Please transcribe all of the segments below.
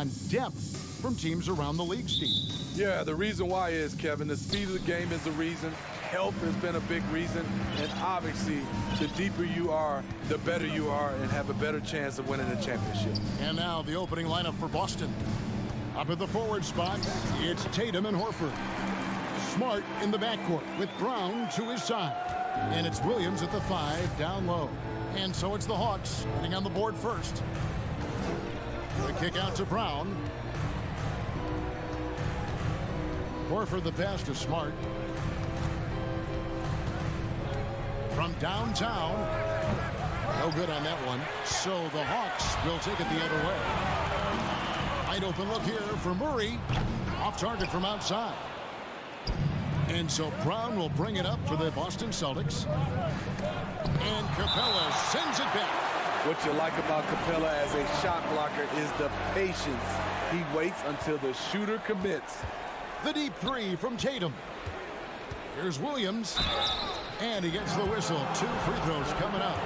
on depth from teams around the league, Steve. Yeah, the reason why is, Kevin, the speed of the game is the reason. Health has been a big reason. And obviously, the deeper you are, the better you are and have a better chance of winning the championship. And now the opening lineup for Boston. Up at the forward spot, it's Tatum and Horford. Smart in the backcourt with Brown to his side. And it's Williams at the 5 down low. And so it's the Hawks getting on the board first. The kick out to Brown. Horford the pass to Smart. From downtown. No good on that one. So the Hawks will take it the other way. Wide open look here for Murray. Off target from outside. And so Brown will bring it up for the Boston Celtics. And Capella sends it back. What you like about Capella as a shot blocker is the patience. He waits until the shooter commits. The deep three from Tatum. Here's Williams. And he gets the whistle. 2 free throws coming up.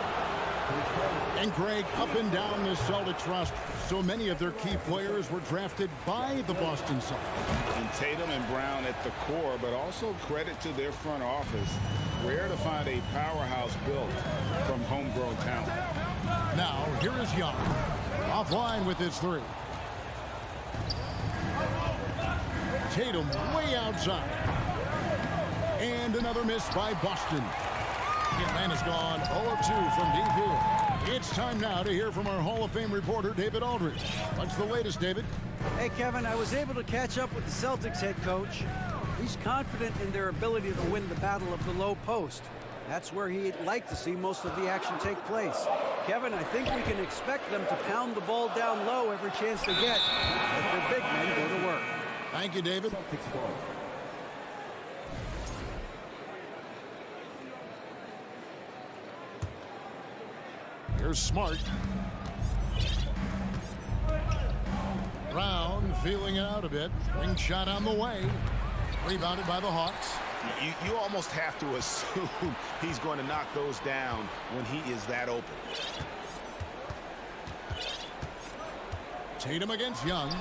And Greg, up and down the Celtics roster, so many of their key players were drafted by the Boston Celtics. And Tatum and Brown at the core, but also credit to their front office. Rare to find a powerhouse built from homegrown talent. Now, here is Young. Offline with his 3. Tatum way outside. And another miss by Boston. Atlanta's gone 0 of 2 from deep here. It's time now to hear from our Hall of Fame reporter, David Aldridge. What's the latest, David? Hey, Kevin, I was able to catch up with the Celtics head coach. He's confident in their ability to win the battle of the low post. That's where he'd like to see most of the action take place. Kevin, I think we can expect them to pound the ball down low every chance they get. Let their big men go to work. Thank you, David. Here's Smart. Brown feeling it out a bit. Ring shot on the way. Rebounded by the Hawks. You almost have to assume he's going to knock those down when he is that open. Tatum against Young.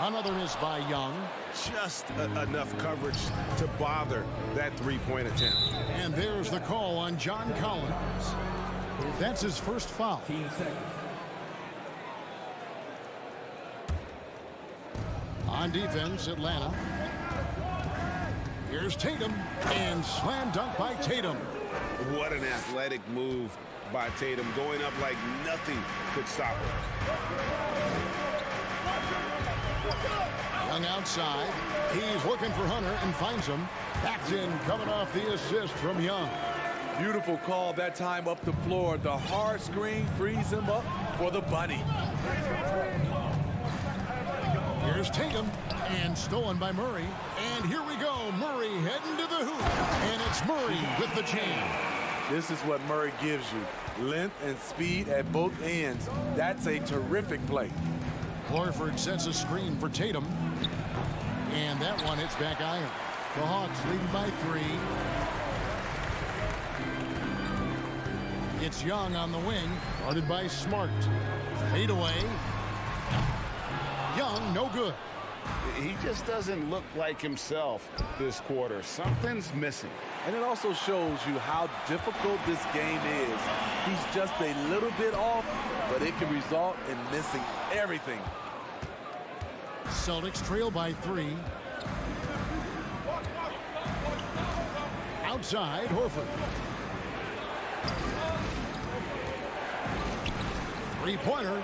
Another miss by Young. Just enough coverage to bother that three-point attempt. And there's the call on John Collins. That's his first foul. On defense, Atlanta. Here's Tatum, and slam dunk by Tatum. What an athletic move by Tatum, going up like nothing could stop him. Young outside. He's looking for Hunter and finds him. Paxton coming off the assist from Young. Beautiful call that time up the floor. The hard screen frees him up for the bunny. Here's Tatum, and stolen by Murray. And here we go. Murray heading to the hoop. And it's Murray with the chain. This is what Murray gives you. Length and speed at both ends. That's a terrific play. Horford sets a screen for Tatum. And that one hits back iron. The Hawks leading by 3. It's Young on the wing, guarded by Smart. Fade away. Young, no good. He just doesn't look like himself this quarter. Something's missing. And it also shows you how difficult this game is. He's just a little bit off, but it can result in missing everything. Celtics trail by 3. Outside, Horford. Three-pointer.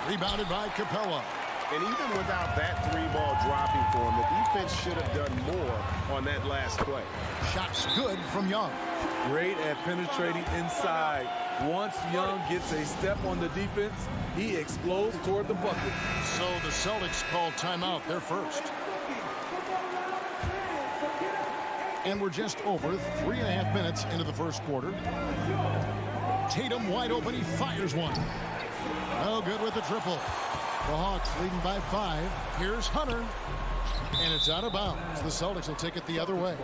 Rebounded by Capella. And even without that 3-ball dropping for him, the defense should have done more on that last play. Shots good from Young. Great at penetrating inside. Once Young gets a step on the defense, he explodes toward the bucket. So the Celtics call timeout, their first. And we're just over 3.5 minutes into the first quarter. Tatum wide open, he fires one. No good with the triple. The Hawks leading by 5. Here's Hunter. And it's out of bounds. The Celtics will take it the other way.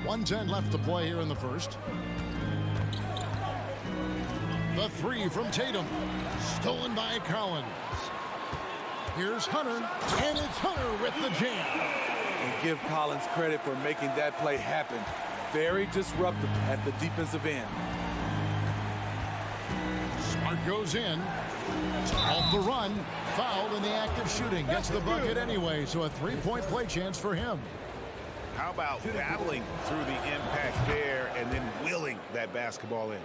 1:10 left to play here in the first. The three from Tatum. Stolen by Collins. Here's Hunter, and it's Hunter with the jam. And give Collins credit for making that play happen. Very disruptive at the defensive end. Smart goes in. Off the run. Fouled in the act of shooting. Gets the bucket anyway, so a three-point play chance for him. How about battling through the impact there and then willing that basketball in?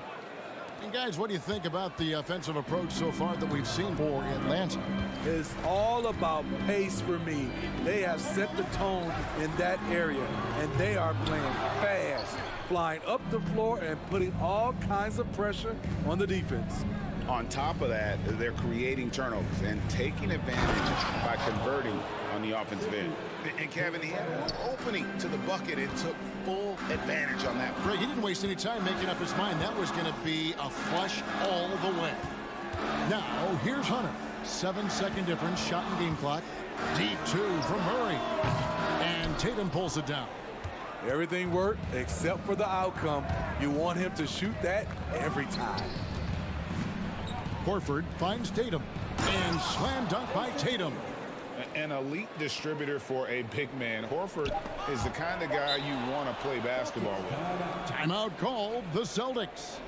And guys, what do you think about the offensive approach so far that we've seen for Atlanta? It's all about pace for me. They have set the tone in that area, and they are playing fast, flying up the floor and putting all kinds of pressure on the defense. On top of that, they're creating turnovers and taking advantage by converting on the offensive end. And Kevin, he had one opening to the bucket and took full advantage on that. Greg, he didn't waste any time making up his mind. That was going to be a flush all the way. Now, here's Hunter. 7-second difference, shot and game clock. Deep two from Murray. And Tatum pulls it down. Everything worked except for the outcome. You want him to shoot that every time. Horford finds Tatum. And slam dunk by Tatum. An elite distributor for a big man. Horford is the kind of guy you want to play basketball with. Timeout called, the Celtics.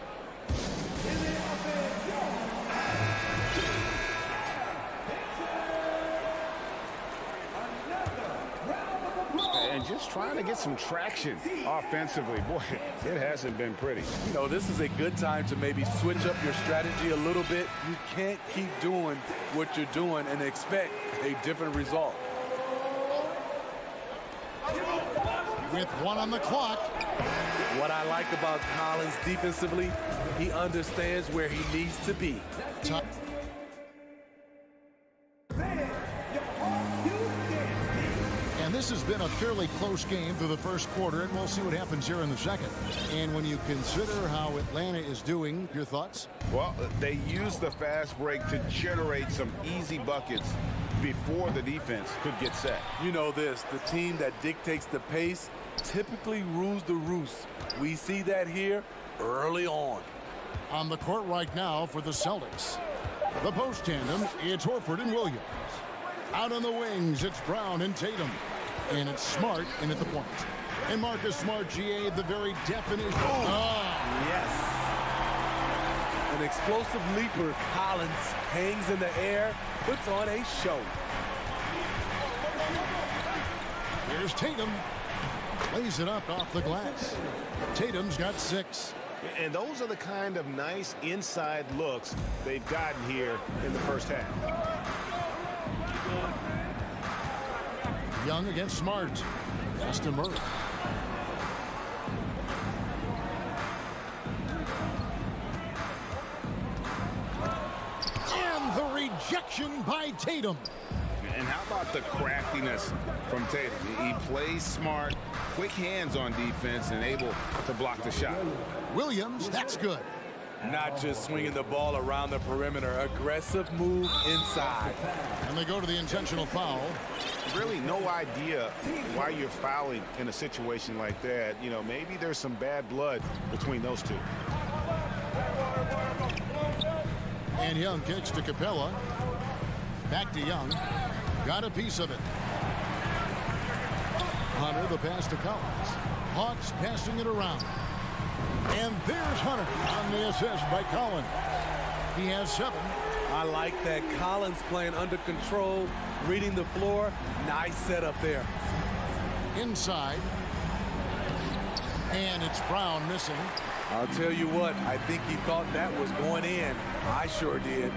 And just trying to get some traction offensively. Boy, it hasn't been pretty. You know, this is a good time to maybe switch up your strategy a little bit. You can't keep doing what you're doing and expect a different result. With one on the clock. What I like about Collins defensively, he understands where he needs to be. And this has been a fairly close game through the first quarter, and we'll see what happens here in the second. And when you consider how Atlanta is doing, your thoughts? Well, they use the fast break to generate some easy buckets before the defense could get set. You know this, the team that dictates the pace typically rules the roost. We see that here early on. On the court right now for the Celtics. The post tandem, it's Horford and Williams. Out on the wings, it's Brown and Tatum. And it's Smart in at the point. And Marcus Smart, GA, the very definition. Yes. An explosive leaper. Collins hangs in the air, puts on a show. Here's Tatum. Lays it up off the glass. Tatum's got 6. And those are the kind of nice inside looks they've gotten here in the first half. Young against Smart. Pass to Murray. And the rejection by Tatum. And how about the craftiness from Tatum? He plays smart, quick hands on defense, and able to block the shot. Williams, that's good. Not just swinging the ball around the perimeter. Aggressive move inside. And they go to the intentional foul. Really no idea why you're fouling in a situation like that. You know, maybe there's some bad blood between those two. And Young kicks to Capella. Back to Young. Got a piece of it. Hunter, the pass to Collins. Hawks passing it around. And there's Hunter on the assist by Collins. He has 7. I like that. Collins playing under control, reading the floor. Nice setup there. Inside. And it's Brown missing. I'll tell you what, I think he thought that was going in. I sure did.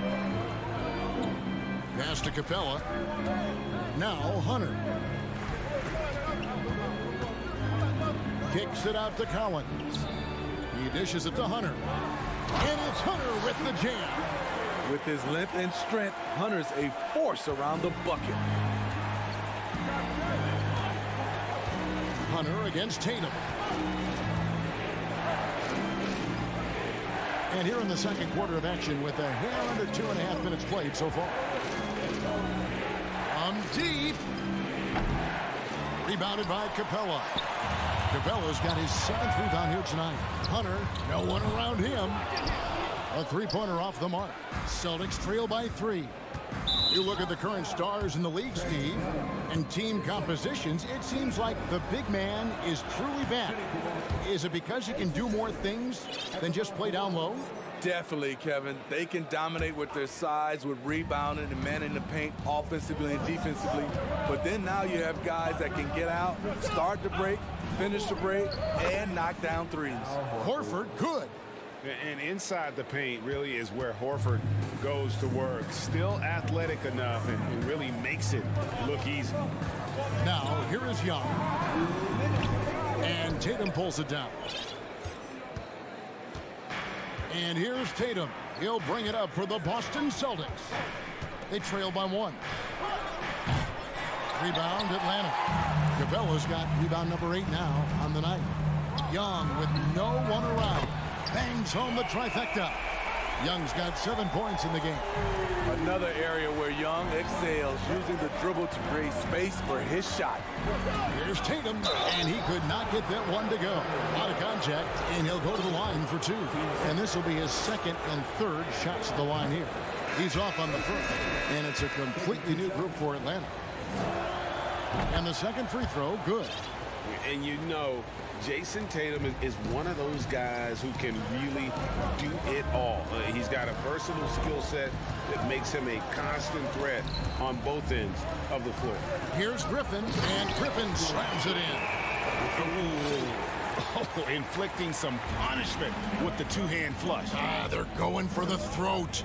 Pass to Capella. Now Hunter. Kicks it out to Collins. He dishes it to Hunter. And it's Hunter with the jam. With his length and strength, Hunter's a force around the bucket. Hunter against Tatum. And here in the second quarter of action with a hair under 2.5 minutes played so far. Deep. Rebounded by Capella. Cabela's got his 7th rebound here tonight. Hunter, no one around him. A three-pointer off the mark. Celtics trail by 3. You look at the current stars in the league, Steve, and team compositions, it seems like the big man is truly back. Is it because he can do more things than just play down low? Definitely, Kevin. They can dominate with their size, with rebounding and manning the paint offensively and defensively. But then now you have guys that can get out, start the break, finish the break, and knock down threes. Horford, good. And inside the paint really is where Horford goes to work. Still athletic enough and really makes it look easy. Now, here is Young. And Tatum pulls it down. And here's Tatum. He'll bring it up for the Boston Celtics. They trail by 1. Rebound, Atlanta. Cabela's got rebound number 8 now on the night. Young with no one around. Bangs home the trifecta. Young's got 7 points in the game. Another area where Young excels, using the dribble to create space for his shot. Here's Tatum, and he could not get that one to go. Out of contact, and he'll go to the line for 2. And this will be his 2nd and 3rd shots at the line here. He's off on the first, and it's a completely new group for Atlanta. And the second free throw, good. And you know, Jason Tatum is one of those guys who can really do it all. He's got a versatile skill set that makes him a constant threat on both ends of the floor. Here's Griffin, and Griffin slams it in. Oh, inflicting some punishment with the two-hand flush. They're going for the throat.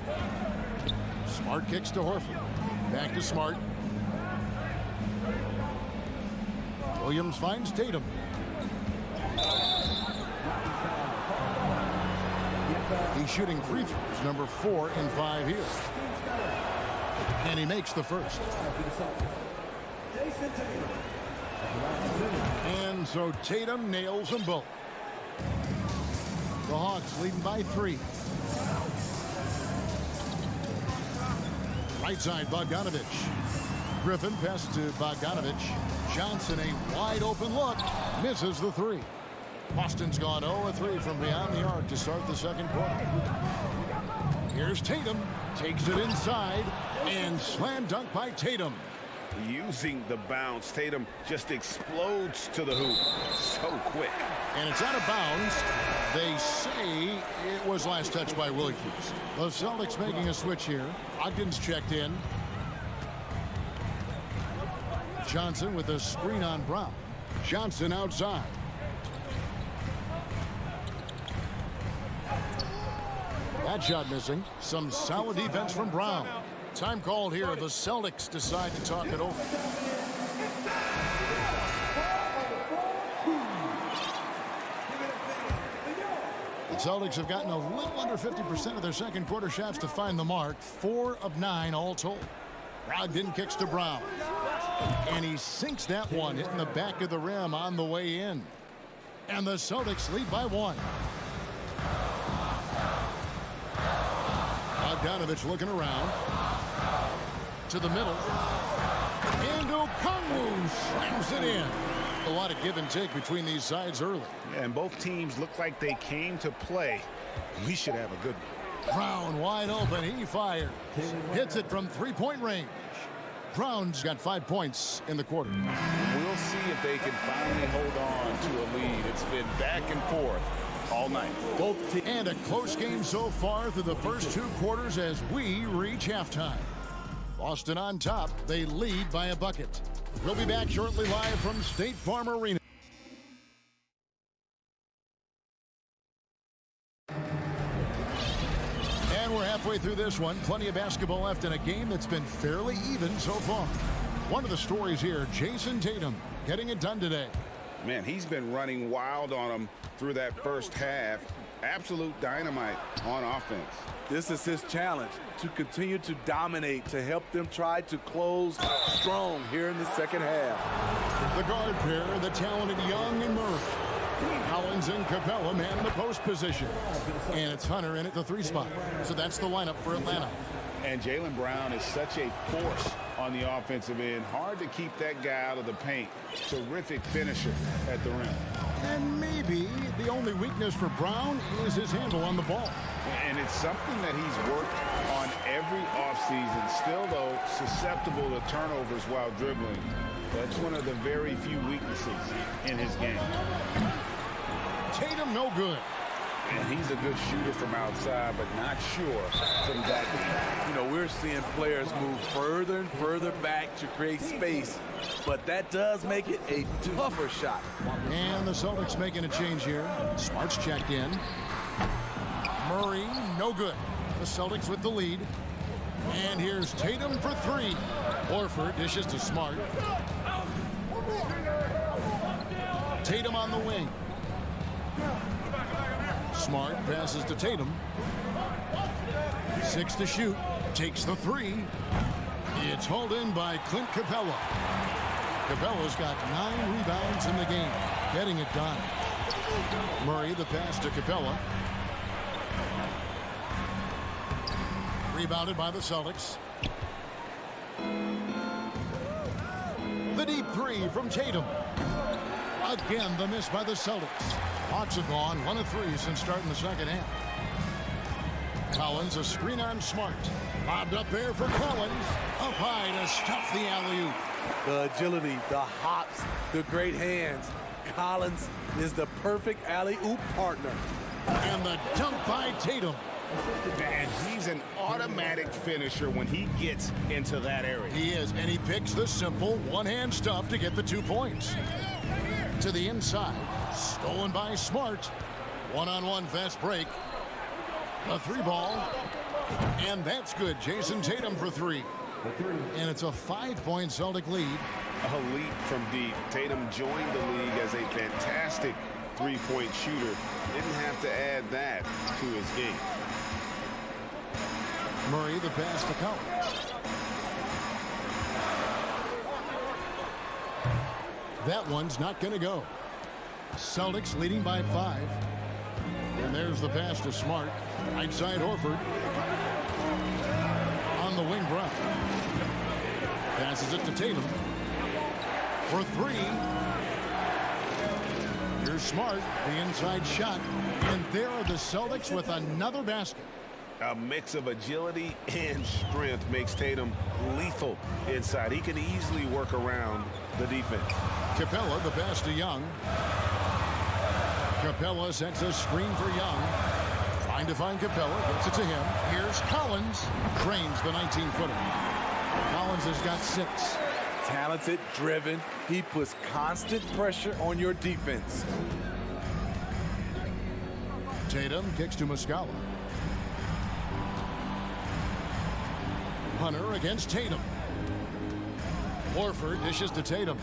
Smart kicks to Horford. Back to Smart. Williams finds Tatum. He's shooting free throws, number 4 in 5 here. And he makes the first. And so Tatum nails them both. The Hawks leading by 3. Right side, Bogdanovich. Griffin pass to Bogdanovich. Johnson, a wide open look, misses the 3. Boston's gone 0-3 from beyond the arc to start the second quarter. Here's Tatum, takes it inside, and slam dunk by Tatum. Using the bounce, Tatum just explodes to the hoop. So quick. And it's out of bounds. They say it was last touched by Williams. The Celtics making a switch here. Ogden's checked in. Johnson with a screen on Brown. Johnson outside. That shot missing. Some solid defense from Brown. Time called here. The Celtics decide to talk it over. The Celtics have gotten a little under 50% of their second quarter shots to find the mark. 4 of 9 all told. Brogdon kicks to Brown. And he sinks that one, hitting the back of the rim on the way in. And the Celtics lead by 1. Bogdanovich looking around. To the middle. And Okongwu slams it in. A lot of give and take between these sides early. And both teams look like they came to play. We should have a good one. Brown wide open. He fires. Hits it from three-point range. Brown's got 5 points in the quarter. We'll see if they can finally hold on to a lead. It's been back and forth all night. Both teams. And a close game so far through the first 2 quarters as we reach halftime. Boston on top. They lead by a bucket. We'll be back shortly live from State Farm Arena. And we're halfway through this one. Plenty of basketball left in a game that's been fairly even so far. One of the stories here, Jason Tatum getting it done today. Man, he's been running wild on them through that first half. Absolute dynamite on offense. This is his challenge, to continue to dominate, to help them try to close strong here in the second half. The guard pair, the talented Young and Murray. Hollins and Capella man the post position. And it's Hunter in at the 3 spot. So that's the lineup for Atlanta. And Jaylen Brown is such a force on the offensive end. Hard to keep that guy out of the paint. Terrific finisher at the rim. And maybe the only weakness for Brown is his handle on the ball. And it's something that he's worked on every offseason. Still, though, susceptible to turnovers while dribbling. That's one of the very few weaknesses in his game. Tatum, no good. And he's a good shooter from outside, but not sure from that deep. You know, we're seeing players move further and further back to create space, but that does make it a tougher shot. And the Celtics making a change here. Smart's checked in. Murray, no good. The Celtics with the lead. And here's Tatum for three. Horford dishes to Smart. Tatum on the wing. Smart passes to Tatum. 6 to shoot. Takes the three. It's hauled in by Clint Capella. Capella's got 9 rebounds in the game. Getting it done. Murray, the pass to Capella. Rebounded by the Celtics. The deep three from Tatum. Again, the miss by the Celtics. Hawks have gone 1 of 3 since starting the second half. Collins, a screen on Smart. Lobbed up there for Collins. Up high to stuff the alley-oop. The agility, the hops, the great hands. Collins is the perfect alley-oop partner. And the dunk by Tatum. And he's an automatic finisher when he gets into that area. He is, and he picks the simple one-hand stuff to get the 2 points. To the inside. Stolen by Smart. One-on-one fast break. A 3 ball. And that's good. Jason Tatum for 3. And it's a 5-point Celtic lead. A leap from deep. Tatum joined the league as a fantastic three-point shooter. Didn't have to add that to his game. Murray, the pass to Collins. That one's not going to go. Celtics leading by 5. And there's the pass to Smart. Right side Horford. On the wing, Brown. Passes it to Tatum. For 3. Here's Smart, the inside shot. And there are the Celtics with another basket. A mix of agility and strength makes Tatum lethal inside. He can easily work around the defense. Capella, the pass to Young. Capella sets a screen for Young. Trying to find Capella. Gets it to him. Here's Collins. Trains the 19-footer. Collins has got 6. Talented, driven. He puts constant pressure on your defense. Tatum kicks to Muscala. Hunter against Tatum. Horford dishes to Tatum.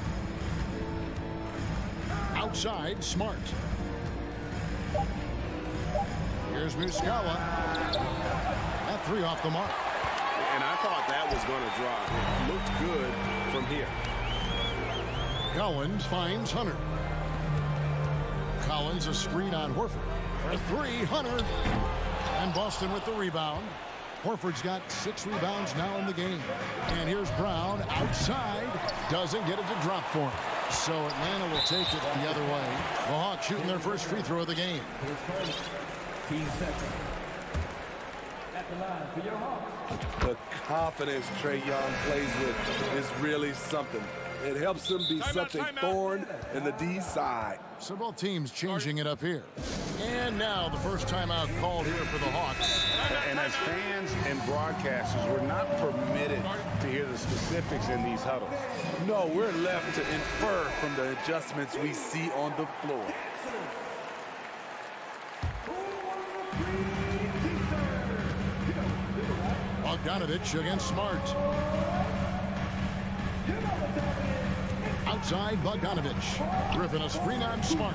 Outside, Smart. Here's Muscala. That 3 off the mark. And I thought that was going to drop. It looked good from here. Collins finds Hunter. Collins a screen on Horford. For 3, Hunter. And Boston with the rebound. Horford's got 6 rebounds now in the game. And here's Brown outside. Doesn't get it to drop for him. So Atlanta will take it the other way. The Hawks shooting their first free throw of the game. The confidence Trae Young plays with is really something. It helps him be such a thorn in the D side. So both teams changing it up here. And now the first timeout called here for the Hawks. And as fans and broadcasters, we're not permitted to hear the specifics in these huddles. No, we're left to infer from the adjustments we see on the floor. Bogdanovich against Smart. Outside, Bogdanovich. Griffin a screen on Smart.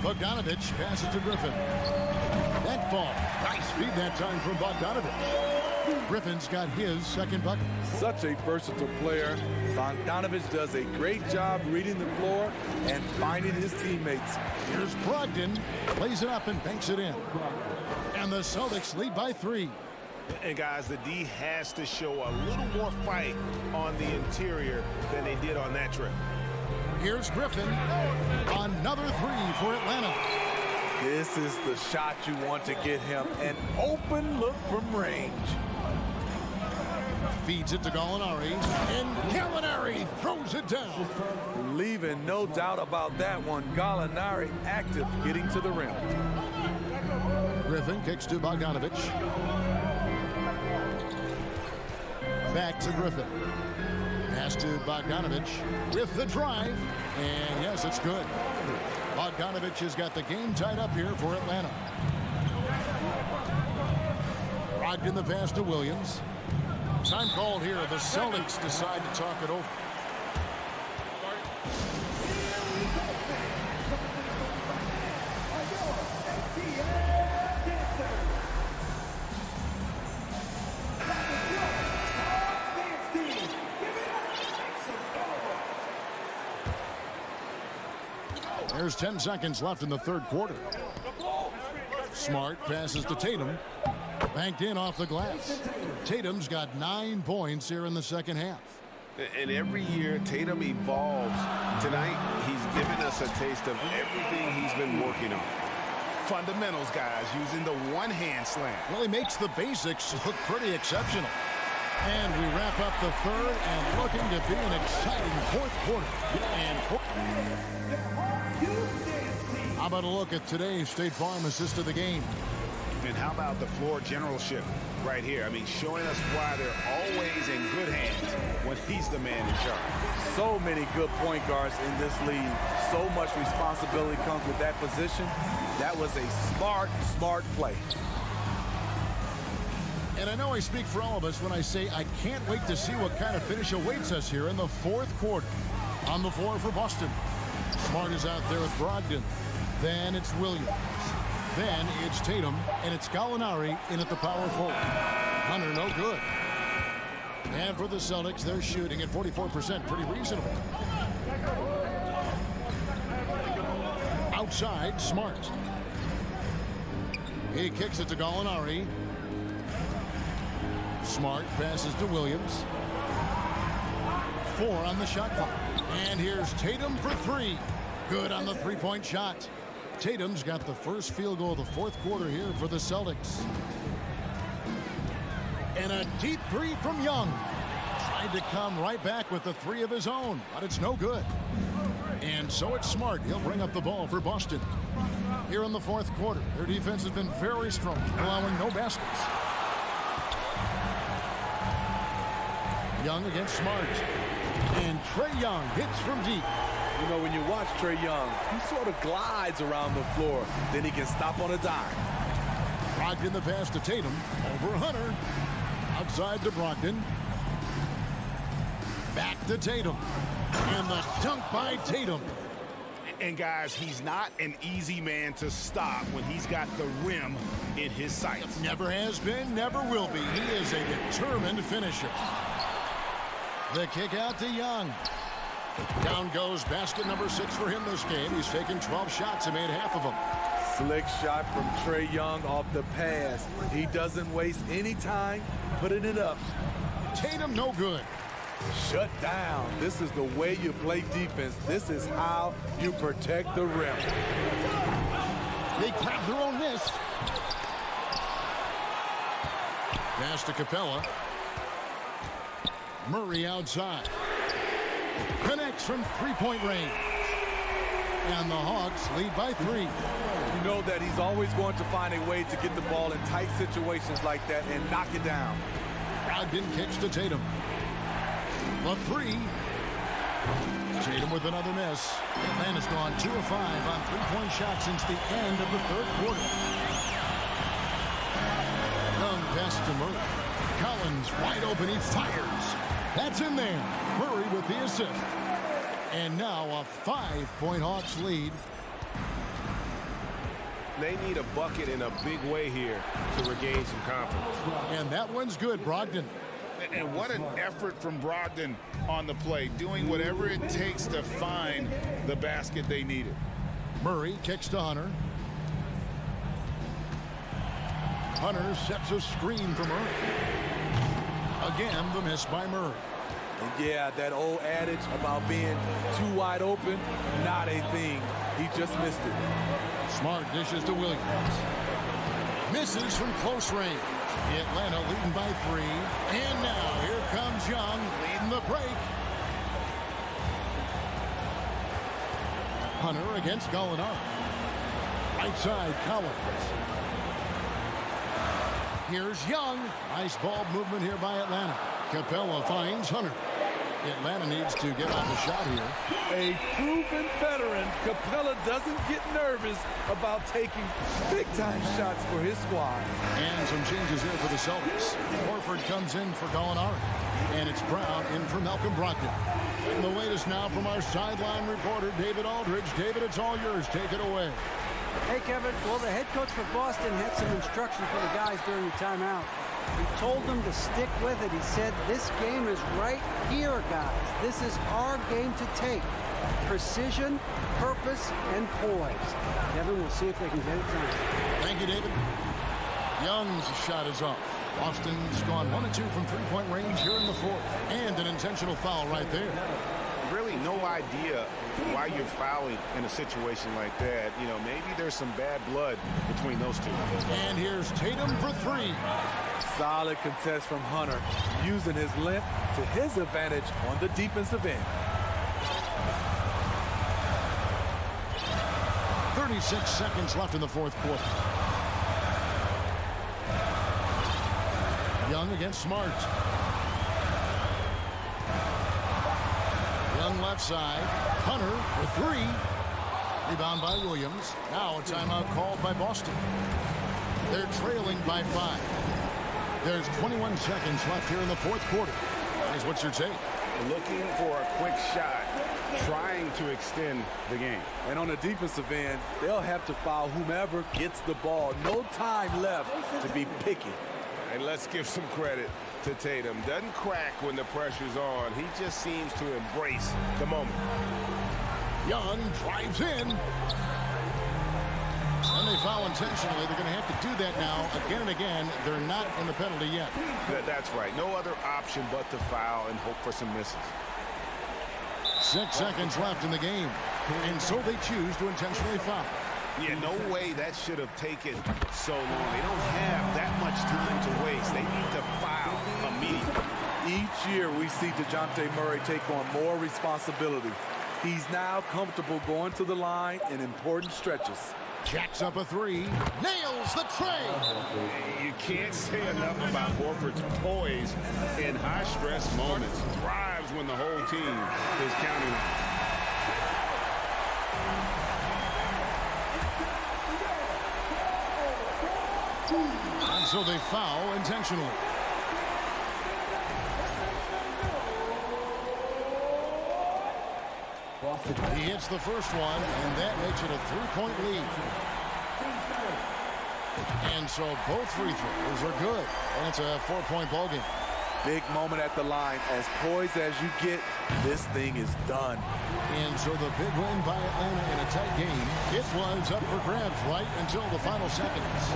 Bogdanovich passes to Griffin. That fall. Nice feed that time from Bogdanovich. Griffin's got his second bucket. Such a versatile player. Bogdanovich does a great job reading the floor and finding his teammates. Here's Brogdon. Plays it up and banks it in. And the Celtics lead by 3. And guys, the D has to show a little more fight on the interior than they did on that trip. Here's Griffin. Another three for Atlanta. This is the shot you want to get him. An open look from range. Feeds it to Gallinari. And Gallinari throws it down. Leaving no doubt about that one. Gallinari active, getting to the rim. Griffin kicks to Bogdanovich. Back to Griffin. Pass to Bogdanovich with the drive. And yes, it's good. Bogdanovich has got the game tied up here for Atlanta. Brogdon the pass to Williams. Time called here. The Celtics decide to talk it over. There's 10 seconds left in the third quarter. Smart passes to Tatum. Banked in off the glass. Tatum's got 9 points here in the second half. And every year, Tatum evolves. Tonight, he's given us a taste of everything he's been working on. Fundamentals, guys, using the one-hand slam. Well, he makes the basics look pretty exceptional. And we wrap up the third and looking to be an exciting fourth quarter. How about a look at today's State Farm assist of the game? And how about the floor generalship right here? I mean, showing us why they're always in good hands when he's the man in charge. So many good point guards in this league. So much responsibility comes with that position. That was a smart play. And I know I speak for all of us when I say I can't wait to see what kind of finish awaits us here in the fourth quarter. On the floor for Boston. Smart is out there with Brogdon. Then it's Williams. Then it's Tatum, and it's Gallinari in at the power forward. Hunter, no good. And for the Celtics, they're shooting at 44%, pretty reasonable. Outside, Smart. He kicks it to Gallinari. Smart passes to Williams. 4 on the shot clock. And here's Tatum for 3. Good on the three-point shot. Tatum's got the first field goal of the fourth quarter here for the Celtics. And a deep three from Young. Tried to come right back with the three of his own, but it's no good. And so it's Smart. He'll bring up the ball for Boston. Here in the fourth quarter, their defense has been very strong, allowing no baskets. Young against Smart. And Trae Young hits from deep. You know, when you watch Trae Young, he sort of glides around the floor. Then he can stop on a dime. Brogdon the pass to Tatum. Over Hunter. Outside to Brogdon. Back to Tatum. And the dunk by Tatum. And guys, he's not an easy man to stop when he's got the rim in his sights. Never has been, never will be. He is a determined finisher. The kick out to Young. Down goes basket number 6 for him this game. He's taken 12 shots and made half of them. Slick shot from Trae Young off the pass. He doesn't waste any time putting it up. Tatum no good. Shut down. This is the way you play defense. This is how you protect the rim. They grab their own miss. Pass to Capella. Murray outside. Connects from three-point range. And the Hawks lead by 3. You know that he's always going to find a way to get the ball in tight situations like that and knock it down. Brogdon kicks to Tatum. The 3. Tatum with another miss. Atlanta's gone 2 of 5 on three-point shots since the end of the third quarter. Young pass to Murray. Collins wide open. He fires. That's in there. Murray with the assist. And now a 5-point Hawks lead. They need a bucket in a big way here to regain some confidence. And that one's good, Brogdon. And what an effort from Brogdon on the play, doing whatever it takes to find the basket they needed. Murray kicks to Hunter. Hunter sets a screen for Murray. Again, the miss by Murray. And yeah, that old adage about being too wide open, not a thing. He just missed it. Smart dishes to Williams. Misses from close range. Atlanta leading by 3. And now here comes Young leading the break. Hunter against Gallinari. Right side, Collins. Here's Young. Nice ball movement here by Atlanta. Capella finds Hunter. Atlanta needs to get on the shot here. A proven veteran, Capella doesn't get nervous about taking big-time shots for his squad. And some changes here for the Celtics. Horford comes in for Gallinari. And it's Brown in for Malcolm Brogdon. And the latest now from our sideline reporter, David Aldridge. David, it's all yours. Take it away. Hey, Kevin. Well, the head coach for Boston had some instruction for the guys during the timeout. He told them to stick with it. He said, this game is right here, guys. This is our game to take. Precision, purpose, and poise. Kevin, we'll see if they can get it done. Thank you, David. Young's shot is off. Boston's gone 1 of 2 from three-point range here in the fourth. And an intentional foul right there. Really no idea why you're fouling in a situation like that. You know, maybe there's some bad blood between those two. And here's Tatum for 3. Solid contest from Hunter, using his length to his advantage on the defensive end. 36 seconds left in the fourth quarter. Young against Smart. Young left side. Hunter for 3. Rebound by Williams. Now a timeout called by Boston. They're trailing by 5. There's 21 seconds left here in the fourth quarter. Guys, what's your take? Looking for a quick shot, trying to extend the game. And on the defensive end, they'll have to foul whomever gets the ball. No time left to be picky. And let's give some credit to Tatum. Doesn't crack when the pressure's on. He just seems to embrace the moment. Young drives in. And they foul intentionally. They're going to have to do that now again and again. They're not in the penalty yet. That's right. No other option but to foul and hope for some misses. 6 seconds left in the game. And so they choose to intentionally foul. Yeah, no way that should have taken so long. They don't have that much time to waste. They need to foul immediately. Each year we see DeJounte Murray take on more responsibility. He's now comfortable going to the line in important stretches. Jacks up a 3. Nails the tray. You can't say enough about Horford's poise in high-stress moments. Thrives when the whole team is counting. And so they foul intentionally. He hits the first one, and that makes it a 3-point lead. And so both free throws are good. And it's a 4-point ball game. Big moment at the line. As poised as you get, this thing is done. And so the big win by Atlanta in a tight game. It was up for grabs right until the final seconds.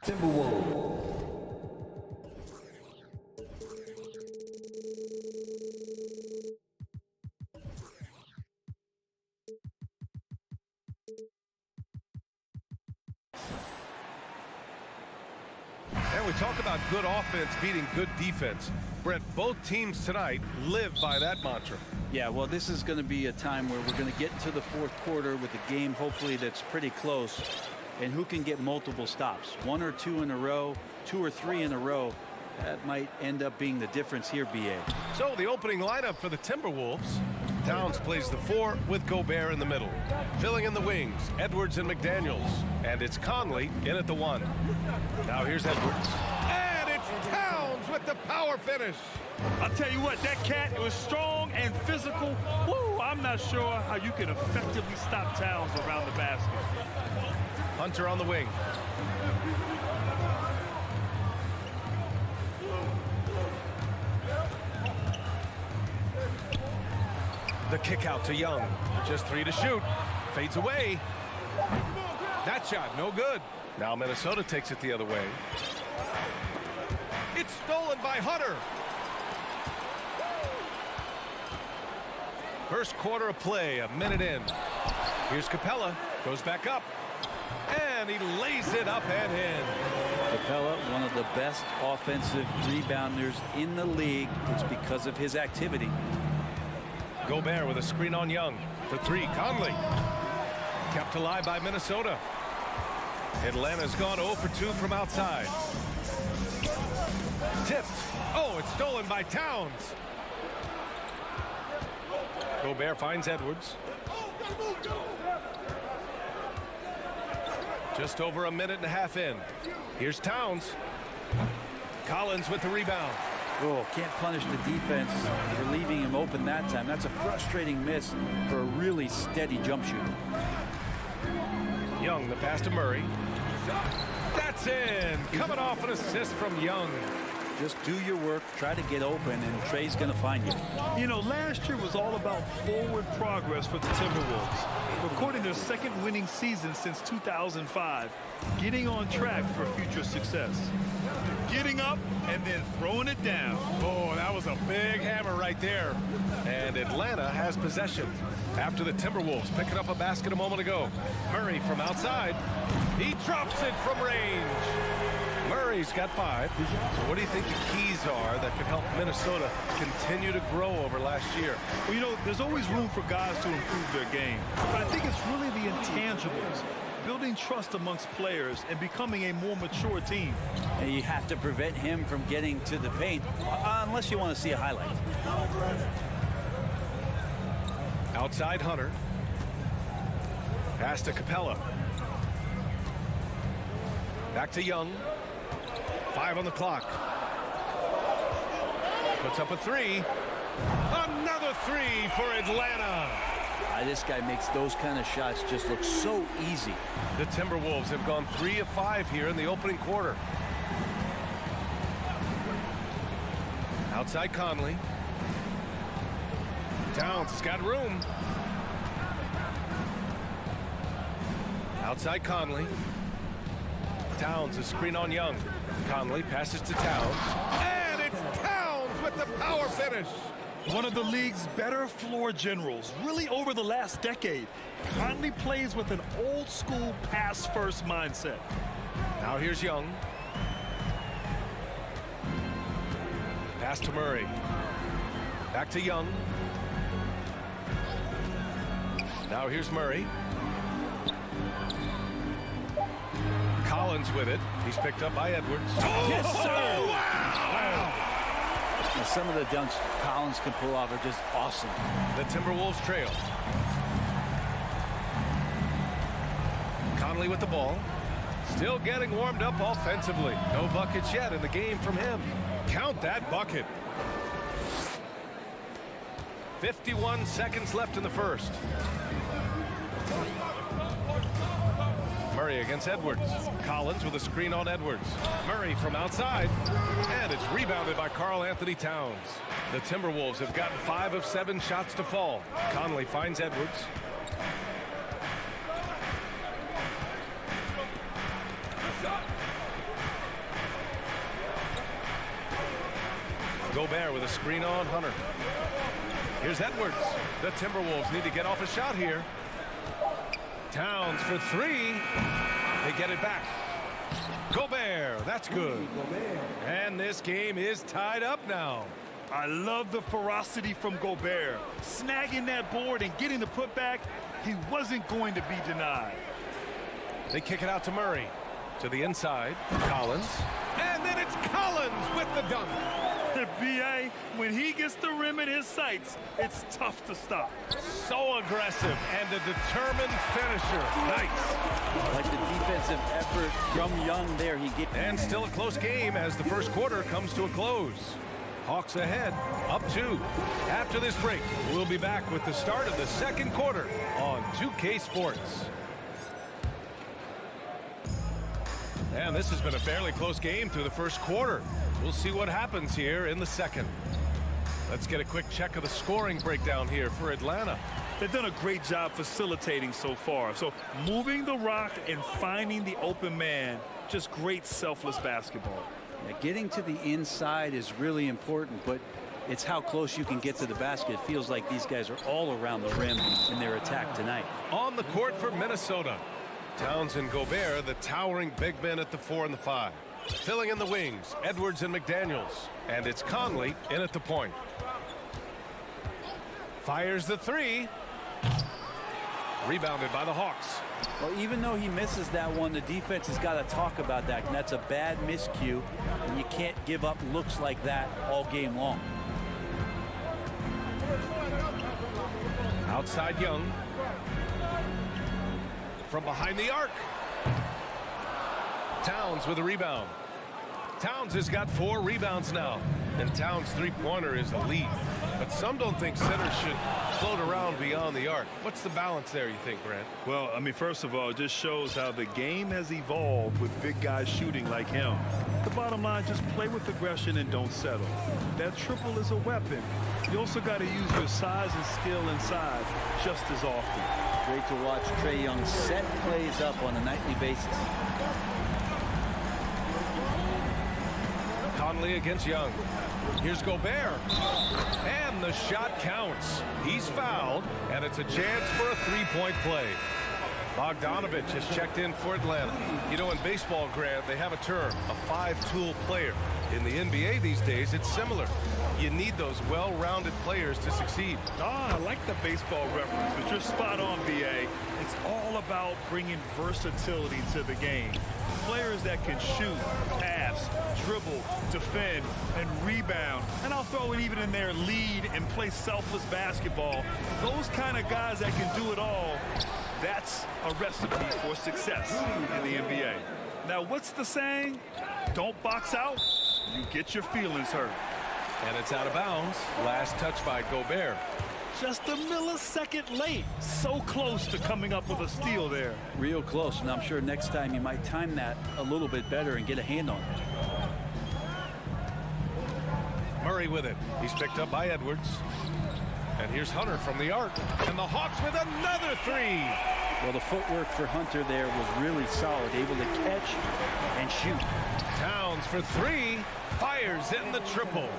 Timberwolves. And we talk about good offense beating good defense. Brent, both teams tonight live by that mantra. Yeah, well, this is going to be a time where we're going to get into the fourth quarter with a game, hopefully, that's pretty close. And who can get multiple stops? 1 or 2 in a row, 2 or 3 in a row. That might end up being the difference here, B.A. So the opening lineup for the Timberwolves. Towns plays the 4 with Gobert in the middle. Filling in the wings, Edwards and McDaniels. And it's Conley in at the 1. Now here's Edwards. And it's Towns with the power finish. I'll tell you what, that cat, it was strong and physical. Woo, I'm not sure how you can effectively stop Towns around the basket. Hunter on the wing. The kick out to Young. Just 3 to shoot. Fades away. That shot, no good. Now Minnesota takes it the other way. It's stolen by Hunter. First quarter of play, a minute in. Here's Capella, goes back up. And he lays it up and in. Capella, one of the best offensive rebounders in the league. It's because of his activity. Gobert with a screen on Young. For 3, Conley. Kept alive by Minnesota. Atlanta's gone 0 for 2 from outside. Tipped. Oh, it's stolen by Towns. Gobert finds Edwards. Just over a minute and a half in. Here's Towns. Collins with the rebound. Oh, can't punish the defense for leaving him open that time. That's a frustrating miss for a really steady jump shooter. Young, the pass to Murray. That's in. Coming off an assist from Young. Just do your work, try to get open, and Trey's going to find you. You know, last year was all about forward progress for the Timberwolves. Recording their second winning season since 2005. Getting on track for future success. Getting up and then throwing it down. Oh, that was a big hammer right there. And Atlanta has possession after the Timberwolves picking up a basket a moment ago. Murray from outside. He drops it from range. Murray's got 5. So what do you think the keys are that could help Minnesota continue to grow over last year? Well, you know, there's always room for guys to improve their game. But I think it's really the intangibles. Building trust amongst players and becoming a more mature team. And you have to prevent him from getting to the paint, unless you want to see a highlight. Outside Hunter. Pass to Capella. Back to Young. 5 on the clock. Puts up a 3. Another 3 for Atlanta. This guy makes those kind of shots just look so easy. The Timberwolves have gone 3 of 5 here in the opening quarter. Outside Conley. Towns has got room. Outside Conley. Towns, a screen on Young. Conley passes to Towns. And it's Towns with the power finish. One of the league's better floor generals, really over the last decade. Conley plays with an old-school pass-first mindset. Now here's Young. Pass to Murray. Back to Young. Now here's Murray. Collins with it. He's picked up by Edwards. Oh, yes, sir! Wow! Now, some of the dunks Collins can pull off are just awesome. The Timberwolves trail. Conley with the ball. Still getting warmed up offensively. No buckets yet in the game from him. Count that bucket. 51 seconds left in the first. Murray against Edwards. Collins with a screen on Edwards. Murray from outside. And it's rebounded by Karl Anthony Towns. The Timberwolves have gotten 5 of 7 shots to fall. Conley finds Edwards. Gobert with a screen on Hunter. Here's Edwards. The Timberwolves need to get off a shot here. Towns for three. They get it back. Gobert, that's good. And this game is tied up now. I love the ferocity from Gobert. Snagging that board and getting the putback, he wasn't going to be denied. They kick it out to Murray. To the inside, Collins. And then it's Collins with the dunk. B.A., when he gets the rim in his sights, it's tough to stop. So aggressive and a determined finisher. Nice. Like the defensive effort from Young there. And still a close game as the first quarter comes to a close. Hawks ahead, up 2. After this break, we'll be back with the start of the second quarter on 2K Sports. And this has been a fairly close game through the first quarter. We'll see what happens here in the second. Let's get a quick check of the scoring breakdown here for Atlanta. They've done a great job facilitating so far. So moving the rock and finding the open man, just great selfless basketball. Yeah, getting to the inside is really important, but it's how close you can get to the basket. It feels like these guys are all around the rim in their attack tonight. On the court for Minnesota, Towns and Gobert, the towering big men at the 4 and the 5. Filling in the wings, Edwards and McDaniels. And it's Conley in at the point. Fires the 3. Rebounded by the Hawks. Well, even though he misses that one, the defense has got to talk about that. And that's a bad miscue. And you can't give up looks like that all game long. Outside Young. From behind the arc. Towns with a rebound. Towns has got 4 rebounds now. And Towns' three-pointer is the lead. But some don't think centers should float around beyond the arc. What's the balance there, you think, Brent? Well, I mean, first of all, it just shows how the game has evolved with big guys shooting like him. The bottom line, just play with aggression and don't settle. That triple is a weapon. You also got to use your size and skill inside just as often. Great to watch Trae Young set plays up on a nightly basis. Conley against Young. Here's Gobert. And the shot counts. He's fouled, and it's a chance for a three-point play. Bogdanovich has checked in for Atlanta. You know, in baseball, Grant, they have a term, a five-tool player. In the NBA these days, it's similar. You need those well-rounded players to succeed. I like the baseball reference, but you're spot on, B.A. It's all about bringing versatility to the game. Players that can shoot, pass, dribble, defend, and rebound. And I'll throw it even in there, lead and play selfless basketball. Those kind of guys that can do it all, that's a recipe for success in the NBA. Now, what's the saying? Don't box out, you get your feelings hurt. And it's out of bounds. Last touch by Gobert. Just a millisecond late. So close to coming up with a steal there. Real close, and I'm sure next time you might time that a little bit better and get a hand on it. Murray with it. He's picked up by Edwards. And here's Hunter from the arc. And the Hawks with another 3. Well, the footwork for Hunter there was really solid, able to catch and shoot. Towns for 3. Fires in the triple.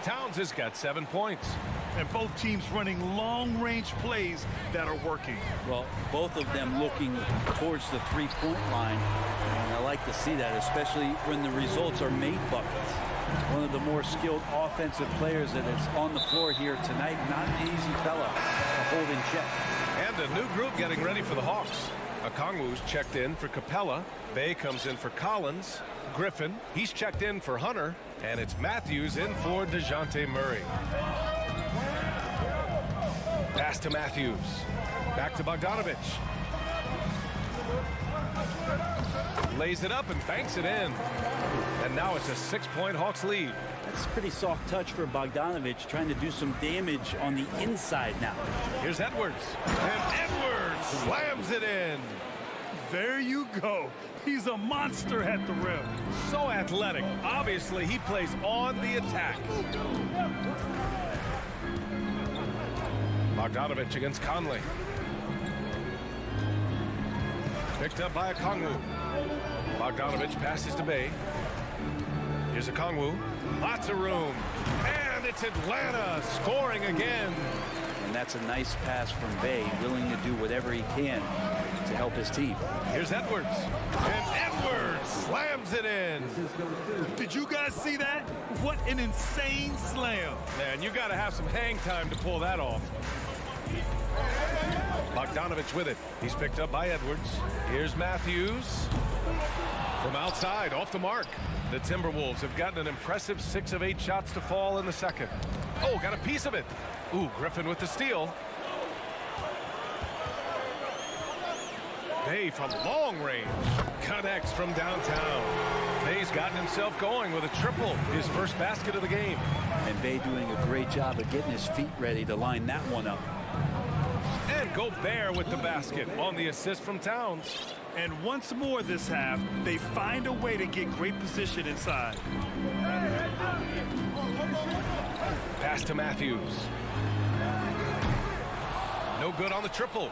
Towns has got 7 points. And both teams running long-range plays that are working. Well, both of them looking towards the three-point line. And I like to see that, especially when the results are made buckets. One of the more skilled offensive players that is on the floor here tonight. Not an easy fella to hold in check. And a new group getting ready for the Hawks. Okongwu's checked in for Capella. Bay comes in for Collins. Griffin, he's checked in for Hunter. And it's Matthews in for DeJounte Murray. Pass to Matthews. Back to Bogdanovich. Lays it up and banks it in. And now it's a 6-point Hawks lead. That's a pretty soft touch for Bogdanovich, trying to do some damage on the inside now. Here's Edwards. And Edwards slams it in. There you go. He's a monster at the rim. So athletic. Obviously, he plays on the attack. Bogdanovich against Conley. Picked up by Okongwu. Bogdanovich passes to Bay. Here's a Kongwu. Lots of room. And it's Atlanta scoring again. And that's a nice pass from Bay, willing to do whatever he can to help his team. Here's Edwards. And Edwards slams it in. Did you guys see that? What an insane slam. Man, you got to have some hang time to pull that off. Bogdanovich with it. He's picked up by Edwards. Here's Matthews. From outside, off the mark. The Timberwolves have gotten an impressive 6 of 8 shots to fall in the second. Oh, got a piece of it. Ooh, Griffin with the steal. Bay from long range. Connects from downtown. Bay's gotten himself going with a triple. His first basket of the game. And Bay doing a great job of getting his feet ready to line that one up. And Gobert with the basket on the assist from Towns. And once more this half, they find a way to get great position inside. Pass to Matthews. No good on the triple.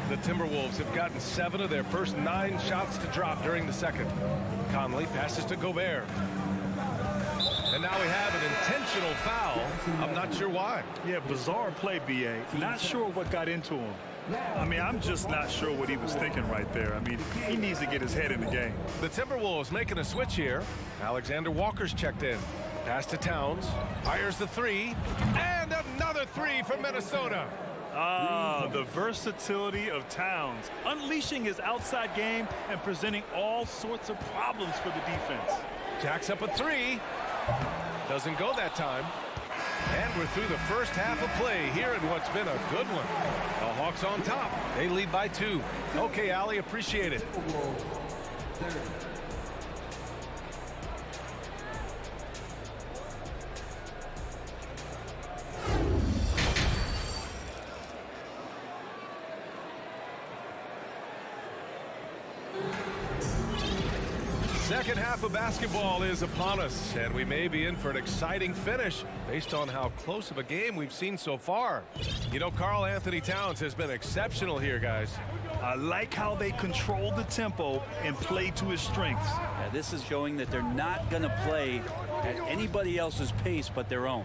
The Timberwolves have gotten 7 of their first 9 shots to drop during the second. Conley passes to Gobert. And now we have an intentional foul. I'm not sure why. Yeah, bizarre play, B.A. Not sure what got into him. I mean, I'm just not sure what he was thinking right there. I mean, he needs to get his head in the game. The Timberwolves making a switch here. Alexander Walker's checked in. Pass to Towns. Fires the 3. And another 3 from Minnesota. Ah, the versatility of Towns, unleashing his outside game and presenting all sorts of problems for the defense. Jacks up a 3. Doesn't go that time. And we're through the first half of play here in what's been a good one. The Hawks on top. They lead by 2. Okay, Allie, appreciate it. Second half of basketball is upon us, and we may be in for an exciting finish based on how close of a game we've seen so far. You know, Karl Anthony Towns has been exceptional here, guys. I like how they control the tempo and play to his strengths. Yeah, this is showing that they're not going to play at anybody else's pace but their own.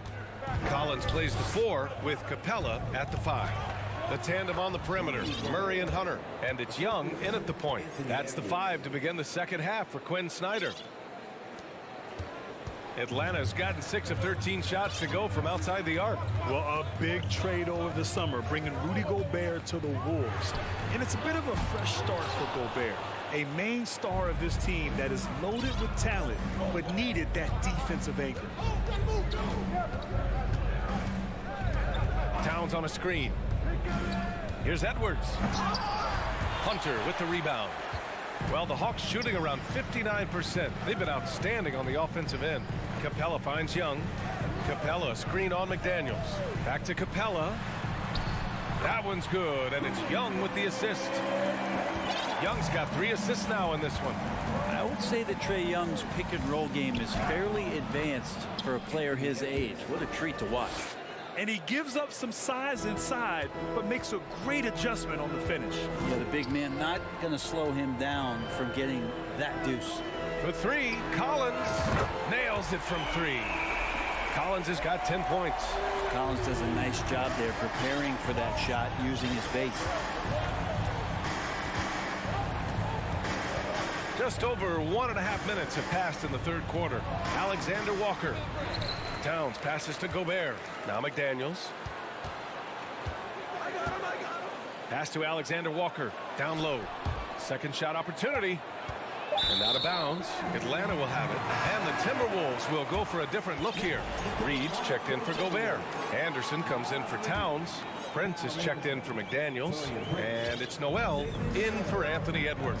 Collins plays the 4 with Capella at the 5. The tandem on the perimeter, Murray and Hunter. And it's Young in at the point. That's the 5 to begin the second half for Quinn Snyder. Atlanta's gotten 6 of 13 shots to go from outside the arc. Well, a big trade over the summer, bringing Rudy Gobert to the Wolves. And it's a bit of a fresh start for Gobert, a main star of this team that is loaded with talent, but needed that defensive anchor. Towns on a screen. Here's Edwards. Hunter with the rebound. Well, the Hawks shooting around 59%. They've been outstanding on the offensive end. Capella finds Young. Capella screen on McDaniels. Back to Capella. That one's good, and it's Young with the assist. Young's got 3 assists now in this one. I would say that Trae Young's pick and roll game is fairly advanced for a player his age. What a treat to watch. And he gives up some size inside, but makes a great adjustment on the finish. Yeah, the big man not going to slow him down from getting that deuce. For 3, Collins nails it from 3. Collins has got 10 points. Collins does a nice job there preparing for that shot using his base. Just over 1.5 minutes have passed in the third quarter. Alexander Walker. Towns passes to Gobert. Now McDaniels. Pass to Alexander Walker. Down low. Second shot opportunity. And out of bounds. Atlanta will have it. And the Timberwolves will go for a different look here. Reed's checked in for Gobert. Anderson comes in for Towns. Prince is checked in for McDaniels. And it's Noel in for Anthony Edwards.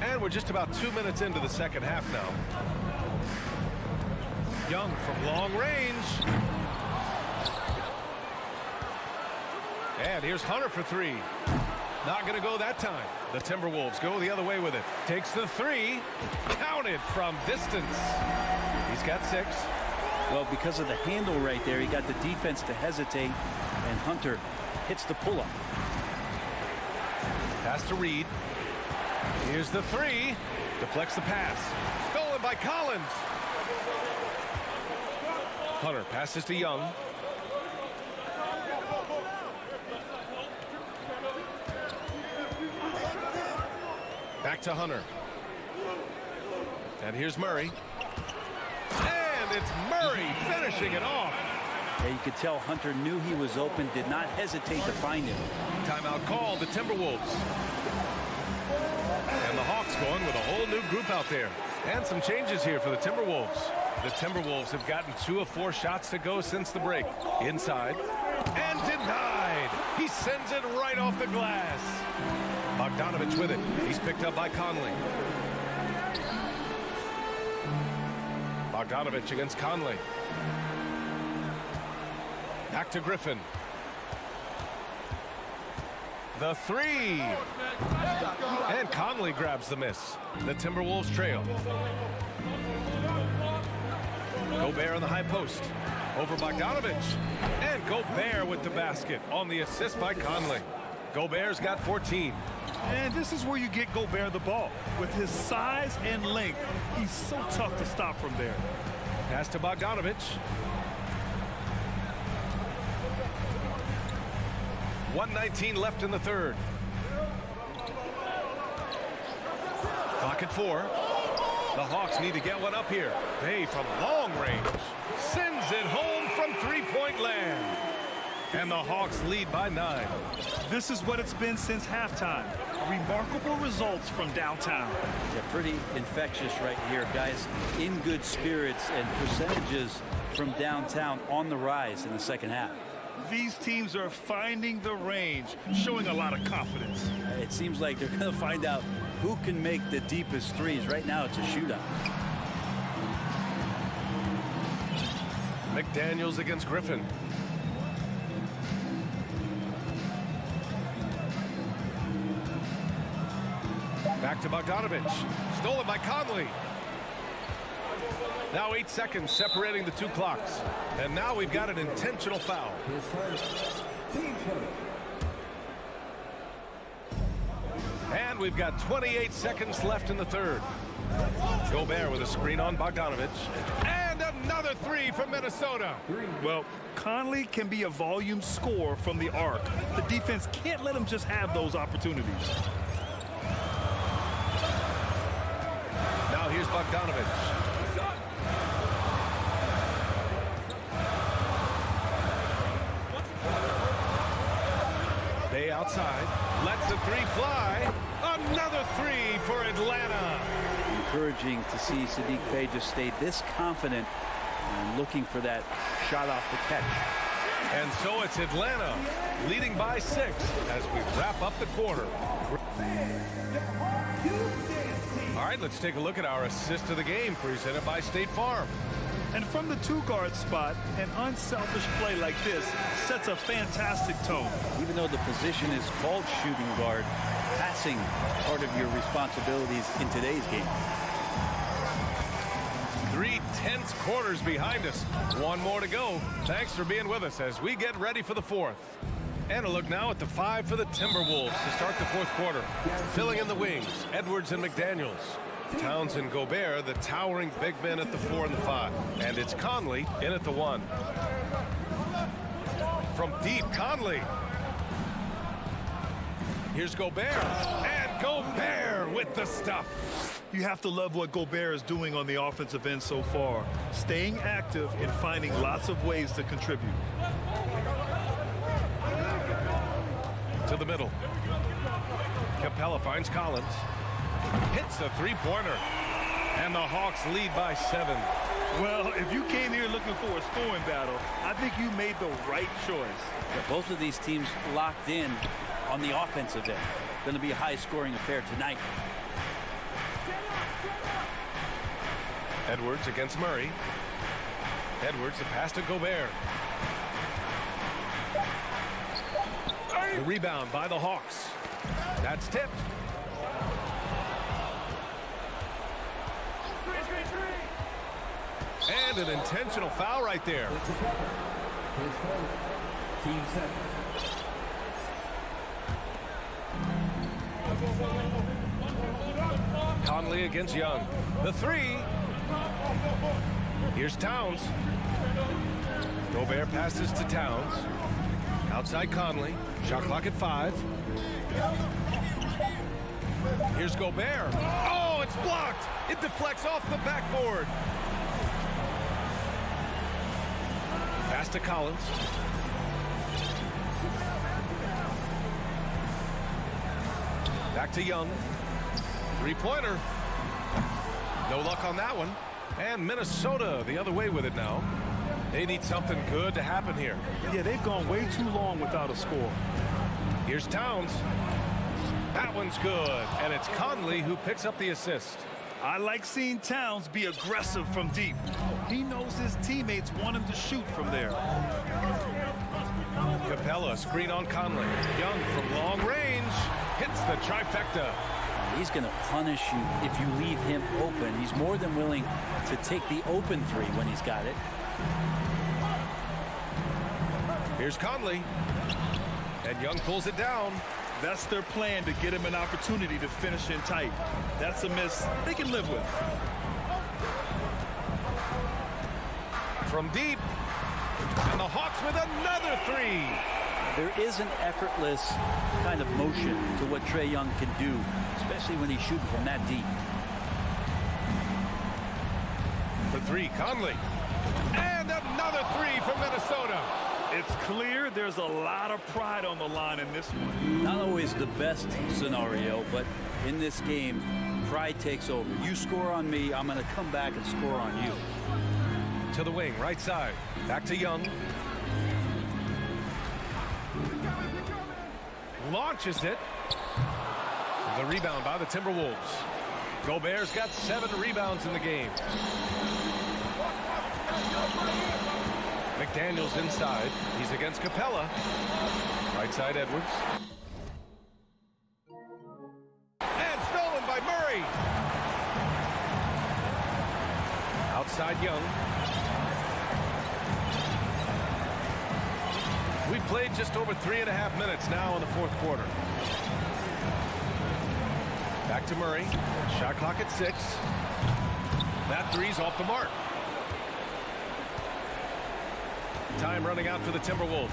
And we're just about 2 minutes into the second half now. Young from long range. And here's Hunter for 3. Not going to go that time. The Timberwolves go the other way with it. Takes the 3. Counted from distance. He's got 6. Well, because of the handle right there, he got the defense to hesitate, and Hunter hits the pull-up. Pass to Reed. Here's the three. Deflects the pass. Stolen by Collins. Hunter passes to Young. Back to Hunter. And here's Murray. And it's Murray finishing it off. Yeah, you could tell Hunter knew he was open, did not hesitate to find him. Timeout called, the Timberwolves. And the Hawks going with a whole new group out there. And some changes here for the Timberwolves. The Timberwolves have gotten 2 of 4 shots to go since the break. Inside. And denied. He sends it right off the glass. Bogdanovich with it. He's picked up by Conley. Bogdanovich against Conley. Back to Griffin. The three. And Conley grabs the miss. The Timberwolves trail. Gobert on the high post. Over Bogdanovich. And Gobert with the basket on the assist by Conley. Gobert's got 14. And this is where you get Gobert the ball. With his size and length, he's so tough to stop from there. Pass to Bogdanovich. 1:19 left in the third. Clock at 4. The Hawks need to get one up here. Bay from long range. Sends it home from three-point land. And the Hawks lead by 9. This is what it's been since halftime. Remarkable results from downtown. Yeah, pretty infectious right here, guys. In good spirits and percentages from downtown on the rise in the second half. These teams are finding the range, showing a lot of confidence. It seems like they're going to find out who can make the deepest threes. Right now, it's a shootout. McDaniels against Griffin. Back to Bogdanovich. Stolen by Conley. Now 8 seconds separating the 2 clocks. And now we've got an intentional foul. And we've got 28 seconds left in the third. Gobert with a screen on Bogdanovich. And another three from Minnesota. Well, Conley can be a volume scorer from the arc. The defense can't let him just have those opportunities. Now here's Bogdanovich. Bay outside. Lets the three fly. Another three for Atlanta. Encouraging to see Saddiq Bey just stay this confident and looking for that shot off the catch. And so it's Atlanta leading by 6 as we wrap up the quarter. All right, let's take a look at our assist of the game presented by State Farm. And from the 2-guard spot, an unselfish play like this sets a fantastic tone. Even though the position is called shooting guard, passing part of your responsibilities in today's game. 3 tense quarters behind us. One more to go. Thanks for being with us as we get ready for the 4th. And a look now at the 5 for the Timberwolves to start the 4th quarter. Filling in the wings, Edwards and McDaniels. Towns and Gobert, the towering big men at the 4 and the 5. And it's Conley in at the 1. From deep, Conley. Here's Gobert. And Gobert with the stuff. You have to love what Gobert is doing on the offensive end so far. Staying active and finding lots of ways to contribute. To the middle. Capella finds Collins. Hits a three-pointer. And the Hawks lead by 7. Well, if you came here looking for a scoring battle, I think you made the right choice. Yeah, both of these teams locked in on the offensive end. Going to be a high-scoring affair tonight. Edwards against Murray. Edwards, the pass to Gobert. The rebound by the Hawks. That's tipped. And an intentional foul right there. Conley against Young. The three. Here's Towns. Gobert passes to Towns. Outside Conley. Shot clock at 5. Here's Gobert. Oh, it's blocked. It deflects off the backboard. Pass to Collins. Back to Young. Three-pointer. No luck on that one. And Minnesota the other way with it now. They need something good to happen here. Yeah, they've gone way too long without a score. Here's Towns. That one's good. And it's Conley who picks up the assist. I like seeing Towns be aggressive from deep. He knows his teammates want him to shoot from there. Capella, screen on Conley. Young from long range. Hits the trifecta. He's going to punish you if you leave him open. He's more than willing to take the open three when he's got it. Here's Conley. And Young pulls it down. That's their plan, to get him an opportunity to finish in tight. That's a miss they can live with. From deep. And the Hawks with another three. There is an effortless kind of motion to what Trae Young can do, especially when he's shooting from that deep. For three, Conley. And another three from Minnesota. It's clear there's a lot of pride on the line in this one. Not always the best scenario, but in this game, pride takes over. You score on me, I'm going to come back and score on you. To the wing, right side. Back to Young. Launches it. The rebound by the Timberwolves. Gobert's got 7 rebounds in the game. McDaniels inside. He's against Capella. Right side, Edwards. And stolen by Murray. Outside Young. We've played just over 3.5 minutes now in the fourth quarter. Back to Murray. Shot clock at 6. That three's off the mark. Time running out for the Timberwolves.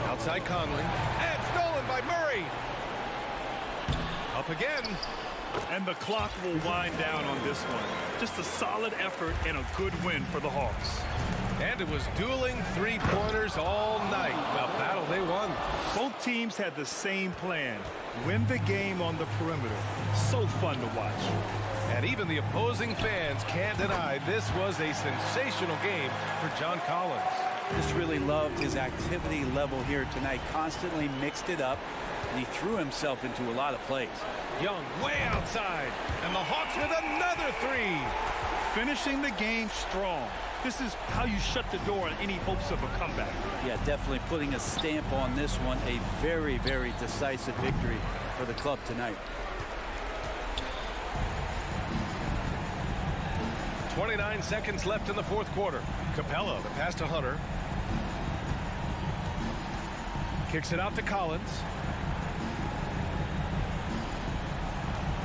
Outside Conley. And stolen by Murray. Up again. And the clock will wind down on this one. Just a solid effort and a good win for the Hawks. And it was dueling three-pointers all night. The battle they won. Both teams had the same plan. Win the game on the perimeter. So fun to watch. And even the opposing fans can't deny this was a sensational game for John Collins. Just really loved his activity level here tonight. Constantly mixed it up, and he threw himself into a lot of plays. Young way outside, and the Hawks with another three. Finishing the game strong. This is how you shut the door on any hopes of a comeback. Yeah, definitely putting a stamp on this one. A very, very decisive victory for the club tonight. 29 seconds left in the fourth quarter. Capella, the pass to Hunter. Kicks it out to Collins.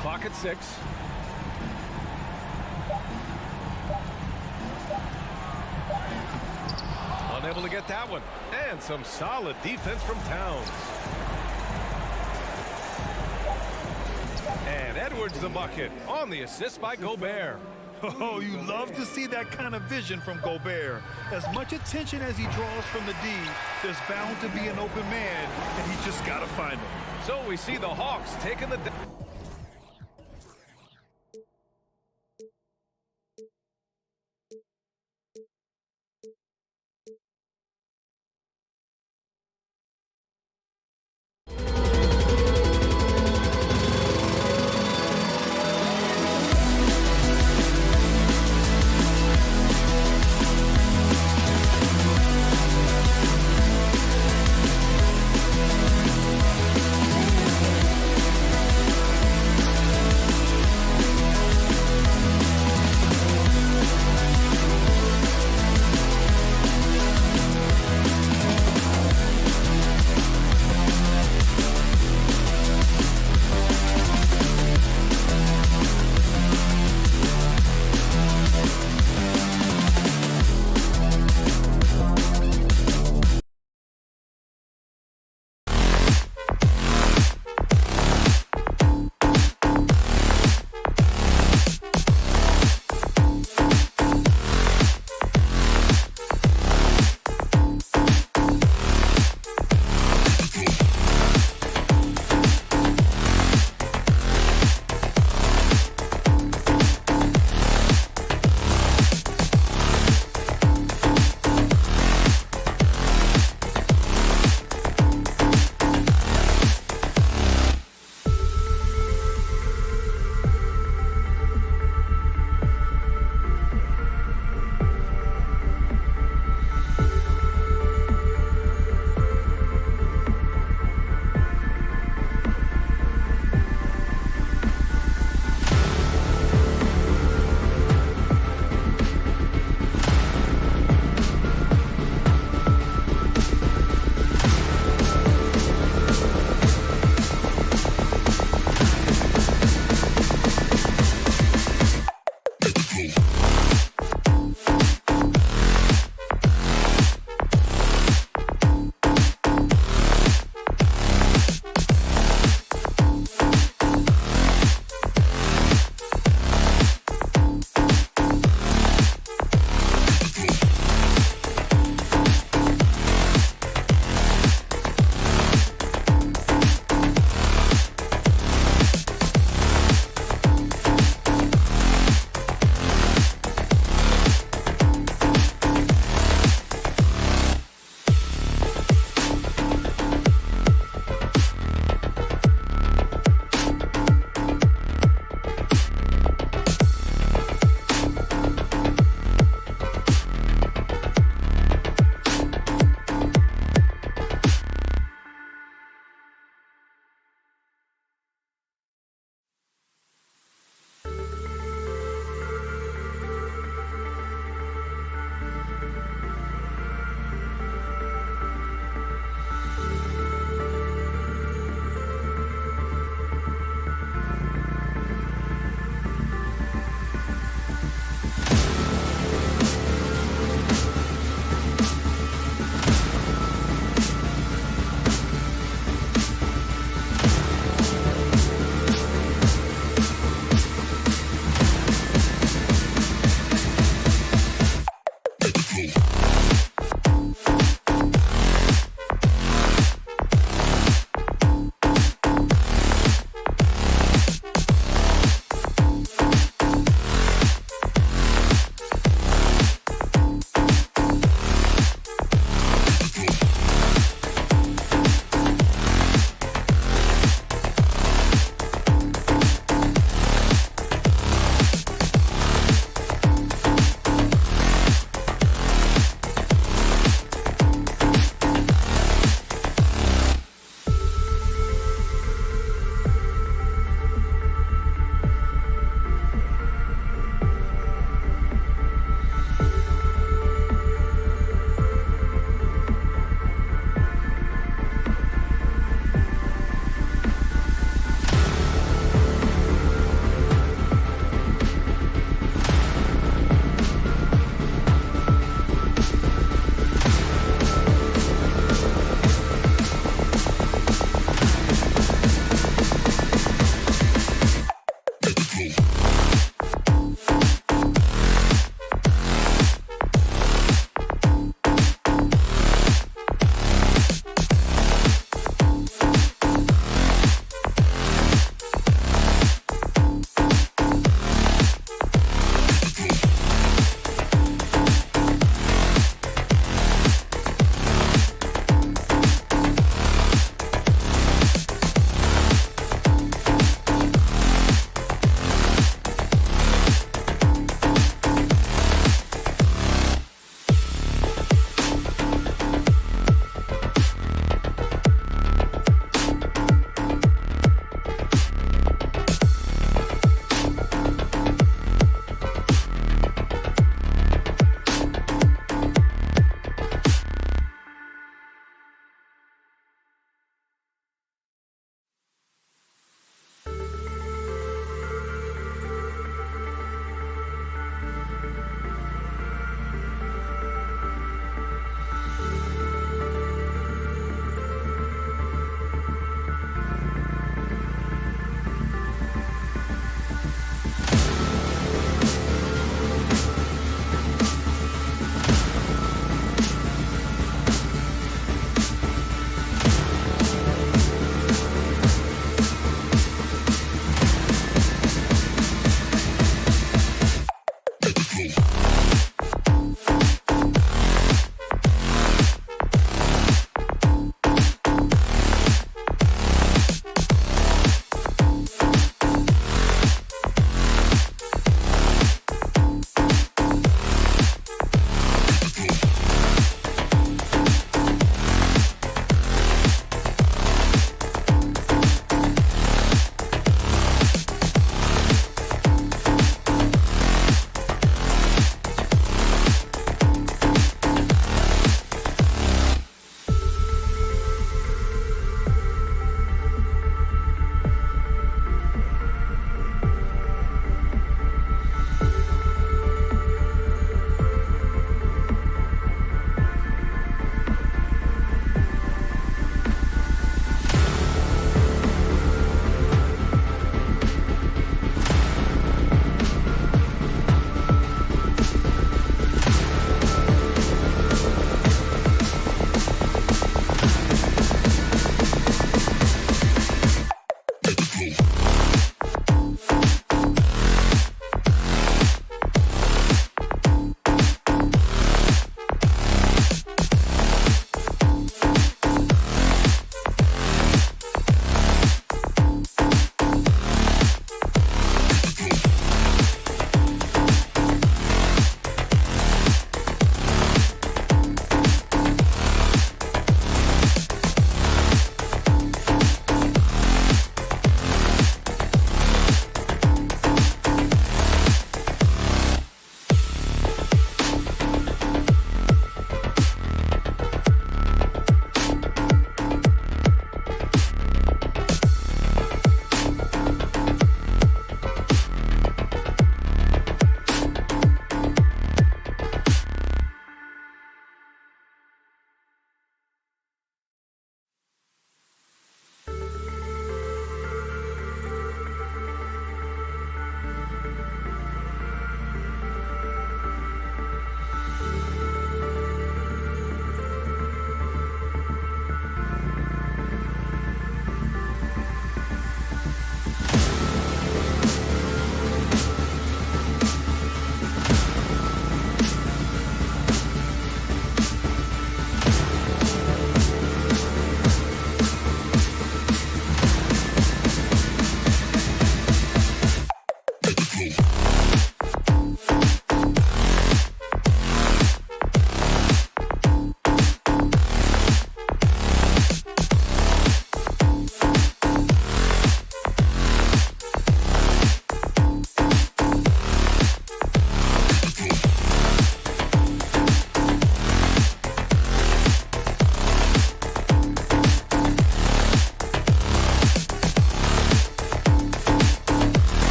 Clock at 6. Unable to get that one. And some solid defense from Towns. And Edwards the bucket on the assist by Gobert. Oh, you love to see that kind of vision from Gobert. As much attention as he draws from the D, there's bound to be an open man, and he just got to find him. So we see the Hawks taking the...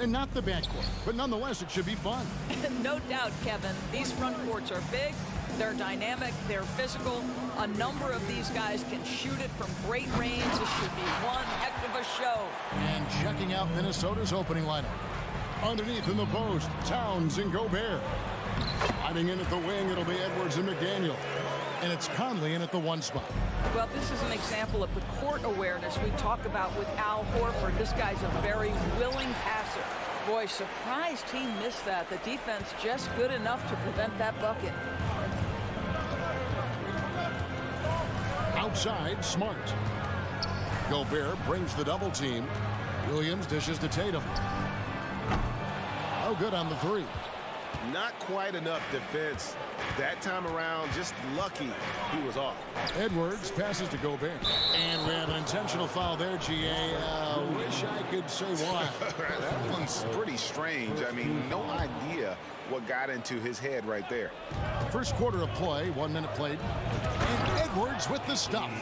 and not the backcourt. But nonetheless, it should be fun. No doubt, Kevin. These front courts are big, they're dynamic, they're physical. A number of these guys can shoot it from great range. This should be one heck of a show. And checking out Minnesota's opening lineup. Underneath in the post, Towns and Gobert. Sliding in at the wing, it'll be Edwards and McDaniel. And it's Conley in at the 1 spot. Well, this is an example of the court awareness we talk about with Al Horford. This guy's a very willing passer. Boy, surprised he missed that. The defense just good enough to prevent that bucket. Outside, Smart. Gobert brings the double team. Williams dishes to Tatum. Oh, good on the 3. Not quite enough defense that time around. Just lucky he was off. Edwards passes to Gobert. And we have an intentional foul there, GA. Wish I could say why. That one's pretty strange. I mean, no idea what got into his head right there. First quarter of play, 1 minute played. And Edwards with the stuff.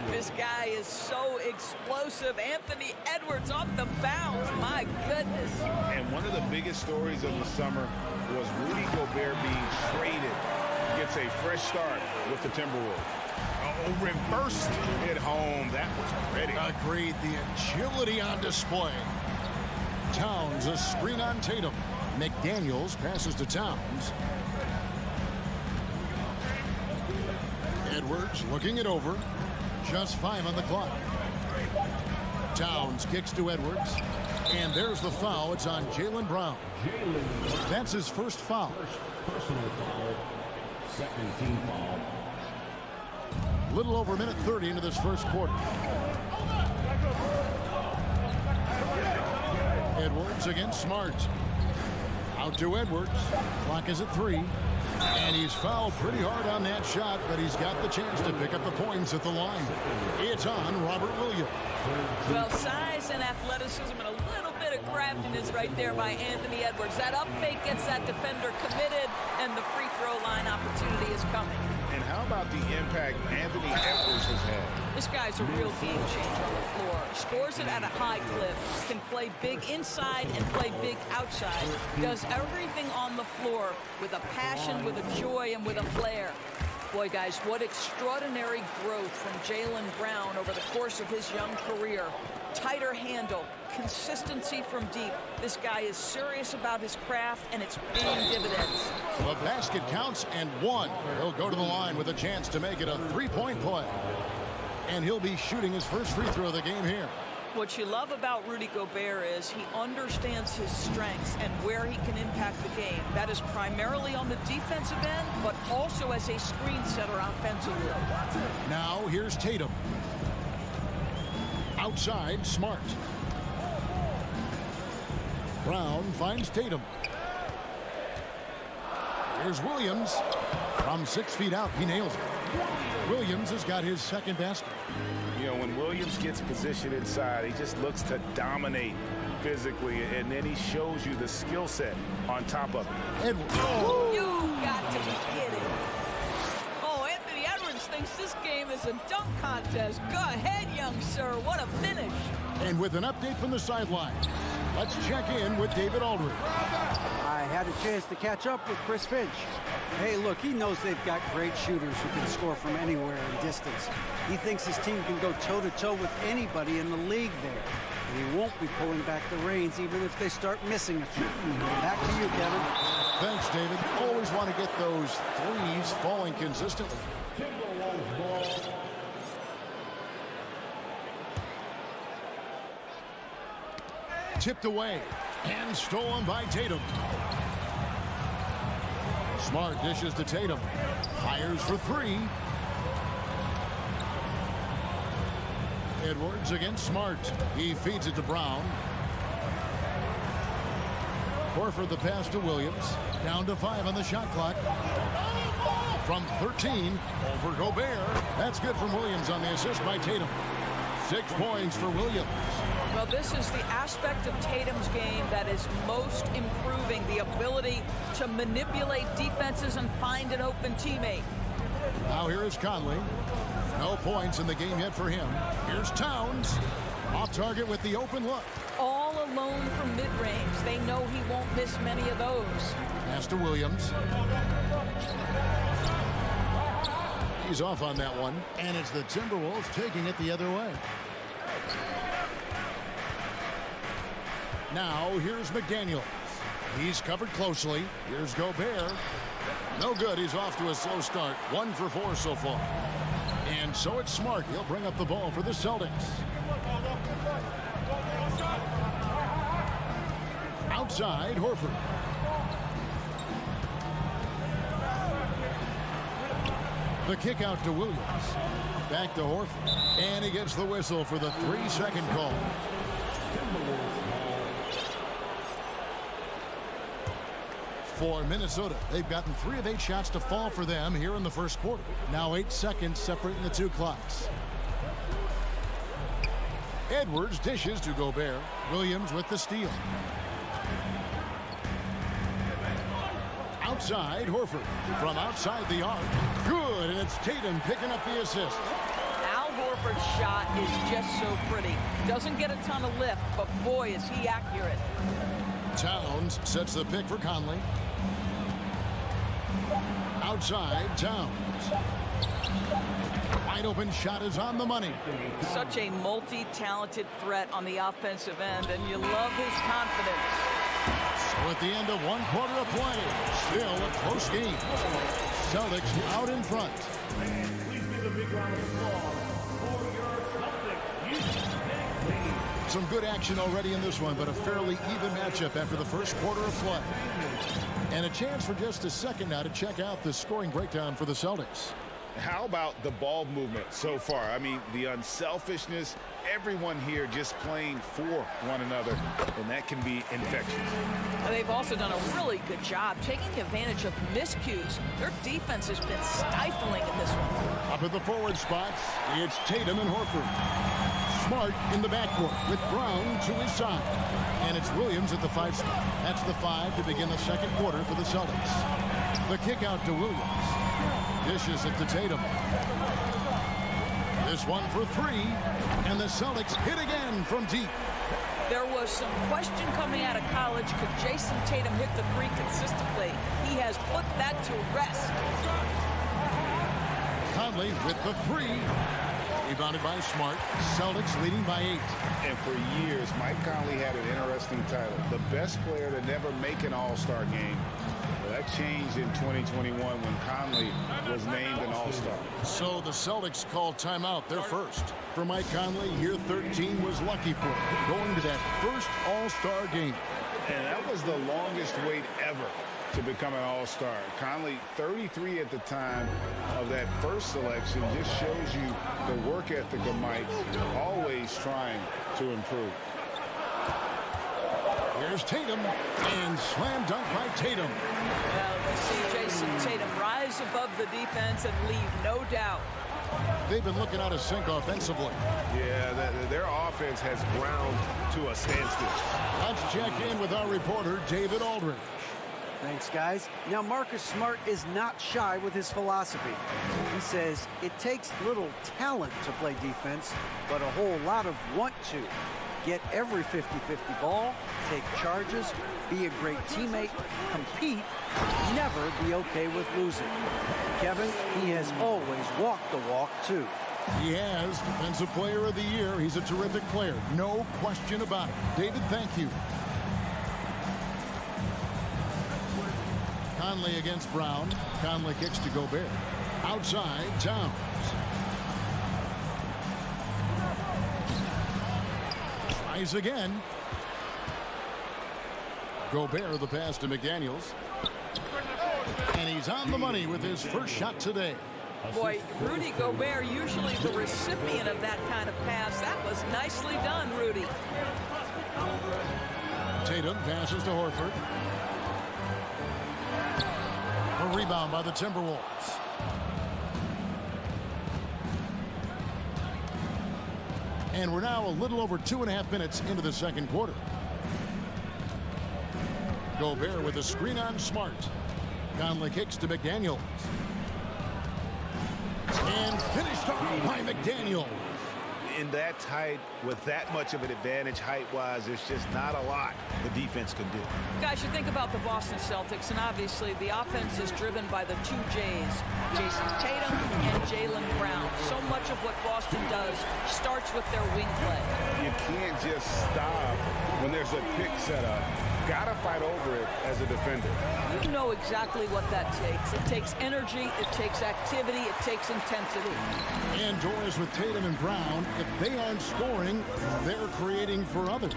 This guy is so explosive. Anthony Edwards off the bounce. My goodness. And one of the biggest stories of the summer was Rudy Gobert being traded. Gets a fresh start with the Timberwolves. Oh, reversed it home. That was pretty. Agreed. The agility on display. Towns, a screen on Tatum. McDaniels passes to Towns. Edwards looking it over. Just 5 on the clock. Towns kicks to Edwards. And there's the foul. It's on Jaylen Brown. That's his first foul. Personal foul. Second team foul. Little over a minute 30 into this first quarter. Edwards against Smart. Out to Edwards. Clock is at 3. And he's fouled pretty hard on that shot, but he's got the chance to pick up the points at the line. It's on Robert Williams. Well, size and athleticism and a little bit of craftiness right there by Anthony Edwards. That up fake gets that defender committed, and the free throw line opportunity is coming. And how about the impact Anthony Edwards has had? This guy's a real game changer on the floor. Scores it at a high clip, can play big inside and play big outside. Does everything on the floor with a passion, with a joy, and with a flair. Boy, guys, what extraordinary growth from Jaylen Brown over the course of his young career. Tighter handle, consistency from deep. This guy is serious about his craft, and it's paying dividends. The basket counts and 1. He'll go to the line with a chance to make it a 3-point play. And he'll be shooting his first free throw of the game here. What you love about Rudy Gobert is he understands his strengths and where he can impact the game. That is primarily on the defensive end, but also as a screen setter offensively. Now here's Tatum. Outside, Smart. Brown finds Tatum. Here's Williams. From 6 feet out, he nails it. Williams has got his second basket. You know, when Williams gets positioned inside, he just looks to dominate physically, and then he shows you the skill set on top of it. Edwards. Oh, you got to be kidding. Oh, Anthony Edwards thinks this game is a dunk contest. Go ahead, young sir. What a finish. And with an update from the sideline, let's check in with David Aldridge. I had a chance to catch up with Chris Finch. Hey, look, he knows they've got great shooters who can score from anywhere in distance. He thinks his team can go toe-to-toe with anybody in the league there. And he won't be pulling back the reins even if they start missing a few. Back to you, Kevin. Thanks, David. Always want to get those threes falling consistently. Tipped away and stolen by Tatum. Smart dishes to Tatum. Fires for 3. Edwards against Smart. He feeds it to Brown. Horford the pass to Williams. Down to 5 on the shot clock. From 13 over Gobert. That's good from Williams on the assist by Tatum. 6 points for Williams. Well, this is the aspect of Tatum's game that is most improving, the ability to manipulate defenses and find an open teammate. Now here is Conley. No points in the game yet for him. Here's Towns. Off target with the open look. All alone from mid-range. They know he won't miss many of those. Pass to Williams. He's off on that one, and it's the Timberwolves taking it the other way. Now here's McDaniels. He's covered closely. Here's Gobert. No good. He's off to a slow start. 1 for 4 so far. And so it's Smart. He'll bring up the ball for the Celtics. Outside, Horford. The kick out to Williams. Back to Horford. And he gets the whistle for the 3-second call. For Minnesota, they've gotten 3 of 8 shots to fall for them here in the first quarter. Now 8 seconds separating the 2 clocks. Edwards dishes to Gobert. Williams with the steal. Outside, Horford. From outside the arc. Good, and it's Tatum picking up the assist. Al Horford's shot is just so pretty. Doesn't get a ton of lift, but boy, is he accurate. Towns sets the pick for Conley. Outside, Towns. Wide open shot is on the money. Such a multi-talented threat on the offensive end, and you love his confidence. So at the end of 1 quarter of play, still a close game. Celtics out in front. Some good action already in this one, but a fairly even matchup after the first quarter of play. And a chance for just a second now to check out the scoring breakdown for the Celtics. How about the ball movement so far? I mean, the unselfishness, everyone here just playing for one another, and that can be infectious. They've also done a really good job taking advantage of miscues. Their defense has been stifling in this one. Up at the forward spots, it's Tatum and Horford. Smart in the backcourt with Brown to his side. And it's Williams at the 5 spot. That's the 5 to begin the second quarter for the Celtics. The kick out to Williams. Dishes it to Tatum. This one for 3. And the Celtics hit again from deep. There was some question coming out of college. Could Jason Tatum hit the 3 consistently? He has put that to rest. Conley with the 3. Rebounded by Smart. Celtics leading by 8. And for years, Mike Conley had an interesting title. The best player to never make an All-Star game. Well, that changed in 2021 when Conley was named an All-Star. So the Celtics called timeout, their first. For Mike Conley, year 13 was lucky for him, going to that first All-Star game. And that was the longest wait ever to become an All-Star. Conley, 33 at the time of that first selection, just shows you the work ethic of Mike, always trying to improve. Here's Tatum, and slam dunk by Tatum. Well, you see Jason Tatum rise above the defense and leave no doubt. They've been looking out of sync offensively. Yeah, their offense has ground to a standstill. Let's check in with our reporter, David Aldridge. Thanks, guys. Now, Marcus Smart is not shy with his philosophy. He says it takes little talent to play defense, but a whole lot of want to. Get every 50-50 ball, take charges, be a great teammate, compete, never be okay with losing. Kevin, he has always walked the walk, too. He has Defensive Player of the Year. He's a terrific player. No question about it. David, thank you. Conley against Brown. Conley kicks to Gobert. Outside, Towns. Tries again. Gobert, the pass to McDaniels. And he's on the money with his first shot today. Boy, Rudy Gobert, usually the recipient of that kind of pass. That was nicely done, Rudy. Tatum passes to Horford. A rebound by the Timberwolves. And we're now a little over 2.5 minutes into the second quarter. Gobert with a screen on Smart. Conley kicks to McDaniels. And finished off by McDaniels. In that tight, with that much of an advantage height-wise, there's just not a lot the defense can do. Guys, you think about the Boston Celtics, and obviously the offense is driven by the two J's, Jason Tatum and Jaylen Brown. So much of what Boston does starts with their wing play. You can't just stop when there's a pick set up. Gotta fight over it as a defender. You know exactly what that takes. It takes energy, it takes activity, it takes intensity. And doors with Tatum and Brown, if they aren't scoring, they're creating for others.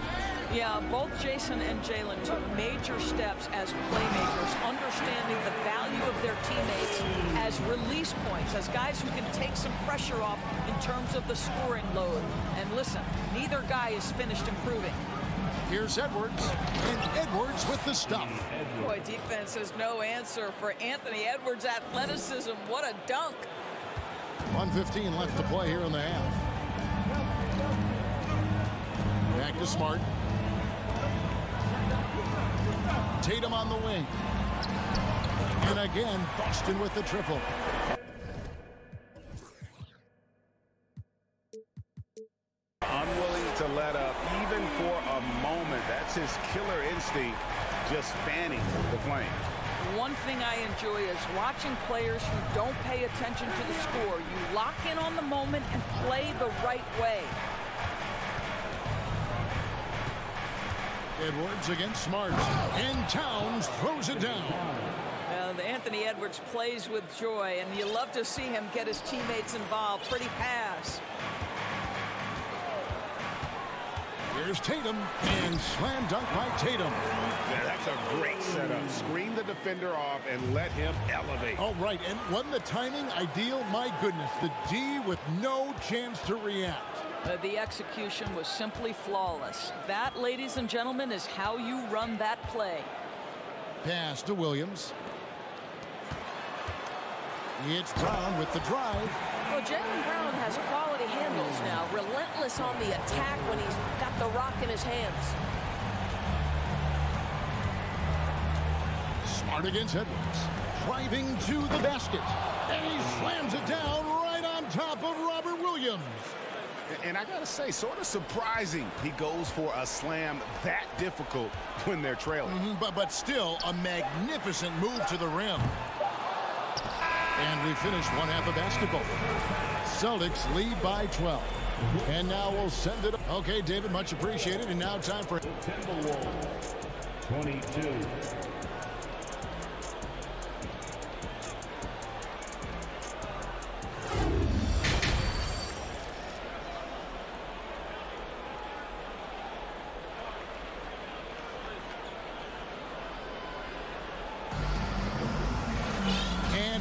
Yeah, both Jason and Jaylen took major steps as playmakers, understanding the value of their teammates as release points, as guys who can take some pressure off in terms of the scoring load. And listen, neither guy is finished improving. Here's Edwards, and Edwards with the stop. Boy, defense has no answer for Anthony Edwards' athleticism. What a dunk. 1:15 left to play here in the half. Back to Smart. Tatum on the wing. And again, Boston with the triple. Unwilling to let up even for a moment. That's his killer instinct, just fanning the flame. One thing I enjoy is watching players who don't pay attention to the score. You lock in on the moment and play the right way. Edwards against Smart. And Towns throws it down. Anthony Edwards plays with joy, and you love to see him get his teammates involved. Pretty pass. Here's Tatum, and slam dunk by Tatum. Yeah, that's a great setup. Screen the defender off and let him elevate. All right, and wasn't the timing ideal? My goodness, the D with no chance to react. The execution was simply flawless. That, ladies and gentlemen, is how you run that play. Pass to Williams. It's Brown with the drive. Well, Jaylen Brown has quality handles now. Relentless on the attack when he's got the rock in his hands. Smart against Edwards. Driving to the basket. And he slams it down right on top of Robert Williams. And I got to say, sort of surprising he goes for a slam that difficult when they're trailing. But still, a magnificent move to the rim. And we finish one half of basketball. Celtics lead by 12. And now we'll send it. Okay, David, much appreciated. And now time for Timberwolves 22.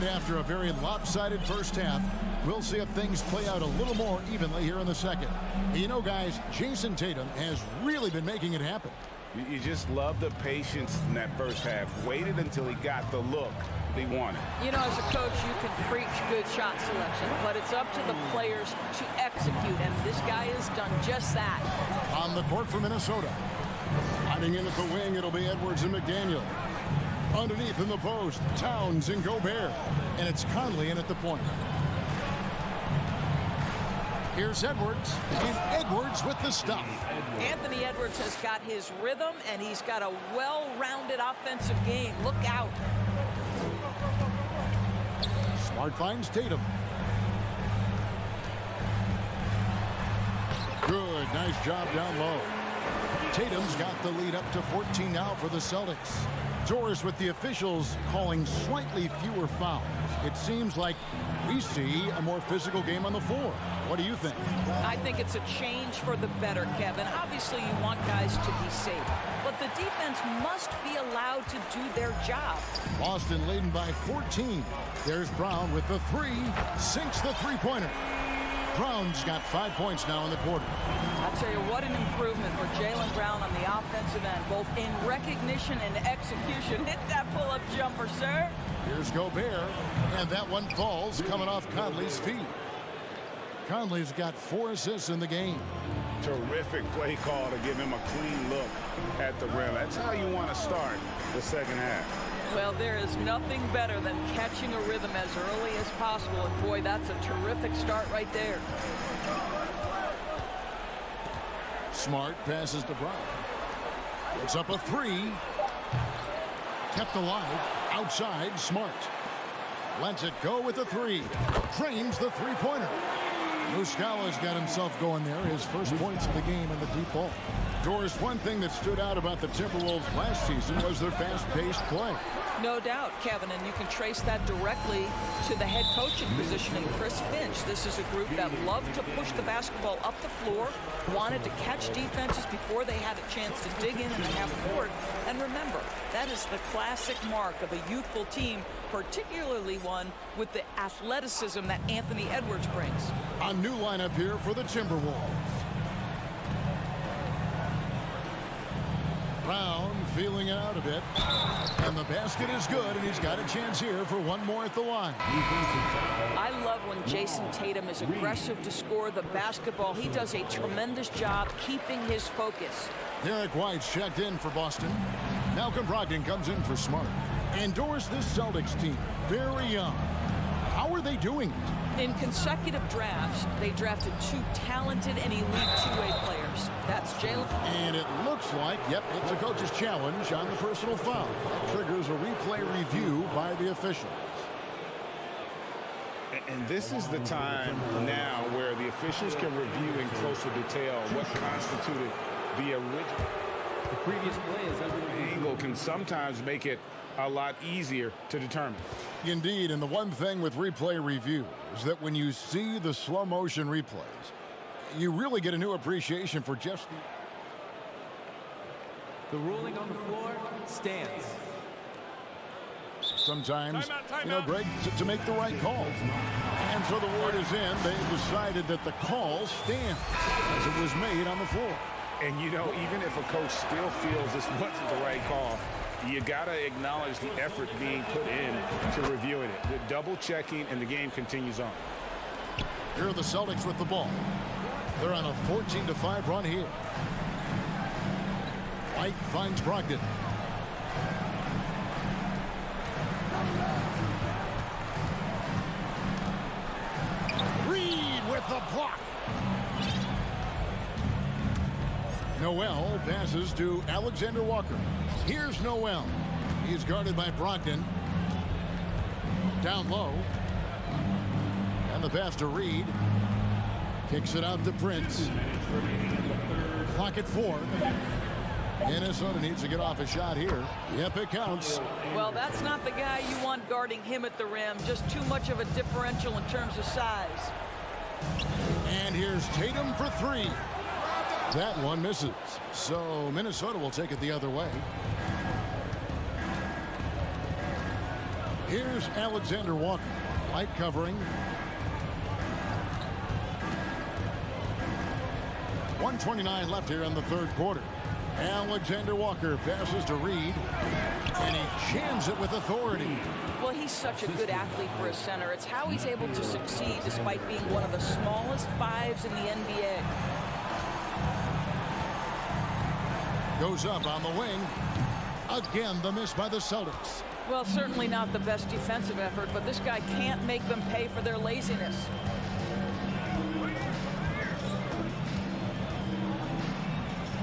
After a very lopsided first half, we'll see if things play out a little more evenly here in the second. You know, guys, Jason Tatum has really been making it happen. You just love the patience in that first half. Waited until he got the look he wanted. You know, as a coach, you can preach good shot selection, but it's up to the players to execute, and this guy has done just that. On the court for Minnesota. Hiding in at the wing, it'll be Edwards and McDaniel. Underneath in the post, Towns and Gobert. And it's Conley in at the point. Here's Edwards, and Edwards with the stop. Anthony Edwards has got his rhythm, and he's got a well-rounded offensive game. Look out. Smart finds Tatum. Good, nice job down low. Tatum's got the lead up to 14 now for the Celtics. Doris with the officials calling slightly fewer fouls. It seems like we see a more physical game on the floor. What do you think? I think it's a change for the better, Kevin. Obviously, you want guys to be safe, but the defense must be allowed to do their job. Boston leading by 14. There's Brown with the three, sinks the three-pointer. Brown's got 5 points now in the quarter. I'll tell you what an improvement for Jaylen Brown on the offensive end, both in recognition and execution. Hit that pull-up jumper, sir. Here's Gobert, and that one falls coming off Conley's feet. Conley's got 4 assists in the game. Terrific play call to give him a clean look at the rim. That's how you want to start the second half. Well, there is nothing better than catching a rhythm as early as possible. And boy, that's a terrific start right there. Smart passes to Brown. It's up a three. Kept alive. Outside, Smart. Lets it go with the three. Drains the three-pointer. Muscala's got himself going there. His first points of the game in the deep ball. Doris, one thing that stood out about the Timberwolves last season was their fast-paced play. No doubt, Kevin, and you can trace that directly to the head coaching position in Chris Finch. This is a group that loved to push the basketball up the floor, wanted to catch defenses before they had a chance to dig in the half court. And remember, that is the classic mark of a youthful team, particularly one with the athleticism that Anthony Edwards brings. A new lineup here for the Timberwolves. Brown feeling it out a bit. And the basket is good, and he's got a chance here for one more at the line. I love when Jason Tatum is aggressive to score the basketball. He does a tremendous job keeping his focus. Derek White's checked in for Boston. Malcolm Brogdon comes in for Smart. And Doris, this Celtics team, very young. How are they doing it? In consecutive drafts, they drafted two talented and elite two-way players. That's Jalen. And it looks like, yep, it's a coach's challenge on the personal foul. That triggers a replay review by the officials. And this is the time now where the officials can review in closer detail what constituted the original. The previous play is under the angle can sometimes make it a lot easier to determine. Indeed, and the one thing with replay review is that when you see the slow motion replays, you really get a new appreciation for just The ruling on the floor stands. Sometimes, you know, Greg, to make the right call. And so the word is in. They decided that the call stands as it was made on the floor. And, you know, even if a coach still feels this wasn't the right call, you got to acknowledge the effort being put in to reviewing it. The double checking, and the game continues on. Here are the Celtics with the ball. They're on a 14-5 run here. White finds Brogdon. Reed with the block. Noel passes to Alexander Walker. Here's Noel. He's guarded by Brogdon. Down low. And the pass to Reed. Kicks it out to Prince. Clock at 4. Minnesota needs to get off a shot here. Yep, it counts. Well, that's not the guy you want guarding him at the rim. Just too much of a differential in terms of size. And here's Tatum for 3. That one misses. So Minnesota will take it the other way. Here's Alexander Walker. Light covering. 1:29 left here in the third quarter. Alexander Walker passes to Reed, and he jams it with authority. Well, he's such a good athlete for a center. It's how he's able to succeed despite being one of the smallest fives in the NBA. Goes up on the wing. Again, the miss by the Celtics. Well, certainly not the best defensive effort, but this guy can't make them pay for their laziness.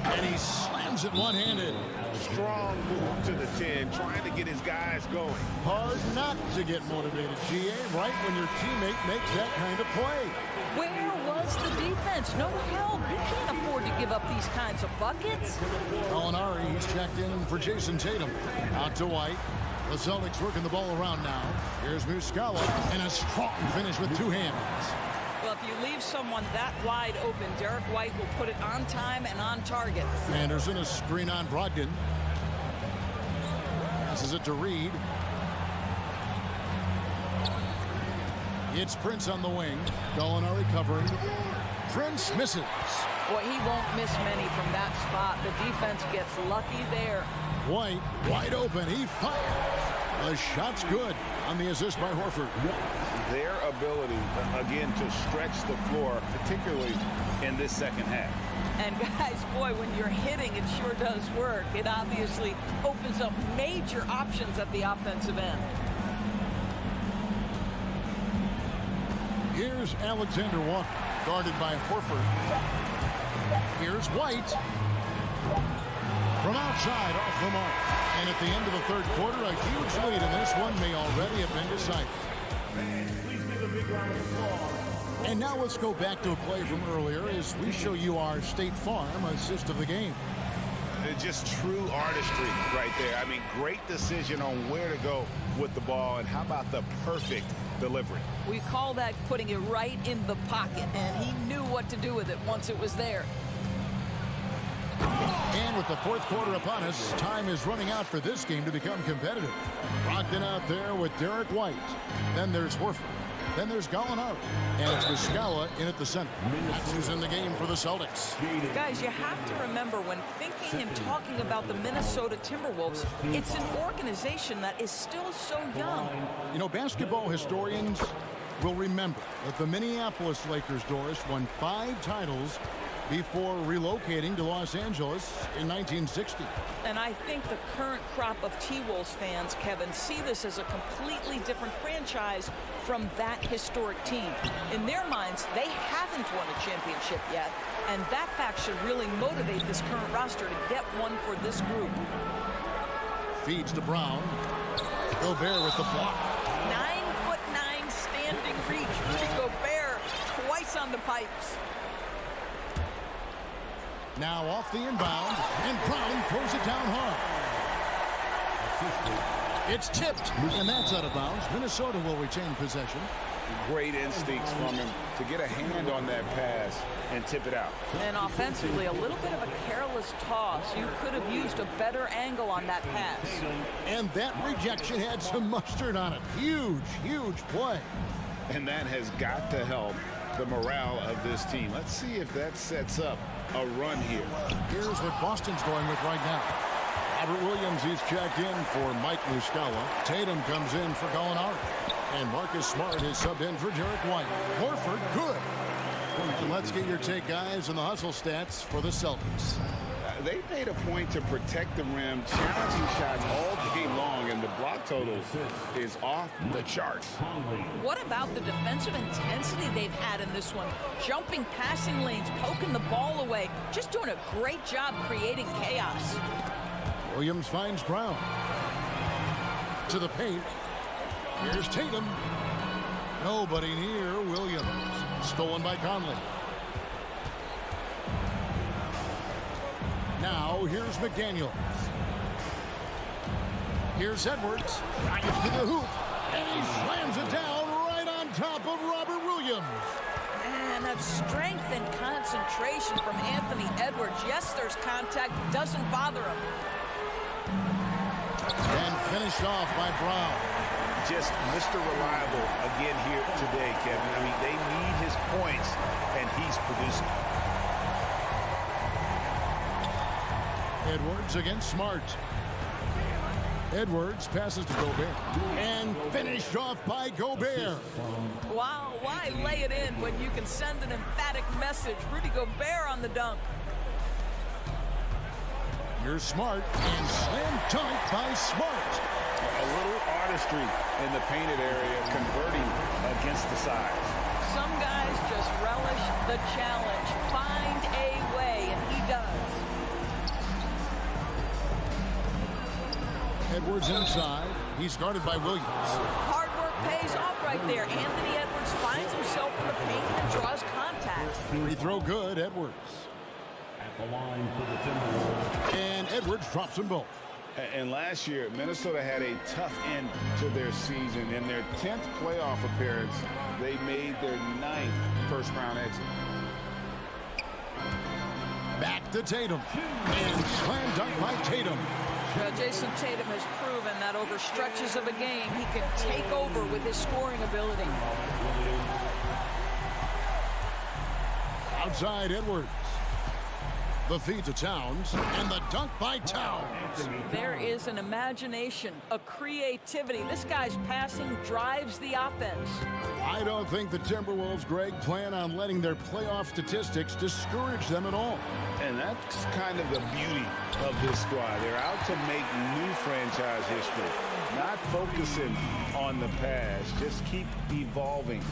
And he slams it one-handed. Strong move to the 10, trying to get his guys going. Hard not to get motivated, GA, right when your teammate makes that kind of play. Where was the defense? No help. You can't afford to give up these kinds of buckets. Molinari, he's checked in for Jason Tatum. Out to White. The Celtics working the ball around now. Here's Muscala, and a strong finish with two hands. Well, if you leave someone that wide open, Derek White will put it on time and on target. Anderson, a screen on Brogdon. Passes it to Reed. It's Prince on the wing. Gallinari covering. Prince misses. Boy, he won't miss many from that spot. The defense gets lucky there. White, wide open. He fires. The shot's good on the assist by Horford. Their ability, again, to stretch the floor, particularly in this second half. And guys, boy, when you're hitting, it sure does work. It obviously opens up major options at the offensive end. Here's Alexander Walker, guarded by Horford. Here's White. From outside, off the mark. And at the end of the third quarter, a huge lead in this one may already have been decided. And now let's go back to a play from earlier as we show you our State Farm assist of the game. Just true artistry right there. I mean, great decision on where to go with the ball, and how about the perfect delivery? We call that putting it right in the pocket, and he knew what to do with it once it was there. And with the fourth quarter upon us, time is running out for this game to become competitive. Rocked in out there with Derek White. Then there's Horford. Then there's Gallinari. And it's Muscala in at the center. That's who's in the game for the Celtics. Guys, you have to remember when thinking and talking about the Minnesota Timberwolves, it's an organization that is still so young. You know, basketball historians will remember that the Minneapolis Lakers, Doris, won 5 titles before relocating to Los Angeles in 1960. And I think the current crop of T-Wolves fans, Kevin, see this as a completely different franchise from that historic team. In their minds, they haven't won a championship yet, and that fact should really motivate this current roster to get one for this group. Feeds to Brown. Gobert with the block. 9'9" standing reach. Rudy Gobert twice on the pipes. Now off the inbound, and Brown throws it down hard. It's tipped, and that's out of bounds. Minnesota will retain possession. Great instincts from him to get a hand on that pass and tip it out. And offensively, a little bit of a careless toss. You could have used a better angle on that pass. And that rejection had some mustard on it. Huge, huge play. And that has got to help the morale of this team. Let's see if that sets up a run here. Here's what Boston's going with right now. Robert Williams, he's checked in for Mike Muscala. Tatum comes in for Gallinari. And Marcus Smart is subbed in for Derek White. Horford, good. And let's get your take, guys, on the hustle stats for the Celtics. They made a point to protect the rim, challenging shots all game long, and the block total is off the charts. What about the defensive intensity they've had in this one? Jumping passing lanes, poking the ball away, just doing a great job creating chaos. Williams finds Brown. To the paint. Here's Tatum. Nobody near Williams. Stolen by Conley. Now, here's McDaniels. Here's Edwards. Right to the hoop. And he slams it down right on top of Robert Williams. And that strength and concentration from Anthony Edwards. Yes, there's contact. Doesn't bother him. And finished off by Brown. Just Mr. Reliable again here today, Kevin. I mean, they need his points, and he's producing. Edwards against Smart. Edwards passes to Gobert. And finished off by Gobert. Wow, why lay it in when you can send an emphatic message? Rudy Gobert on the dunk. Here's Smart, and slam dunk by Smart. A little artistry in the painted area, converting against the size. Some guys just relish the challenge. Find a way, and he does. Edwards inside. He's guarded by Williams. Hard work pays off right there. Anthony Edwards finds himself in the paint and draws contact. Free throw good, Edwards. At the line for the Timberwolves. And Edwards drops them both. And last year, Minnesota had a tough end to their season. In their 10th playoff appearance, they made their 9th first-round exit. Back to Tatum. And slam dunk by Tatum. Jason Tatum has proven that over stretches of a game, he can take over with his scoring ability. Outside Edwards. The feed to Towns, and the dunk by Towns. There is an imagination, a creativity. This guy's passing drives the offense. I don't think the Timberwolves, Greg, plan on letting their playoff statistics discourage them at all. And that's kind of the beauty of this squad. They're out to make new franchise history, not focusing on the past. Just keep evolving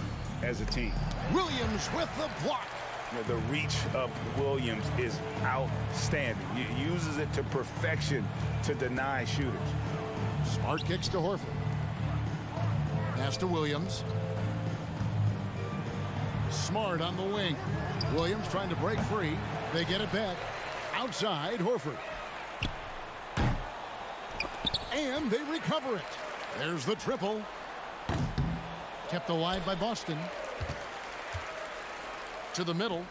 as a team. Williams with the block. The reach of Williams is outstanding. He uses it to perfection to deny shooters. Smart kicks to Horford. Pass to Williams. Smart on the wing. Williams trying to break free. They get it back. Outside, Horford. And they recover it. There's the triple. Kept alive by Boston. To the middle.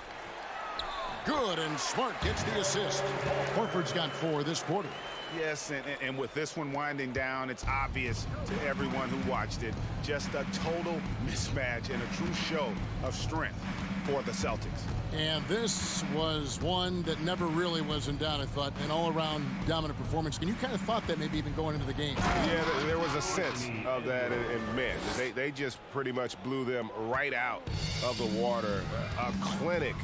Good, and Smart gets the assist. Horford's got 4 this quarter. Yes, and with this one winding down, it's obvious to everyone who watched it. Just a total mismatch and a true show of strength for the Celtics. And this was one that never really was in doubt, I thought. An all-around dominant performance. And you kind of thought that maybe even going into the game. Yeah, there was a sense of that in men. They just pretty much blew them right out of the water. A clinic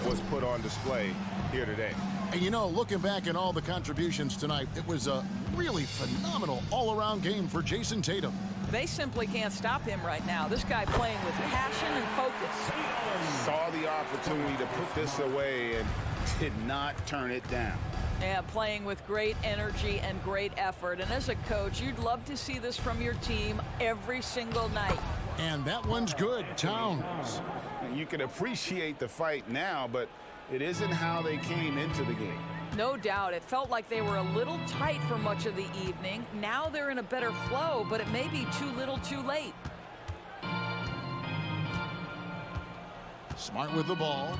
was put on display here today. And you know, looking back at all the contributions tonight, it was a really phenomenal all-around game for Jason Tatum. They simply can't stop him right now. This guy playing with passion and focus. Saw the opportunity to put this away and did not turn it down. Yeah, playing with great energy and great effort. And as a coach, you'd love to see this from your team every single night. And that one's good, Towns. You can appreciate the fight now, but it isn't how they came into the game. No doubt. It felt like they were a little tight for much of the evening. Now they're in a better flow, but it may be too little too late. Smart with the ball.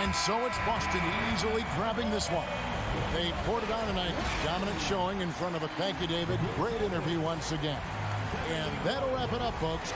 And so it's Boston easily grabbing this one. They poured it on tonight. Dominant showing in front of a thank you, David. Great interview once again. And that'll wrap it up, folks.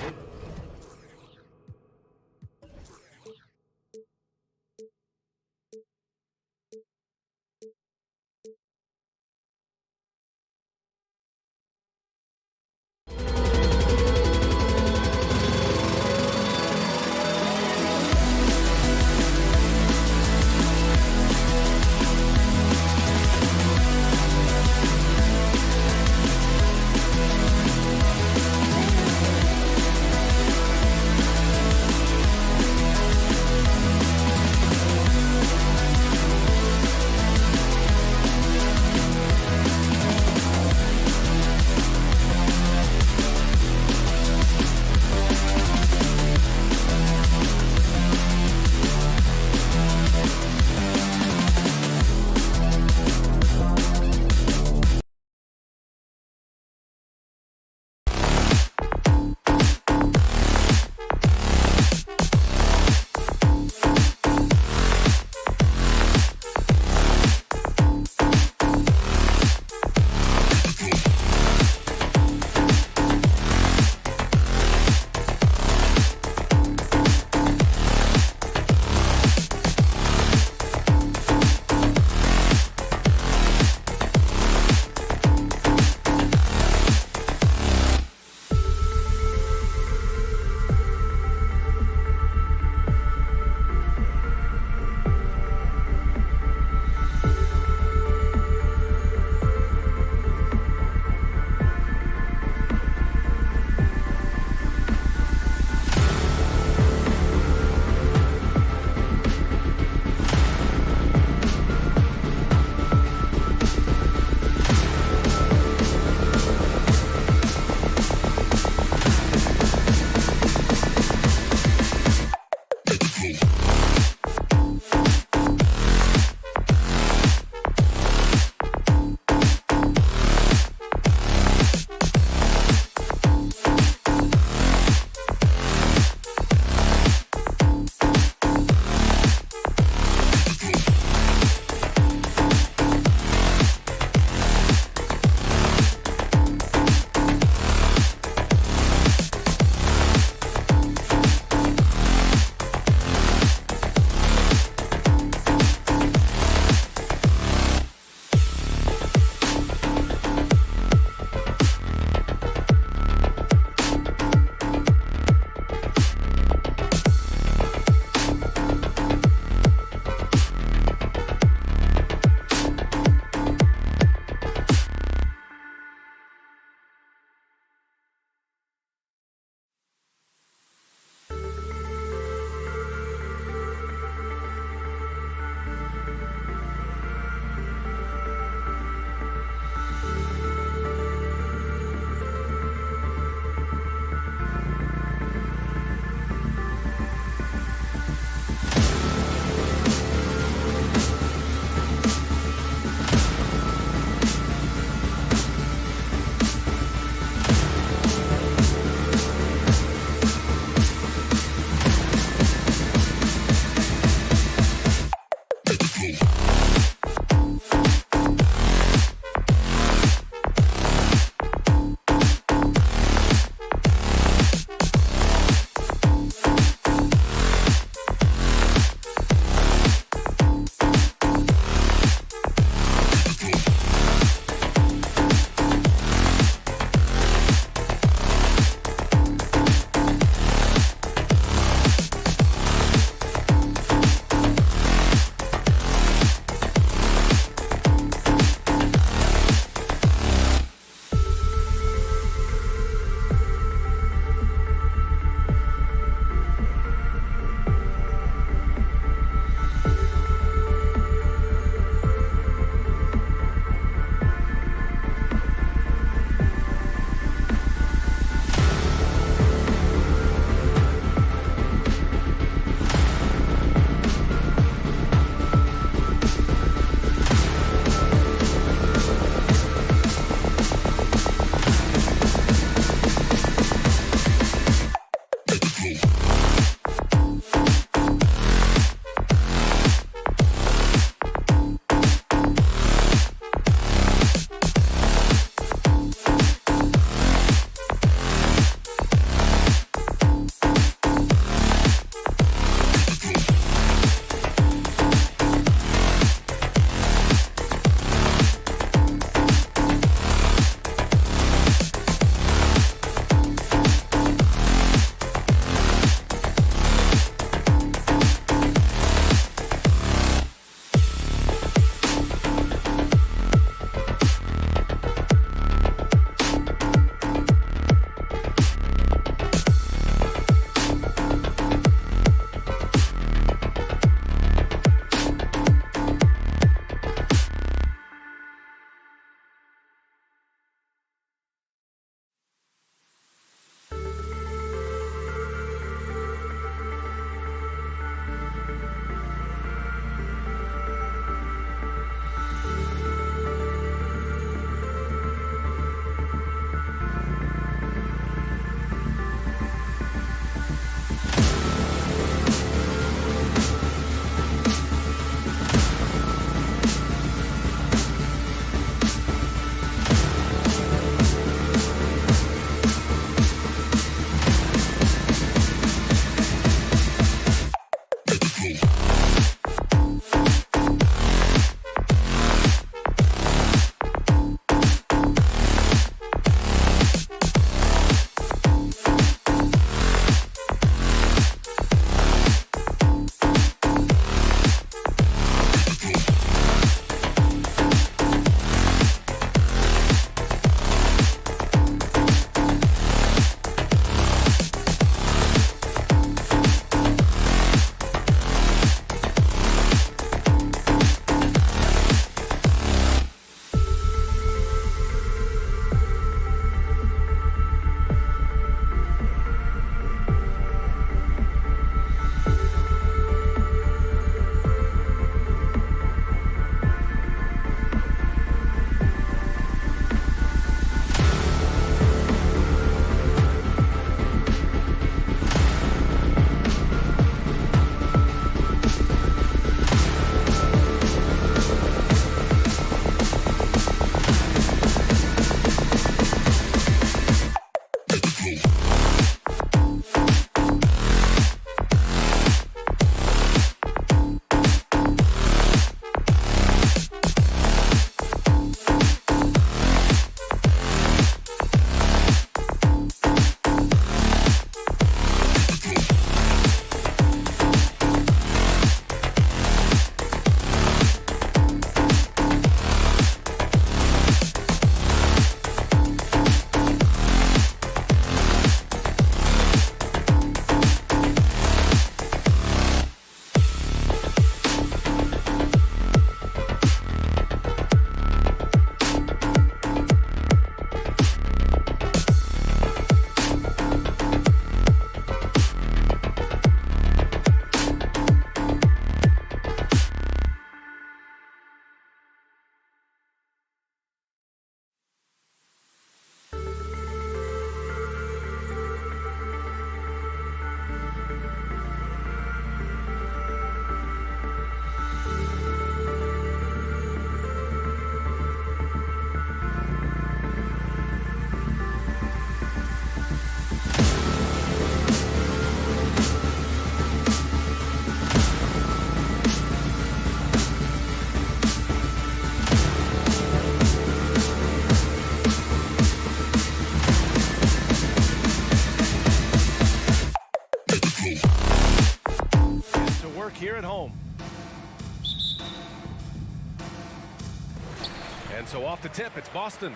And so off the tip, it's Boston.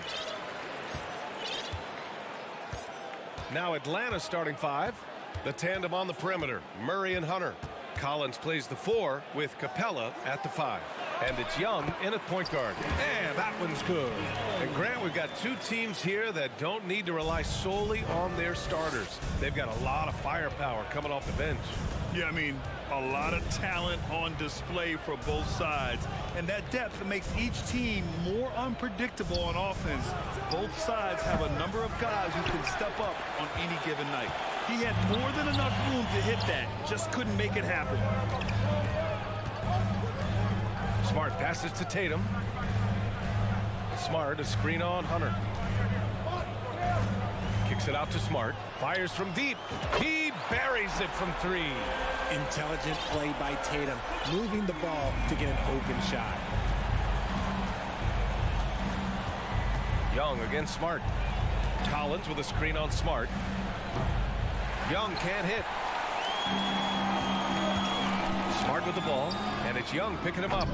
Now Atlanta starting 5. The tandem on the perimeter, Murray and Hunter. Collins plays the 4 with Capella at the 5. And it's Young in at point guard. And that one's good. And Grant, we've got two teams here that don't need to rely solely on their starters. They've got a lot of firepower coming off the bench. Yeah, I mean, a lot of talent on display for both sides. And that depth makes each team more unpredictable on offense. Both sides have a number of guys who can step up on any given night. He had more than enough room to hit that, just couldn't make it happen. Smart passes to Tatum. Smart, a screen on Hunter. Kicks it out to Smart. Fires from deep. He buries it from 3. Intelligent play by Tatum, moving the ball to get an open shot. Young against Smart. Collins with a screen on Smart. Young can't hit. Smart with the ball, and it's Young picking him up.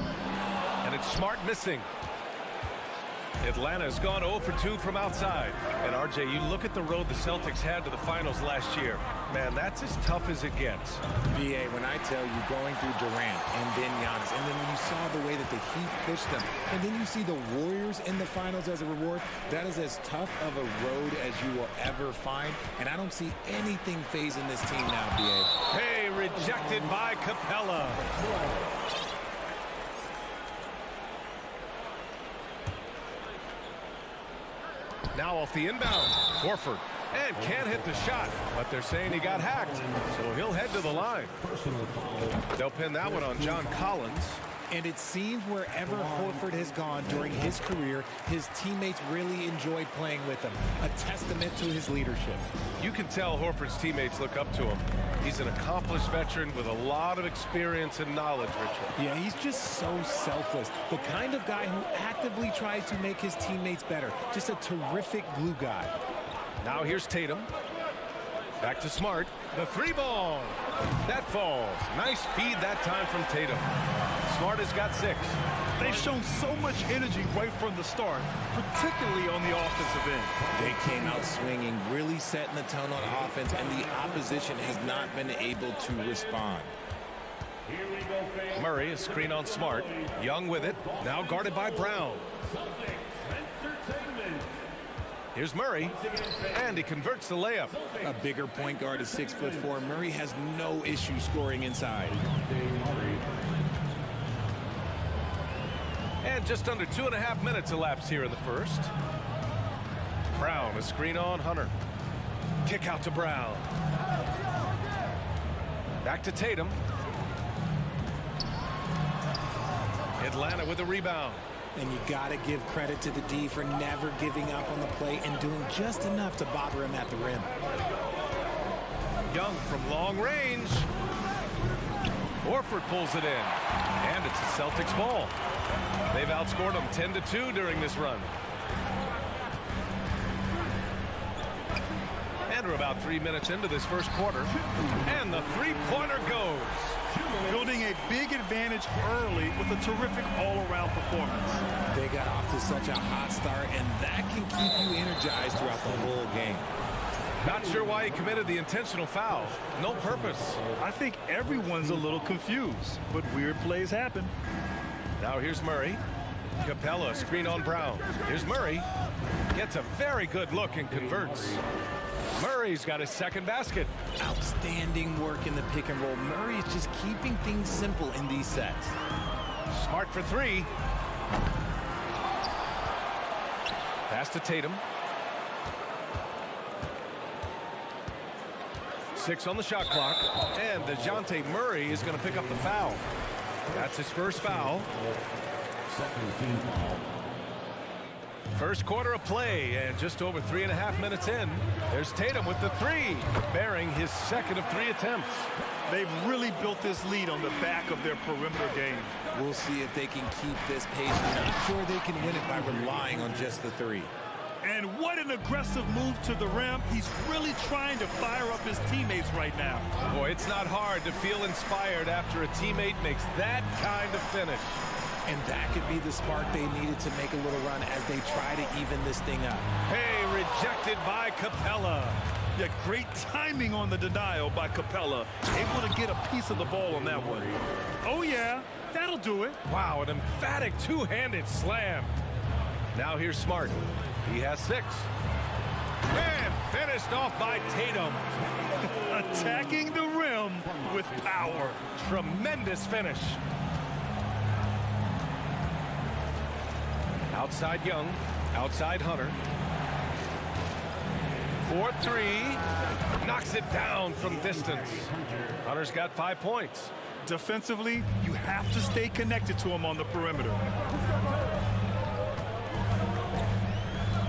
And it's Smart missing. Atlanta's gone 0 for 2 from outside. And RJ, you look at the road the Celtics had to the finals last year. Man, that's as tough as it gets. BA, when I tell you going through Durant and then Giannis, and then when you saw the way that the Heat pushed them, and then you see the Warriors in the finals as a reward, that is as tough of a road as you will ever find. And I don't see anything phasing this team now, BA. Hey, rejected by Capella. Now off the inbound, Horford, and can't hit the shot, but they're saying he got hacked, so he'll head to the line. They'll pin that one on John Collins. And it seems wherever Horford has gone during his career, his teammates really enjoy playing with him. A testament to his leadership. You can tell Horford's teammates look up to him. He's an accomplished veteran with a lot of experience and knowledge, Richard. Yeah, he's just so selfless. The kind of guy who actively tries to make his teammates better. Just a terrific glue guy. Now here's Tatum. Back to Smart. The 3-ball. That falls. Nice feed that time from Tatum. Smart has got 6. They've shown so much energy right from the start, particularly on the offensive end. They came out swinging, really setting the tone on offense, and the opposition has not been able to respond. Murray, a screen on Smart. Young with it. Now guarded by Brown. Here's Murray, and he converts the layup. A bigger point guard is 6'4". Murray has no issue scoring inside. And just under 2.5 minutes elapsed here in the first. Brown, a screen on Hunter. Kick out to Brown. Back to Tatum. Atlanta with a rebound. And you got to give credit to the D for never giving up on the play and doing just enough to bother him at the rim. Young from long range. Horford pulls it in. And it's the Celtics ball. They've outscored them 10-2 during this run. And we're about 3 minutes into this first quarter. And the 3-pointer goes. Building a big advantage early with a terrific all-around performance. They got off to such a hot start, and that can keep you energized throughout the whole game. Not sure why he committed the intentional foul. No purpose. I think everyone's a little confused, but weird plays happen. Now here's Murray. Capella, screen on Brown. Here's Murray. Gets a very good look and converts. Murray's got his second basket. Outstanding work in the pick and roll. Murray is just keeping things simple in these sets. Smart for 3. Pass to Tatum. 6 on the shot clock. And DeJounte Murray is going to pick up the foul. That's his first foul. Second team foul. First quarter of play, and just over 3.5 minutes in, there's Tatum with the 3, bearing his second of 3 attempts. They've really built this lead on the back of their perimeter game. We'll see if they can keep this pace. Not sure they can win it by relying on just the 3. And what an aggressive move to the rim. He's really trying to fire up his teammates right now. Boy, it's not hard to feel inspired after a teammate makes that kind of finish. And that could be the spark they needed to make a little run as they try to even this thing up. Hey, rejected by Capella. Yeah, great timing on the denial by Capella. Able to get a piece of the ball on that one. Oh, yeah, that'll do it. Wow, an emphatic two-handed slam. Now here's Smart. He has 6. And finished off by Tatum. Attacking the rim with power. Tremendous finish. Outside Young, outside Hunter. 4-3, knocks it down from distance. Hunter's got 5 points. Defensively, you have to stay connected to him on the perimeter.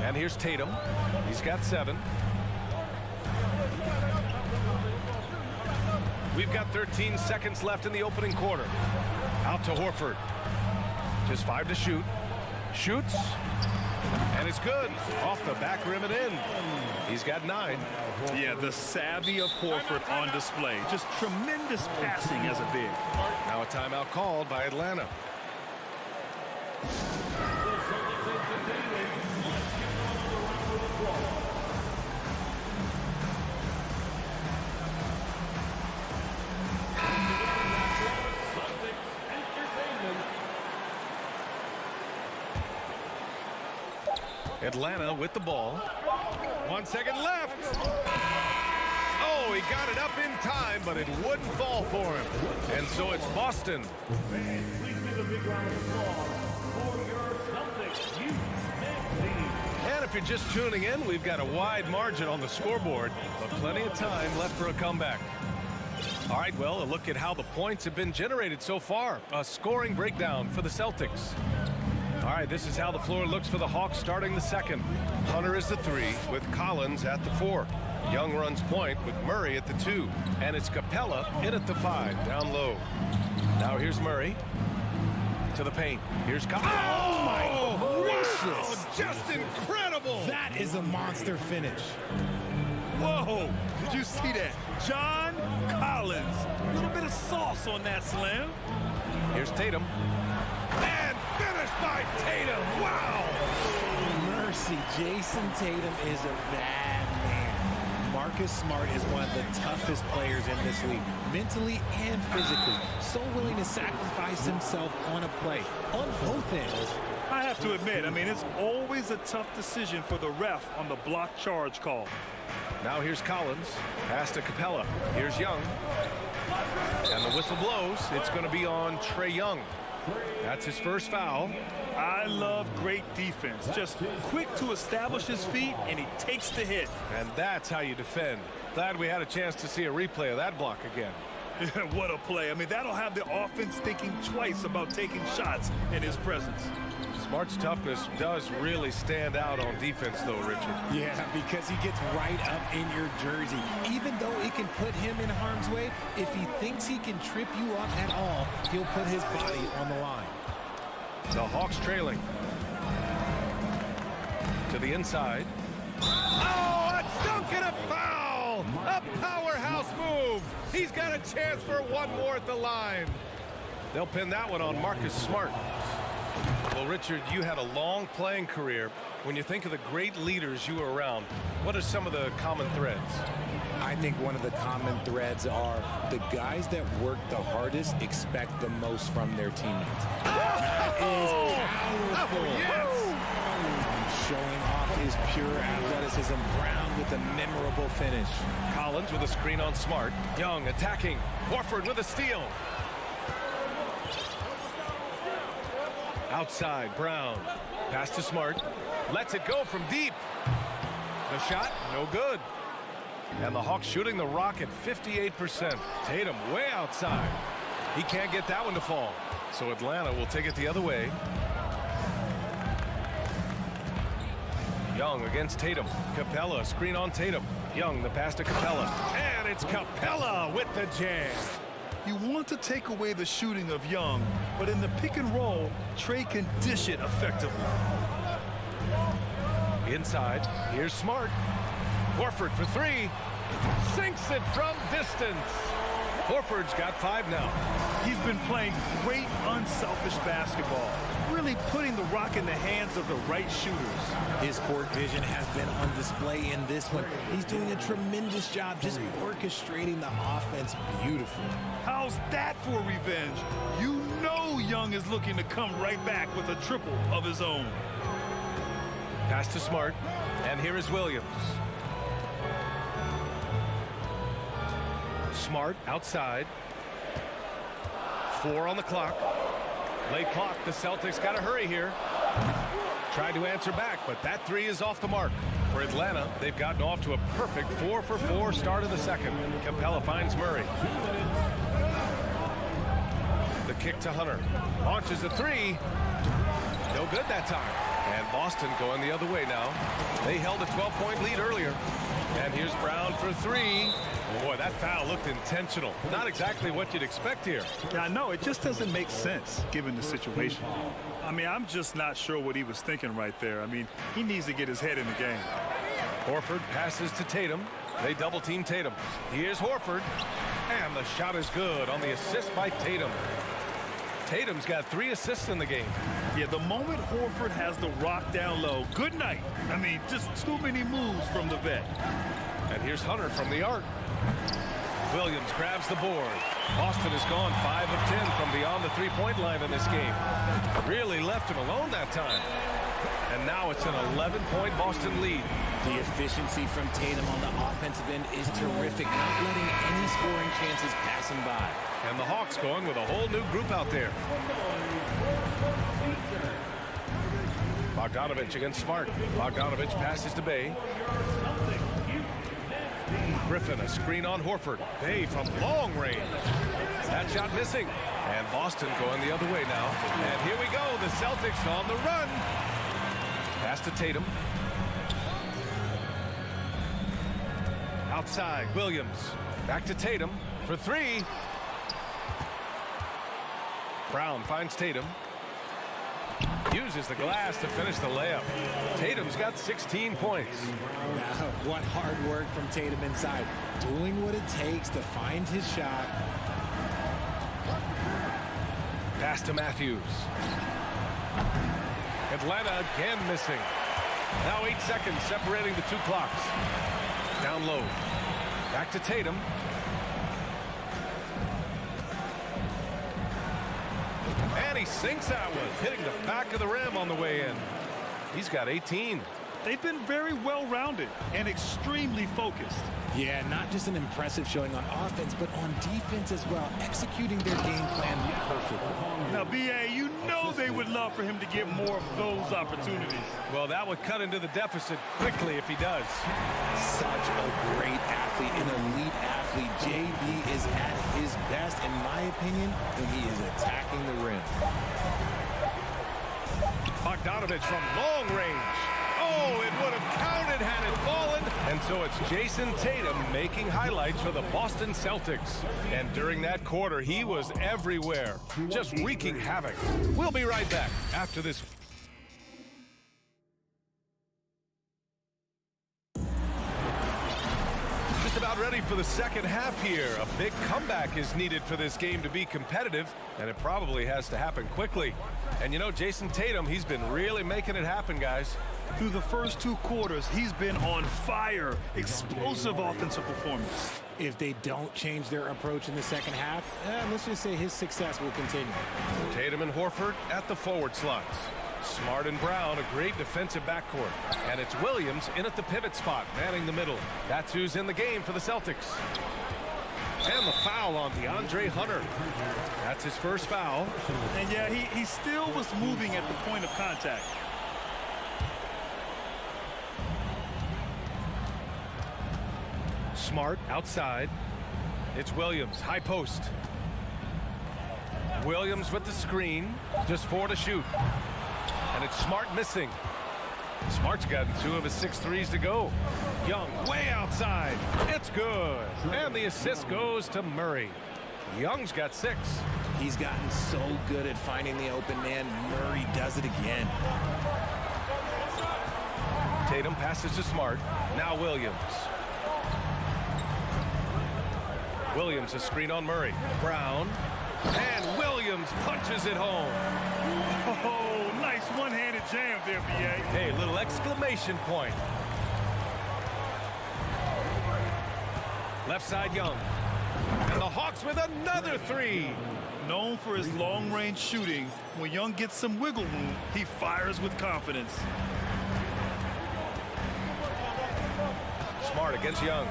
And here's Tatum. He's got 7. We've got 13 seconds left in the opening quarter. Out to Horford. Just 5 to shoot. Shoots. And it's good. Off the back rim and in. He's got 9. Yeah, the savvy of Horford on display. Just tremendous passing as a big. Now a timeout called by Atlanta. Atlanta with the ball. 1 second left. Oh, he got it up in time, but it wouldn't fall for him. And so it's Boston. And if you're just tuning in, we've got a wide margin on the scoreboard, but plenty of time left for a comeback. All right, well, a look at how the points have been generated so far. A scoring breakdown for the Celtics. All right, this is how the floor looks for the Hawks starting the second. Hunter is the 3 with Collins at the 4. Young runs point with Murray at the 2. And it's Capella in at the 5, down low. Now here's Murray to the paint. Here's Collins. Oh, my gracious. Just incredible. That is a monster finish. Whoa, did you see that? John Collins. A little bit of sauce on that slam. Here's Tatum. And finished by Tatum. Wow. Mercy, Jason Tatum is a bad man. Marcus Smart is one of the toughest players in this league, mentally and physically. So willing to sacrifice himself on a play, on both ends. I have to admit, I mean, it's always a tough decision for the ref on the block charge call. Now here's Collins. Pass to Capella. Here's Young. And the whistle blows. It's going to be on Trae Young. That's his first foul. I love great defense. Just quick to establish his feet, and he takes the hit. And that's how you defend. Glad we had a chance to see a replay of that block again. What a play. I mean, that'll have the offense thinking twice about taking shots in his presence. Smart's toughness does really stand out on defense, though, Richard. Yeah, because he gets right up in your jersey. Even though it can put him in harm's way, if he thinks he can trip you up at all, he'll put his body on the line. The Hawks trailing. To the inside. Oh, a dunk and a foul! A powerhouse move! He's got a chance for one more at the line. They'll pin that one on Marcus Smart. Well, Richard, you had a long playing career. When you think of the great leaders you were around, what are some of the common threads? I think one of the common threads are the guys that work the hardest expect the most from their teammates. That is powerful. Yes. Showing off his pure athleticism. Brown with a memorable finish. Collins with a screen on Smart. Young attacking. Horford with a steal. Outside, Brown. Pass to Smart. Lets it go from deep. The shot, no good. And the Hawks shooting the rock at 58%. Tatum way outside. He can't get that one to fall. So Atlanta will take it the other way. Young against Tatum. Capella, screen on Tatum. Young, the pass to Capella. And it's Capella with the jam. You want to take away the shooting of Young, but in the pick and roll, Trae can dish it effectively. Inside, here's Smart. Horford for 3. Sinks it from distance. Horford's got 5 now. He's been playing great, unselfish basketball, really putting the rock in the hands of the right shooters. His court vision has been on display in this one. He's doing a tremendous job just orchestrating the offense beautifully. How's that for revenge? You know Young is looking to come right back with a triple of his own. Pass to Smart, and here is Williams. Smart outside. 4 on the clock. Late clock. The Celtics got to hurry here. Tried to answer back, but that 3 is off the mark. For Atlanta, they've gotten off to a perfect 4-for-4 start of the second. Capella finds Murray. The kick to Hunter. Launches a 3. No good that time. And Boston going the other way now. They held a 12-point lead earlier. And here's Brown for 3. Boy, that foul looked intentional. Not exactly what you'd expect here. Yeah, I know. It just doesn't make sense given the situation. I mean, I'm just not sure what he was thinking right there. I mean, he needs to get his head in the game. Horford passes to Tatum. They double-team Tatum. Here's Horford. And the shot is good on the assist by Tatum. Tatum's got 3 assists in the game. Yeah, the moment Horford has the rock down low, good night. I mean, just too many moves from the vet. And here's Hunter from the arc. Williams grabs the board. Boston has gone 5 of 10 from beyond the three-point line in this game. Really left him alone that time. And now it's an 11-point Boston lead. The efficiency from Tatum on the offensive end is terrific, not letting any scoring chances pass him by. And the Hawks going with a whole new group out there. Bogdanovich against Smart. Bogdanovich passes to Bay. Griffin, a screen on Horford. Bay from long range. That shot missing. And Boston going the other way now. And here we go. The Celtics on the run. Pass to Tatum. Outside, Williams. Back to Tatum for 3. Brown finds Tatum. Uses the glass to finish the layup. Tatum's got 16 points. What hard work from Tatum inside. Doing what it takes to find his shot. Pass to Matthews. Atlanta again missing. Now 8 seconds separating the 2 clocks. Down low. Back to Tatum. And he sinks that one, hitting the back of the rim on the way in. He's got 18. They've been very well-rounded and extremely focused. Yeah, not just an impressive showing on offense, but on defense as well, executing their game plan perfectly. Now, B.A., you know they would love for him to get more of those opportunities. Well, that would cut into the deficit quickly if he does. Such a great athlete, an elite athlete. JB is at his best, in my opinion, when he is attacking the rim. Bogdanovich from long range. Oh, it would have counted had it fallen. And so it's Jason Tatum making highlights for the Boston Celtics. And during that quarter, he was everywhere, just wreaking havoc. We'll be right back after this. Just about ready for the second half here. A big comeback is needed for this game to be competitive, and it probably has to happen quickly. And you know, Jason Tatum, he's been really making it happen, guys. Through the first 2 quarters, he's been on fire. Explosive offensive performance. If they don't change their approach in the second half, let's just say his success will continue. Tatum and Horford at the forward slots. Smart and Brown, a great defensive backcourt. And it's Williams in at the pivot spot, manning the middle. That's who's in the game for the Celtics. And the foul on DeAndre Hunter. That's his first foul. And yeah, he still was moving at the point of contact. Smart outside. It's Williams, high post. Williams with the screen. Just 4 to shoot. And it's Smart missing. Smart's gotten 2 of his 6 threes to go. Young way outside. It's good. And the assist goes to Murray. Young's got 6. He's gotten so good at finding the open man. Murray does it again. Tatum passes to Smart. Now Williams. Williams a screen on Murray. Brown. And Williams punches it home. Oh, nice one-handed jam there, B.A. Hey, little exclamation point. Left side Young. And the Hawks with another three. Known for his long-range shooting, when Young gets some wiggle room, he fires with confidence. Smart against Young.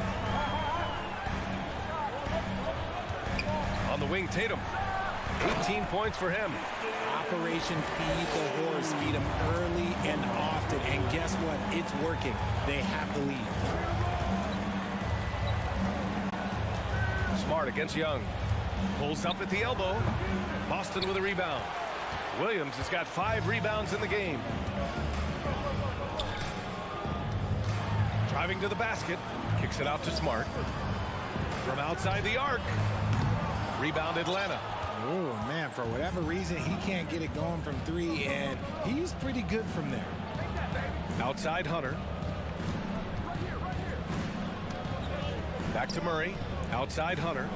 On the wing, Tatum. 18 points for him. Operation Feed the Horse. Feed him early and often. And guess what? It's working. They have the lead. Smart against Young. Pulls up at the elbow. Boston with a rebound. Williams has got 5 rebounds in the game. Driving to the basket. Kicks it out to Smart. From outside the arc. Rebound Atlanta. Oh, man, for whatever reason, he can't get it going from 3, and he's pretty good from there. Outside Hunter. Back to Murray. Outside Hunter.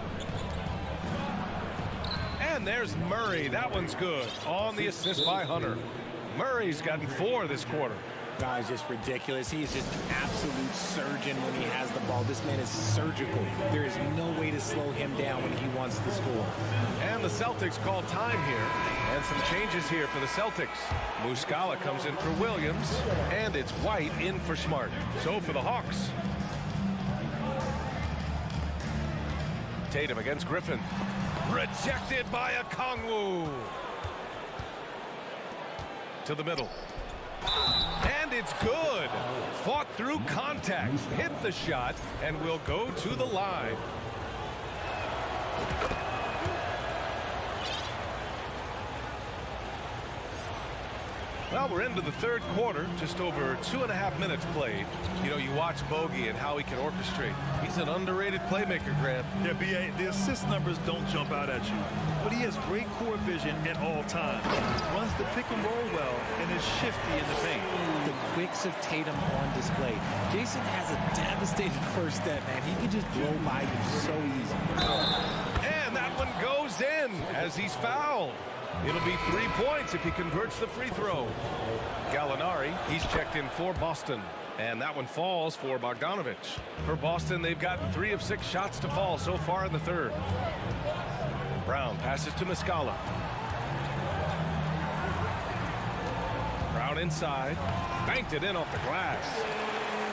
And there's Murray. That one's good. On the assist by Hunter. Murray's gotten 4 this quarter. Guy's just ridiculous. He's just an absolute surgeon when he has the ball. This man is surgical. There is no way to slow him down when he wants to score. And the Celtics call time here. And some changes here for the Celtics. Muscala comes in for Williams. And it's White in for Smart. So for the Hawks. Tatum against Griffin. Rejected by Okongwu. To the middle. And it's good. Fought through contact. Hit the shot and will go to the line. Well, we're into the third quarter, just over 2.5 minutes played. You know, you watch Bogey and how he can orchestrate. He's an underrated playmaker, Grant. Yeah, B.A., the assist numbers don't jump out at you, but he has great core vision at all times. Runs the pick and roll well and is shifty in the paint. The quicks of Tatum on display. Jason has a devastating first step, man. He can just blow by you so easy. And that one goes in as he's fouled. It'll be 3 points if he converts the free throw. Gallinari, he's checked in for Boston. And that one falls for Bogdanovich. For Boston, they've gotten 3 of 6 shots to fall so far in the third. Brown passes to Muscala. Brown inside. Banked it in off the glass.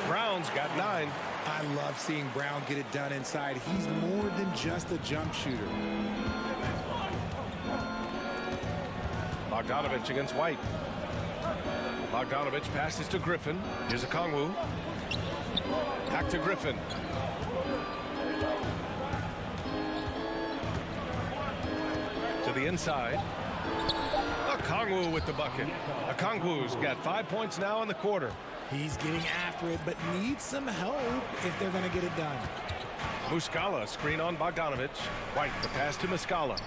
Brown's got 9. I love seeing Brown get it done inside. He's more than just a jump shooter. Bogdanovich against White. Bogdanovich passes to Griffin. Here's Okongwu. Back to Griffin. To the inside. Okongwu with the bucket. Okongwu's got 5 points now in the quarter. He's getting after it, but needs some help if they're going to get it done. Muscala, screen on Bogdanovich. White, the pass to Muscala.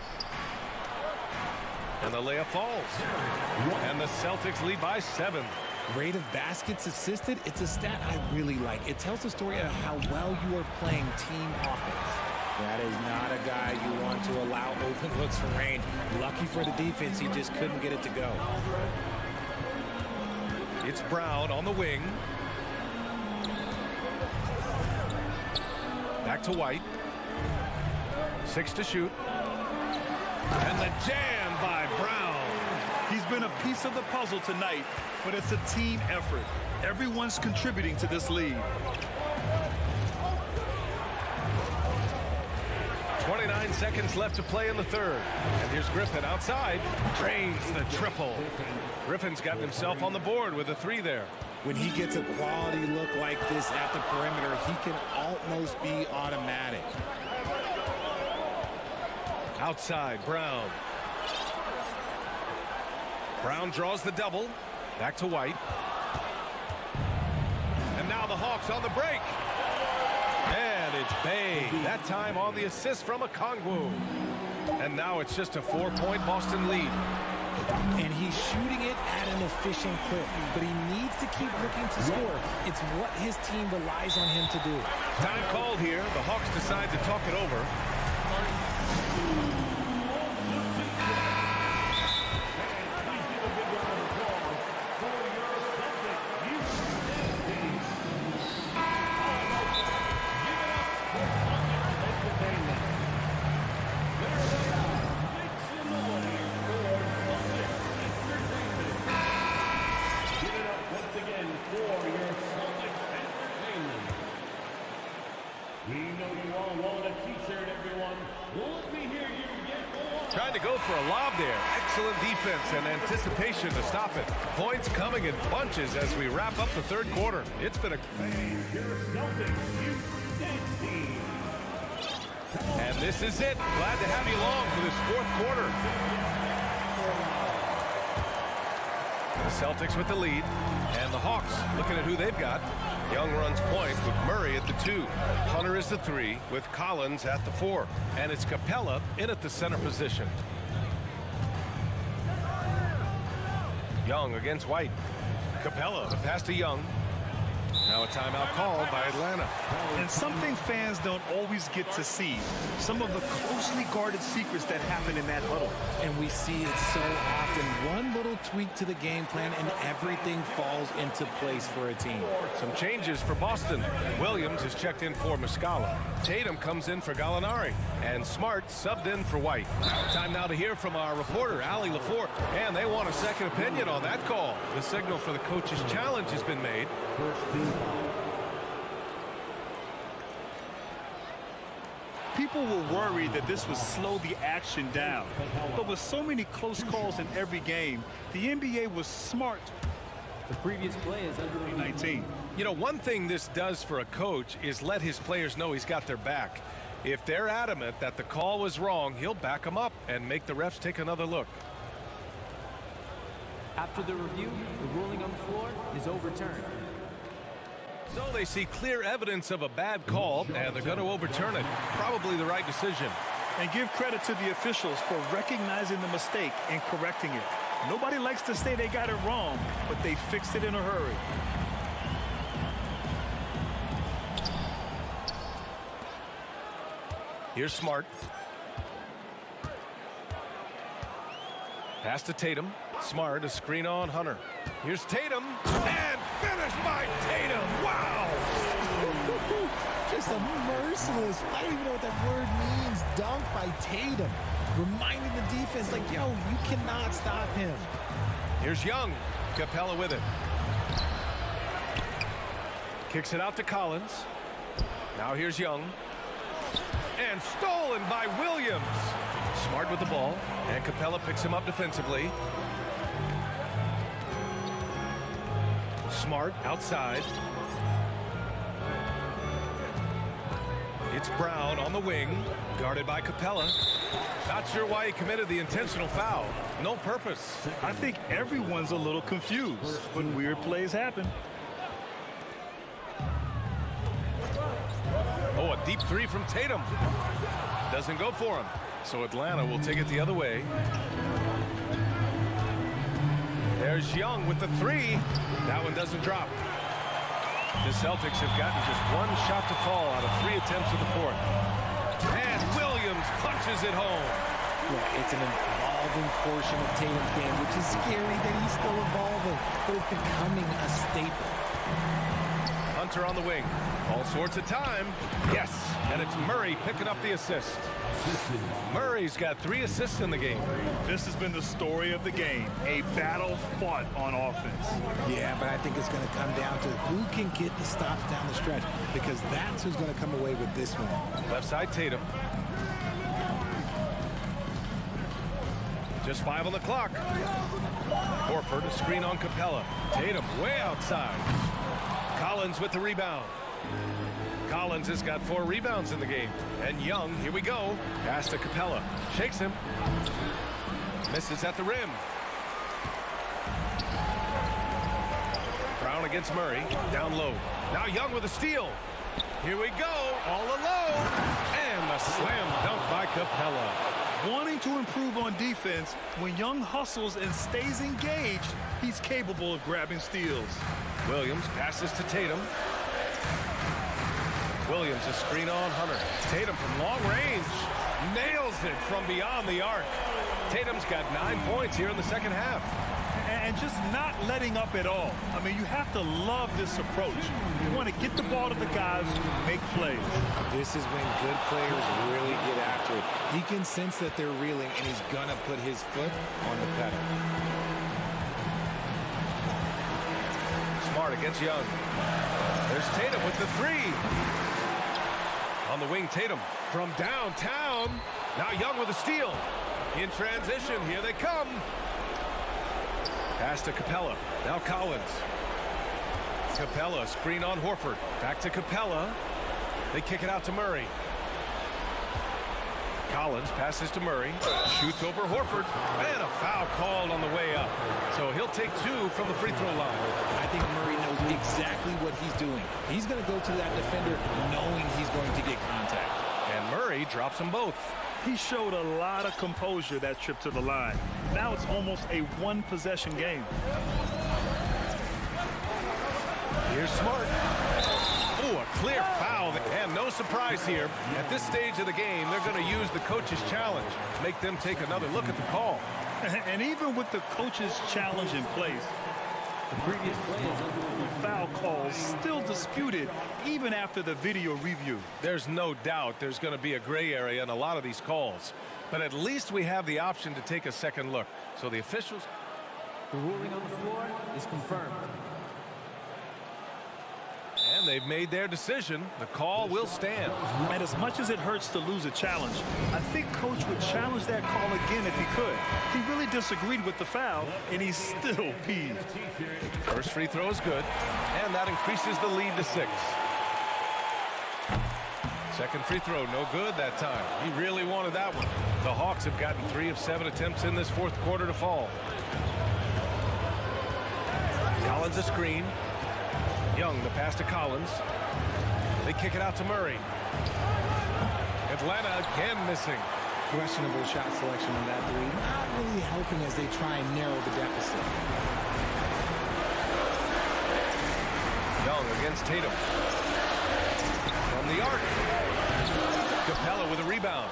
And the layup falls. And the Celtics lead by 7. Rate of baskets assisted, it's a stat I really like. It tells the story of how well you are playing team offense. That is not a guy you want to allow open looks from range. Lucky for the defense, he just couldn't get it to go. It's Brown on the wing. Back to White. 6 to shoot. And the jam by Brown. He's been a piece of the puzzle tonight, but it's a team effort. Everyone's contributing to this lead. 29 seconds left to play in the third. And here's Griffin outside. Drains the triple. Griffin's gotten himself on the board with a 3 there. When he gets a quality look like this at the perimeter, he can almost be automatic. Outside, Brown. Brown draws the double. Back to White. And now the Hawks on the break. And it's Bay. That time on the assist from Okongwu. And now it's just a 4-point Boston lead. And he's shooting it at an efficient clip, but he needs to keep looking to score. It's what his team relies on him to do. Time called here. The Hawks decide to talk it over. to go for a lob there. Excellent defense and anticipation to stop it. Points coming in bunches as we wrap up the third quarter. It's been a... And this is it. Glad to have you along for this fourth quarter. The Celtics with the lead, and the Hawks looking at who they've got. Young runs point with Murray at the 2. Hunter is the 3 with Collins at the 4. And it's Capella in at the center position. Young against White. Capella, the pass to Young. Now a timeout called by Atlanta. And something fans don't always get to see. Some of the closely guarded secrets that happen in that huddle. And we see it so often. One little tweak to the game plan and everything falls into place for a team. Some changes for Boston. Williams is checked in for Muscala. Tatum comes in for Gallinari. And Smart subbed in for White. Time now to hear from our reporter, Allie LaForte. And they want a second opinion on that call. The signal for the coach's challenge has been made. People were worried that this would slow the action down. But with so many close calls in every game, the NBA was smart. The previous play is under 19. You know, one thing this does for a coach is let his players know he's got their back. If they're adamant that the call was wrong, he'll back them up and make the refs take another look. After the review, the ruling on the floor is overturned. So they see clear evidence of a bad call, and they're going to overturn it. Probably the right decision. And give credit to the officials for recognizing the mistake and correcting it. Nobody likes to say they got it wrong, but they fixed it in a hurry. Here's Smart. Pass to Tatum. Smart, a screen on Hunter. Here's Tatum, and finished by Tatum. Wow! Just a merciless, I don't even know what that word means, dunk by Tatum. Reminding the defense, like, yo, you cannot stop him. Here's Young. Capella with it. Kicks it out to Collins. Now here's Young. And stolen by Williams. Smart with the ball, and Capella picks him up defensively. Smart outside. It's Brown on the wing, guarded by Capella. Not sure why he committed the intentional foul. No purpose. I think everyone's a little confused, but weird plays happen. Oh, a deep 3 from Tatum. Doesn't go for him. So Atlanta will take it the other way. There's Young with the 3. That one doesn't drop. The Celtics have gotten just one shot to fall out of 3 attempts in the fourth. And Williams punches it home. Yeah, it's an evolving portion of Tatum's game, which is scary that he's still evolving, but it's becoming a staple. Hunter on the wing. All sorts of time. Yes, and it's Murray picking up the assist. Murray's got 3 assists in the game. This has been the story of the game, a battle fought on offense. Yeah, but I think it's going to come down to who can get the stops down the stretch, because that's who's going to come away with this one. Left side Tatum. Just 5 on the clock. Horford, a screen on Capella. Tatum way outside. Collins with the rebound. Collins has got 4 rebounds in the game. And Young, here we go. Pass to Capella. Shakes him. Misses at the rim. Brown against Murray. Down low. Now Young with a steal. Here we go. All alone. And a slam dunk by Capella. Wanting to improve on defense, when Young hustles and stays engaged, he's capable of grabbing steals. Williams passes to Tatum. Williams a screen on Hunter. Tatum from long range nails it from beyond the arc. Tatum's got 9 points here in the second half. And just not letting up at all. I mean, you have to love this approach. You want to get the ball to the guys who make plays. This is when good players really get after it. He can sense that they're reeling, and he's going to put his foot on the pedal. Smart against Young. There's Tatum with the 3. On the wing, Tatum from downtown. Now Young with a steal. In transition, here they come. Pass to Capella. Now Collins. Capella, screen on Horford. Back to Capella. They kick it out to Murray. Collins passes to Murray. Shoots over Horford. And a foul called on the way up. So he'll take 2 from the free throw line. I think Murray knows exactly what he's doing. He's going to go to that defender knowing he's going to get contact. And Murray drops them both. He showed a lot of composure that trip to the line. Now it's almost a one-possession game. Here's Smart. Oh, a clear foul. And no surprise here. At this stage of the game, they're going to use the coach's challenge. Make them take another look at the call. And even with the coach's challenge in place, the previous foul calls still disputed even after the video review. There's no doubt there's going to be a gray area in a lot of these calls. But at least we have the option to take a second look. So the officials... The ruling on the floor is confirmed. And they've made their decision. The call will stand. And as much as it hurts to lose a challenge, I think Coach would challenge that call again if he could. He really disagreed with the foul, and he's still peeved. First free throw is good, and that increases the lead to 6. Second free throw, no good that time. He really wanted that one. The Hawks have gotten 3 of 7 attempts in this fourth quarter to fall. Collins a screen. Young, the pass to Collins. They kick it out to Murray. Atlanta again missing. Questionable shot selection on that 3. Not really helping as they try and narrow the deficit. Young against Tatum. From the arc. Capella with a rebound.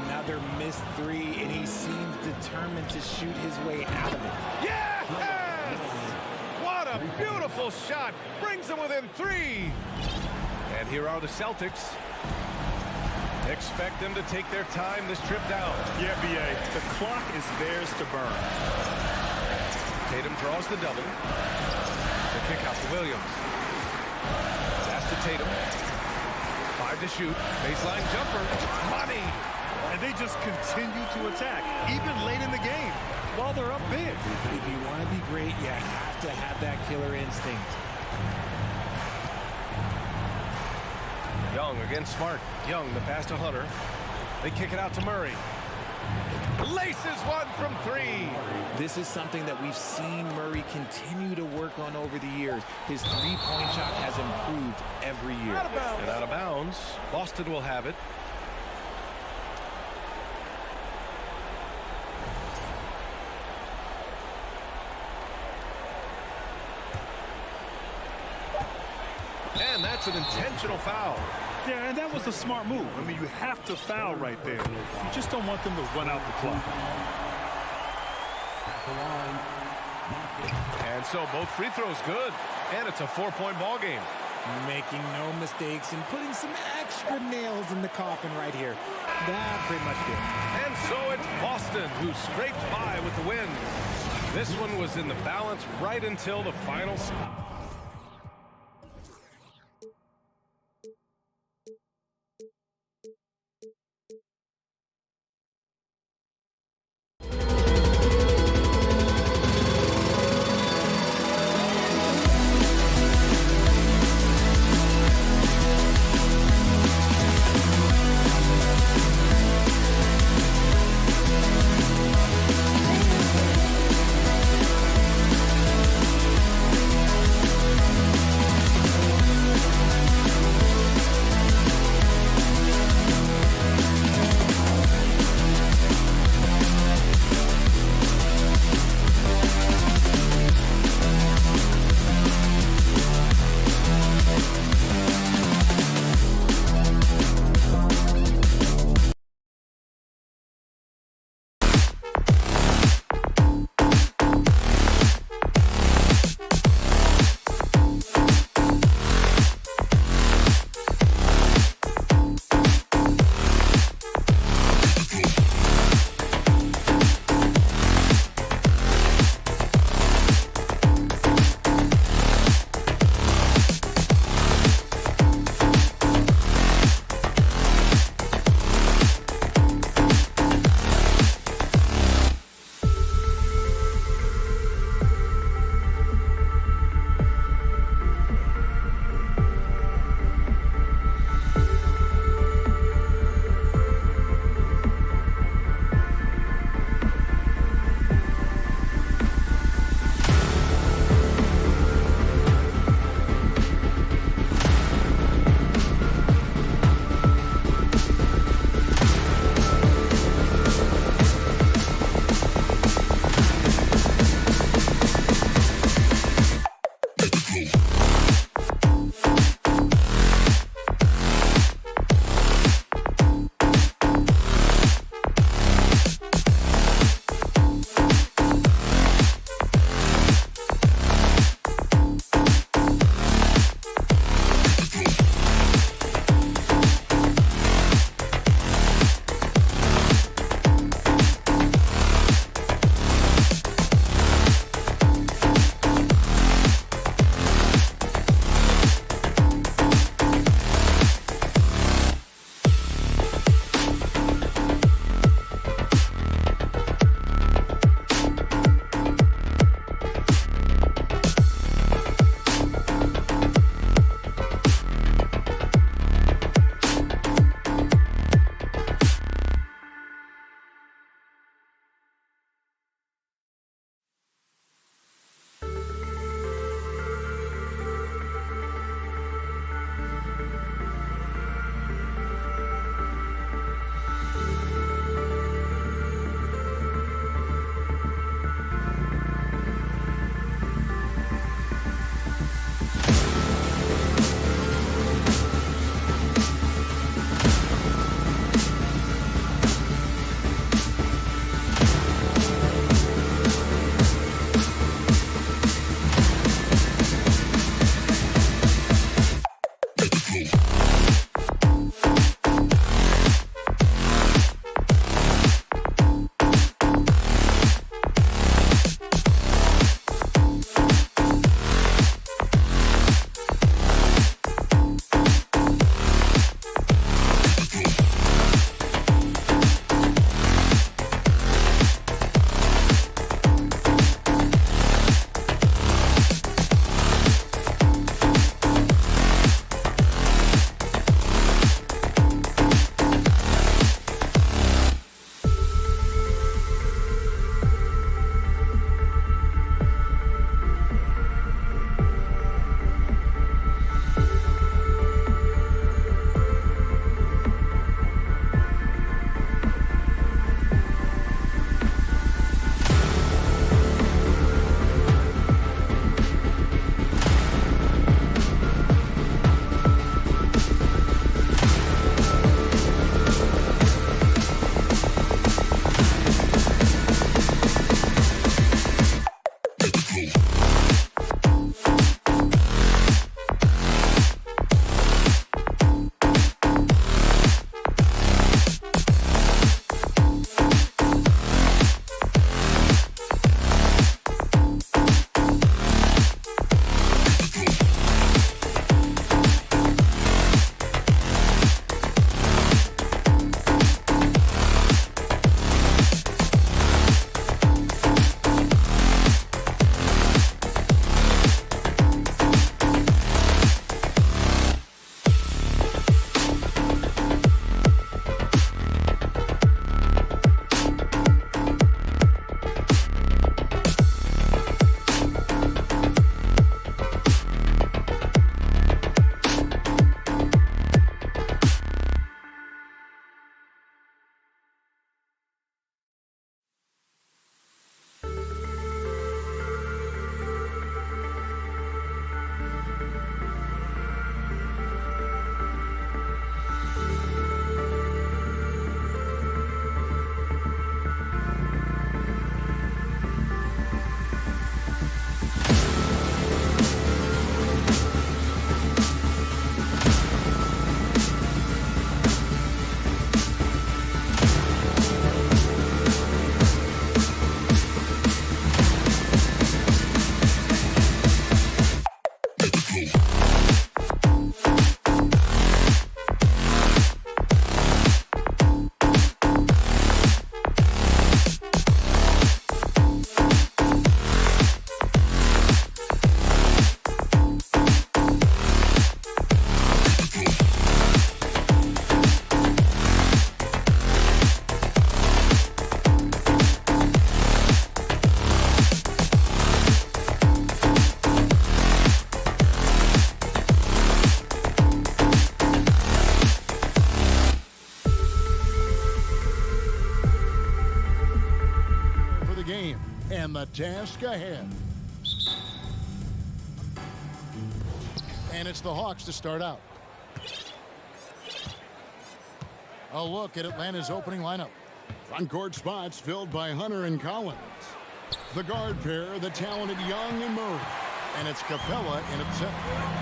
Another missed 3, and he seems determined to shoot his way out of it. Yes! What a beautiful shot. Brings them within 3. And here are the Celtics. Expect them to take their time this trip down. Yeah, B.A., the clock is theirs to burn. Tatum draws the double. The kick out to Williams. Pass to Tatum. 5 to shoot. Baseline jumper. Money. And they just continue to attack, even late in the game, while they're up big. If you want to be great, you have to have that killer instinct. Young against Smart. Young, the pass to Hunter. They kick it out to Murray. Laces one from 3. This is something that we've seen Murray continue to work on over the years. His three-point shot has improved every year. And out of bounds. Boston will have it. And that's an intentional foul. Yeah, and that was a smart move. I mean, you have to foul right there. You just don't want them to run out the clock. And so both free throws good. And it's a 4-point ball game. Making no mistakes and putting some extra nails in the coffin right here. That pretty much did. And so it's Boston who scraped by with the win. This one was in the balance right until the final stop. task ahead. And it's the Hawks to start out. A look at Atlanta's opening lineup. Front court spots filled by Hunter and Collins. The guard pair, the talented Young and Murray. And it's Capella in at center.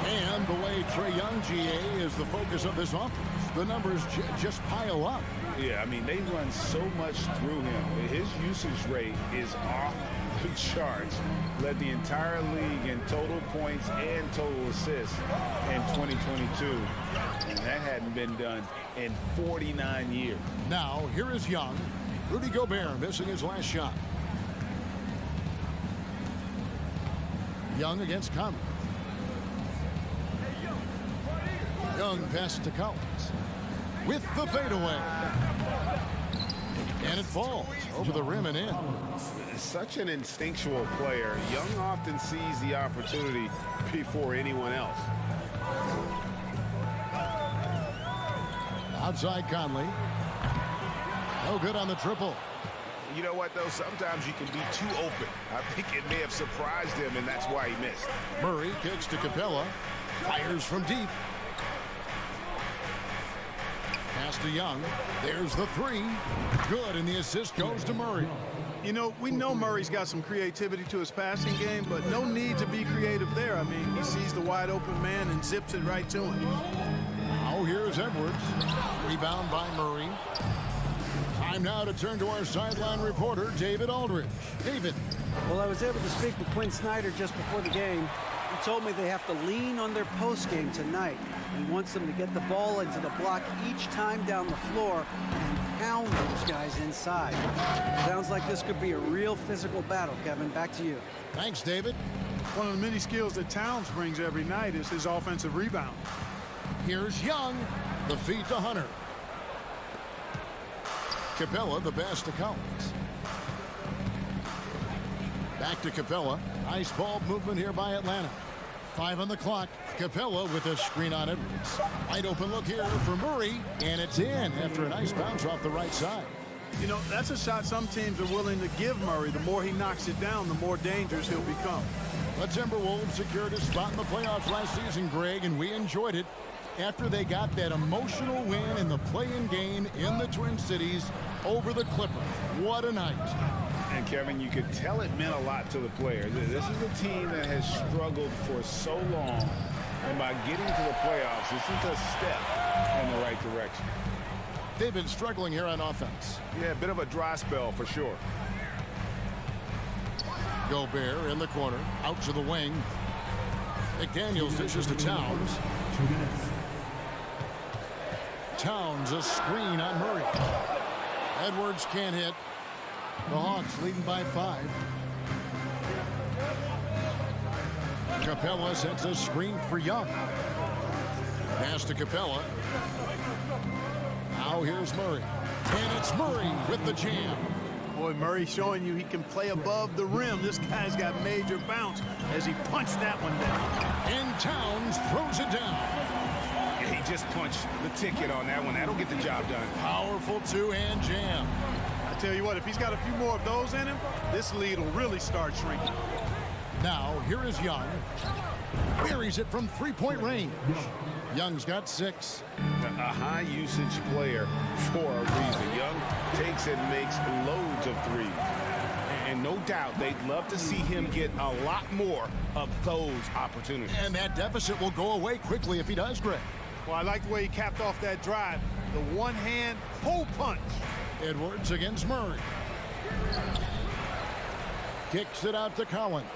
And the way Trae Young, GA, is the focus of this offense. The numbers just pile up. Yeah, I mean, they run so much through him. His usage rate is off the charts. Led the entire league in total points and total assists in 2022. And that hadn't been done in 49 years. Now, here is Young. Rudy Gobert missing his last shot. Young against Conley. Young passes to Collins. With the fadeaway. And it falls over the rim and in. Such an instinctual player. Young often sees the opportunity before anyone else. Outside Conley. No good on the triple. You know what, though? Sometimes you can be too open. I think it may have surprised him, and that's why he missed. Murray kicks to Capella. Fires from deep. Pass to Young. There's the three. Good, and the assist goes to Murray. You know, we know Murray's got some creativity to his passing game, but no need to be creative there. I mean, he sees the wide open man and zips it right to him. Now here's Edwards. Rebound by Murray. Time now to turn to our sideline reporter, David Aldridge. David. Well, I was able to speak with Quinn Snyder just before the game. He told me they have to lean on their post game tonight. He wants them to get the ball into the block each time down the floor and pound those guys inside. Sounds like this could be a real physical battle, Kevin. Back to you. Thanks, David. One of the many skills that Towns brings every night is his offensive rebound. Here's Young. The feed to Hunter. Capella, the pass to Collins. Back to Capella. Nice ball movement here by Atlanta. 5 on the clock. Capella with a screen on Edwards. Wide open look here for Murray, and it's in after a nice bounce off the right side. You know, that's a shot some teams are willing to give Murray. The more he knocks it down, the more dangerous he'll become. The Timberwolves secured a spot in the playoffs last season, Greg, and we enjoyed it after they got that emotional win in the play-in game in the Twin Cities over the Clippers. What a night. And, Kevin, you could tell it meant a lot to the players. This is a team that has struggled for so long, and by getting to the playoffs, this is a step in the right direction. They've been struggling here on offense. Yeah, a bit of a dry spell for sure. Gobert in the corner, out to the wing. McDaniels dishes to Towns. Towns, a screen on Murray. Edwards can't hit. The Hawks leading by 5. Capella sets a screen for Young. Pass to Capella. Now here's Murray. And it's Murray with the jam. Boy, Murray showing you he can play above the rim. This guy's got major bounce as he punched that one down. And Towns throws it down. Yeah, he just punched the ticket on that one. That'll get the job done. Powerful two-hand jam. I tell you what, if he's got a few more of those in him, this lead will really start shrinking. Now, here is Young. Buries it from three-point range. Young's got 6. A high-usage player for a reason. Young takes and makes loads of threes. And no doubt they'd love to see him get a lot more of those opportunities. And that deficit will go away quickly if he does, Greg. Well, I like the way he capped off that drive. The one-hand pull punch. Edwards against Murray. Kicks it out to Collins.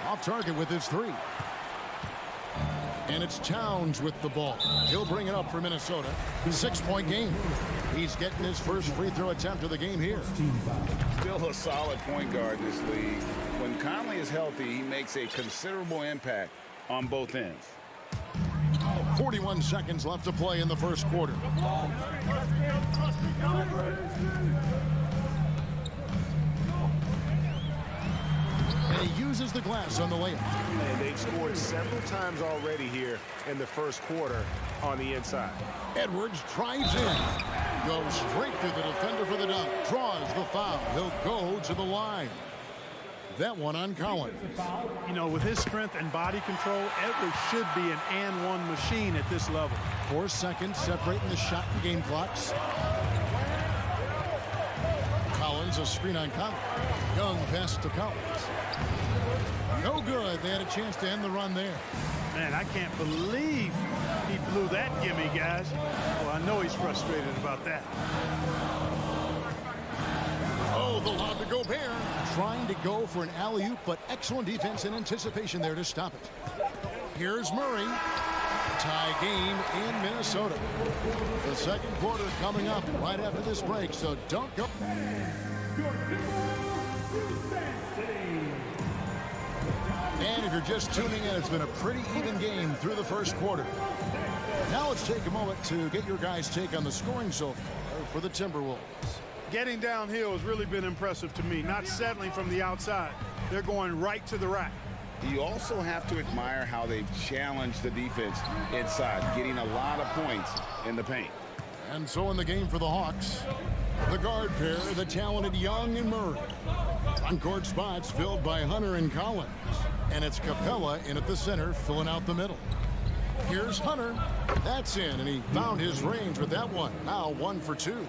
Off target with his 3. And it's Towns with the ball. He'll bring it up for Minnesota. 6-point game. He's getting his first free throw attempt of the game here. Still a solid point guard in this league. When Conley is healthy, he makes a considerable impact on both ends. 41 seconds left to play in the first quarter. And he uses the glass on the layup. And they've scored several times already here in the first quarter on the inside. Edwards drives in. Goes straight through the defender for the dunk. Draws the foul. He'll go to the line. That one on Collins. You know, with his strength and body control, Edwards should be an and-one machine at this level. 4 seconds separating the shot and game clocks. Collins, a screen on Collins. Young pass to Collins. No good. They had a chance to end the run there. Man, I can't believe he blew that gimme, guys. Well, I know he's frustrated about that. Oh, the lob to Gobert. Trying to go for an alley-oop, but excellent defense and anticipation there to stop it. Here's Murray. Tie game in Minnesota. The second quarter coming up right after this break, so don't go. And if you're just tuning in, it's been a pretty even game through the first quarter. Now let's take a moment to get your guys' take on the scoring so far for the Timberwolves. Getting downhill has really been impressive to me, not settling from the outside. They're going right to the rack. You also have to admire how they've challenged the defense inside, getting a lot of points in the paint. And so in the game for the Hawks, the guard pair, the talented Young and Murray. On-court spots filled by Hunter and Collins. And it's Capella in at the center, filling out the middle. Here's Hunter. That's in, and he found his range with that one. Now 1 for 2.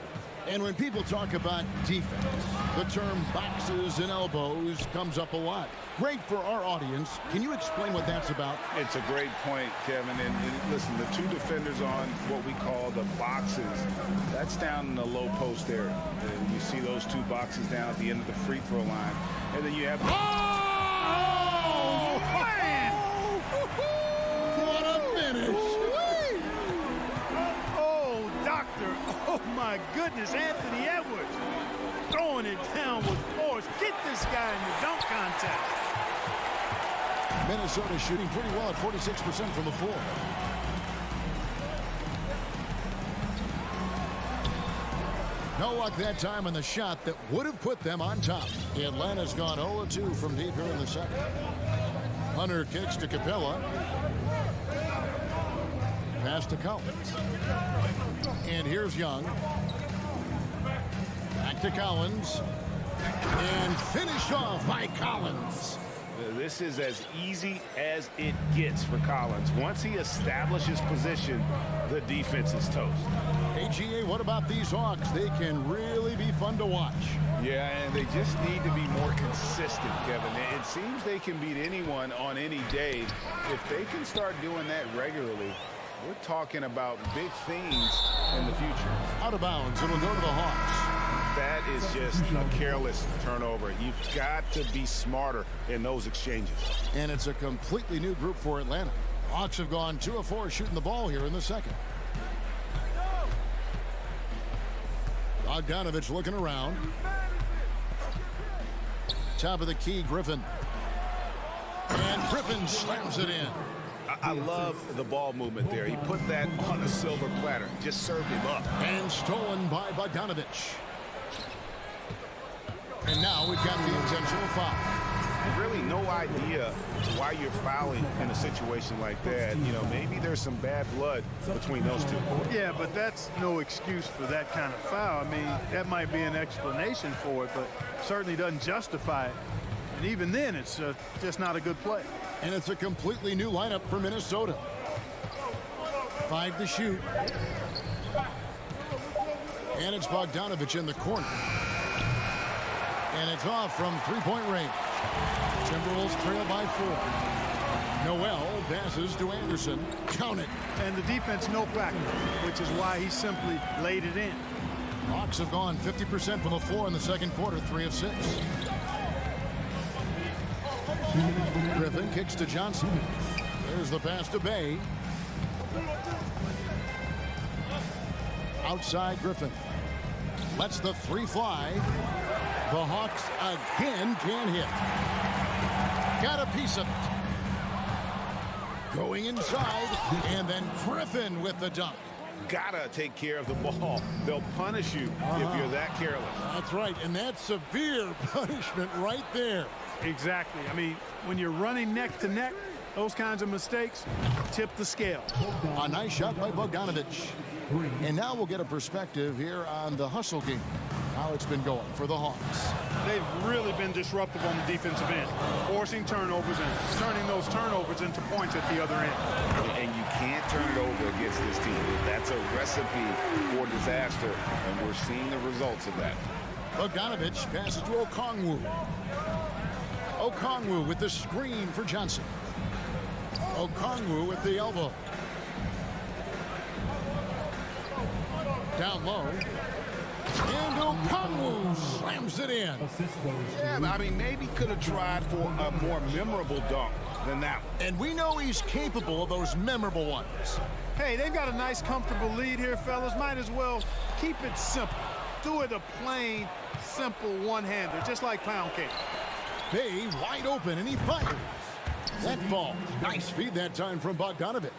And when people talk about defense, the term boxes and elbows comes up a lot. Great for our audience. Can you explain what that's about? It's a great point, Kevin. And listen, the two defenders on what we call the boxes, that's down in the low post area. And you see those two boxes down at the end of the free throw line. And then you have... Oh, man! What a finish! Oh, doctor. Oh, my goodness. Anthony Edwards throwing it down with force. Get this guy in the dunk contest. Minnesota shooting pretty well at 46% from the floor. No luck that time on the shot that would have put them on top. Atlanta's gone 0-2 from deep here in the second. Hunter kicks to Capella. Pass to Collins. And here's Young. Back to Collins. And finished off by Collins. This is as easy as it gets for Collins. Once he establishes position, the defense is toast. AGA, what about these Hawks? They can really be fun to watch. Yeah, and they just need to be more consistent, Kevin. It seems they can beat anyone on any day. If they can start doing that regularly, we're talking about big things in the future. Out of bounds, it'll go to the Hawks. That is just a careless turnover. You've got to be smarter in those exchanges. And it's a completely new group for Atlanta. Hawks have gone 2 of 4 shooting the ball here in the second. Bogdanovich looking around. Top of the key, Griffin. And Griffin slams it in. I love the ball movement there. He put that on a silver platter. Just served him up. And stolen by Bogdanovich. And now we've got the intentional foul. Really no idea why you're fouling in a situation like that. You know, maybe there's some bad blood between those two. Yeah, but that's no excuse for that kind of foul. I mean, that might be an explanation for it, but certainly doesn't justify it. And even then, it's just not a good play. And it's a completely new lineup for Minnesota. 5 to shoot. And it's Bogdanovich in the corner. And it's off from three-point range. Timberwolves trail by 4. Noel passes to Anderson. Count it. And the defense no factor, which is why he simply laid it in. Hawks have gone 50% from the floor in the second quarter, 3 of 6. Griffin kicks to Johnson. There's the pass to Bay. Outside Griffin. Lets the 3 fly. The Hawks again can't hit. Got a piece of it. Going inside, and then Griffin with the dunk. Gotta take care of the ball. They'll punish you if you're that careless. That's right, and that's severe punishment right there. Exactly. I mean, when you're running neck to neck, those kinds of mistakes tip the scale. A nice shot by Bogdanovich. And now we'll get a perspective here on the hustle game, how it's been going for the Hawks. They've really been disruptive on the defensive end, forcing turnovers and turning those turnovers into points at the other end. And you can't turn it over against this team. That's a recipe for disaster, and we're seeing the results of that. Bogdanovich passes to Okongwu. Okongwu with the screen for Johnson. Okongwu with the elbow. Down low. And Okongwu slams it in. Yeah, I mean, maybe could have tried for a more memorable dunk than that one. And we know he's capable of those memorable ones. Hey, they've got a nice, comfortable lead here, fellas. Might as well keep it simple. Do it a plain, simple one-hander, just like pound cake. Bay wide open, and he fires. That falls. Nice feed that time from Bogdanovich.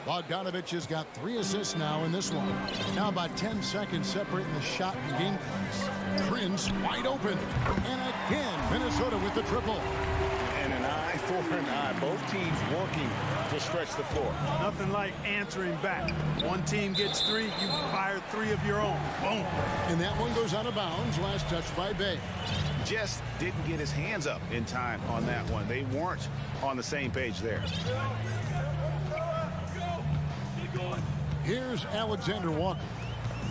Bogdanovich has got 3 assists now in this one. Now about 10 seconds separating the shot and game clocks. Prince wide open. And again, Minnesota with the triple. And an eye for an eye. Both teams working to stretch the floor. Nothing like answering back. One team gets 3, you fire 3 of your own. Boom. And that one goes out of bounds. Last touch by Bay. Just didn't get his hands up in time on that one. They weren't on the same page there. Here's Alexander Walker.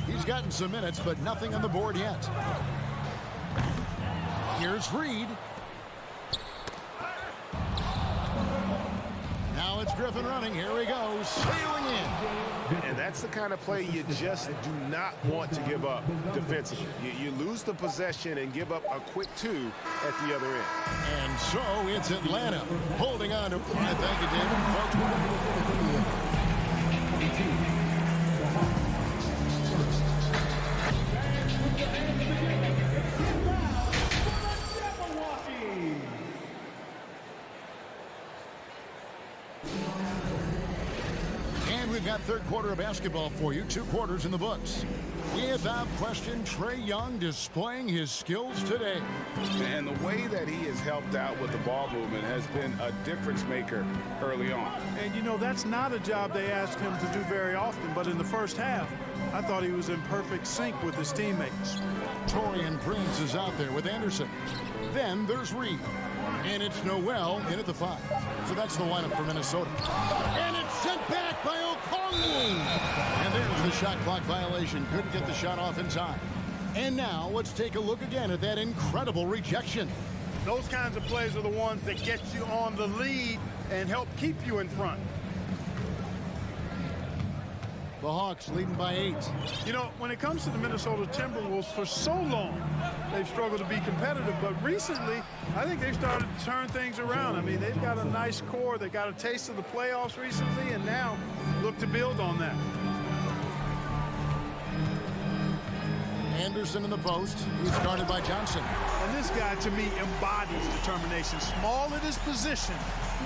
He's gotten some minutes, but nothing on the board yet. Here's Reed. Now it's Griffin running. Here he goes, sailing in. And that's the kind of play you just do not want to give up defensively. You lose the possession and give up a quick 2 at the other end. And so it's Atlanta holding on to. Thank you, David. Folks, and we've got third quarter of basketball for you. 2 quarters in the books. Without question, Trae Young displaying his skills today. And the way that he has helped out with the ball movement has been a difference maker early on. And, you know, that's not a job they ask him to do very often, but in the first half, I thought he was in perfect sync with his teammates. Taurean Prince is out there with Anderson. Then there's Reed. And it's Noel in at the 5. So that's the lineup for Minnesota. And it's sent back by Okongwu. And there's the shot clock violation. Couldn't get the shot off in time. And now let's take a look again at that incredible rejection. Those kinds of plays are the ones that get you on the lead and help keep you in front. The Hawks leading by 8. You know, when it comes to the Minnesota Timberwolves, for so long, they've struggled to be competitive. But recently, I think they've started to turn things around. I mean, they've got a nice core. They got a taste of the playoffs recently, and now look to build on that. Anderson in the post. He's guarded by Johnson. And this guy, to me, embodies determination. Small at his position,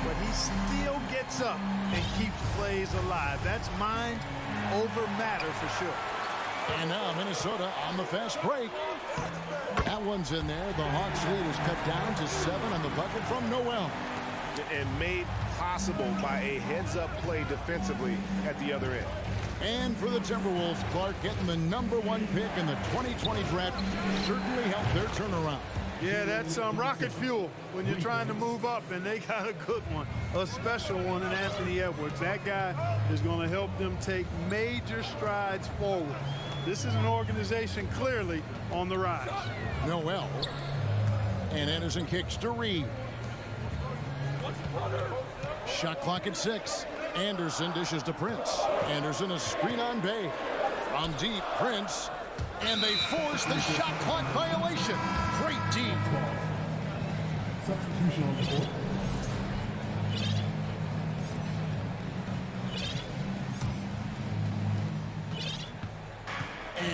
but he still gets up and keeps plays alive. That's mind over matter for sure. And now Minnesota on the fast break. That one's in there. The Hawks lead is cut down to 7 on the bucket from Noel. And made possible by a heads-up play defensively at the other end. And for the Timberwolves, Clark getting the #1 pick in the 2020 draft certainly helped their turnaround. Yeah, that's rocket fuel when you're trying to move up, and they got a good one, a special one in Anthony Edwards. That guy is going to help them take major strides forward. This is an organization clearly on the rise. Noel. And Anderson kicks to Reed. Shot clock at 6. Anderson dishes to Prince. Anderson a screen on Bay. From deep, Prince. And they force the shot clock violation. Great deep. Substitution on the board.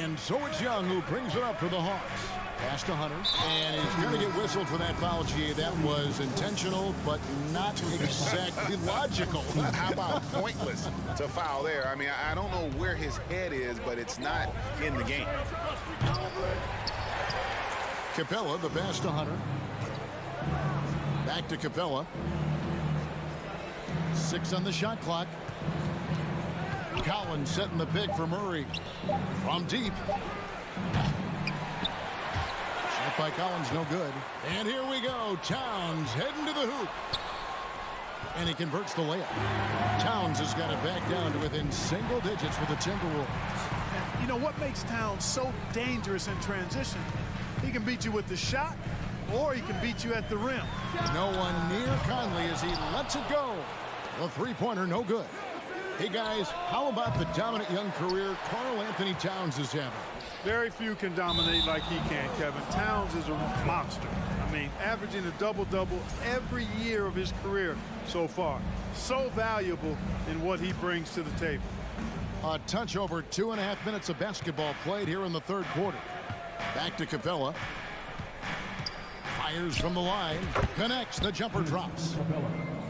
And so it's Young who brings it up for the Hawks. Pass to Hunter, and he's going to get whistled for that foul, G. That was intentional, but not exactly logical. How about pointless to foul there? I mean, I don't know where his head is, but it's not in the game. Capella, the pass to Hunter. Back to Capella. 6 on the shot clock. Collins setting the pick for Murray. From deep. Shot by Collins, no good. And here we go. Towns heading to the hoop. And he converts the layup. Towns has got it back down to within single digits for the Timberwolves. You know what makes Towns so dangerous in transition? He can beat you with the shot, or he can beat you at the rim. No one near Conley as he lets it go. The three-pointer, no good. Hey, guys, how about the dominant young career Karl Anthony Towns is having? Very few can dominate like he can, Kevin. Towns is a monster. I mean, averaging a double-double every year of his career so far. So valuable in what he brings to the table. A touch over 2.5 minutes of basketball played here in the third quarter. Back to Capella. Fires from the line. Connects. The jumper drops.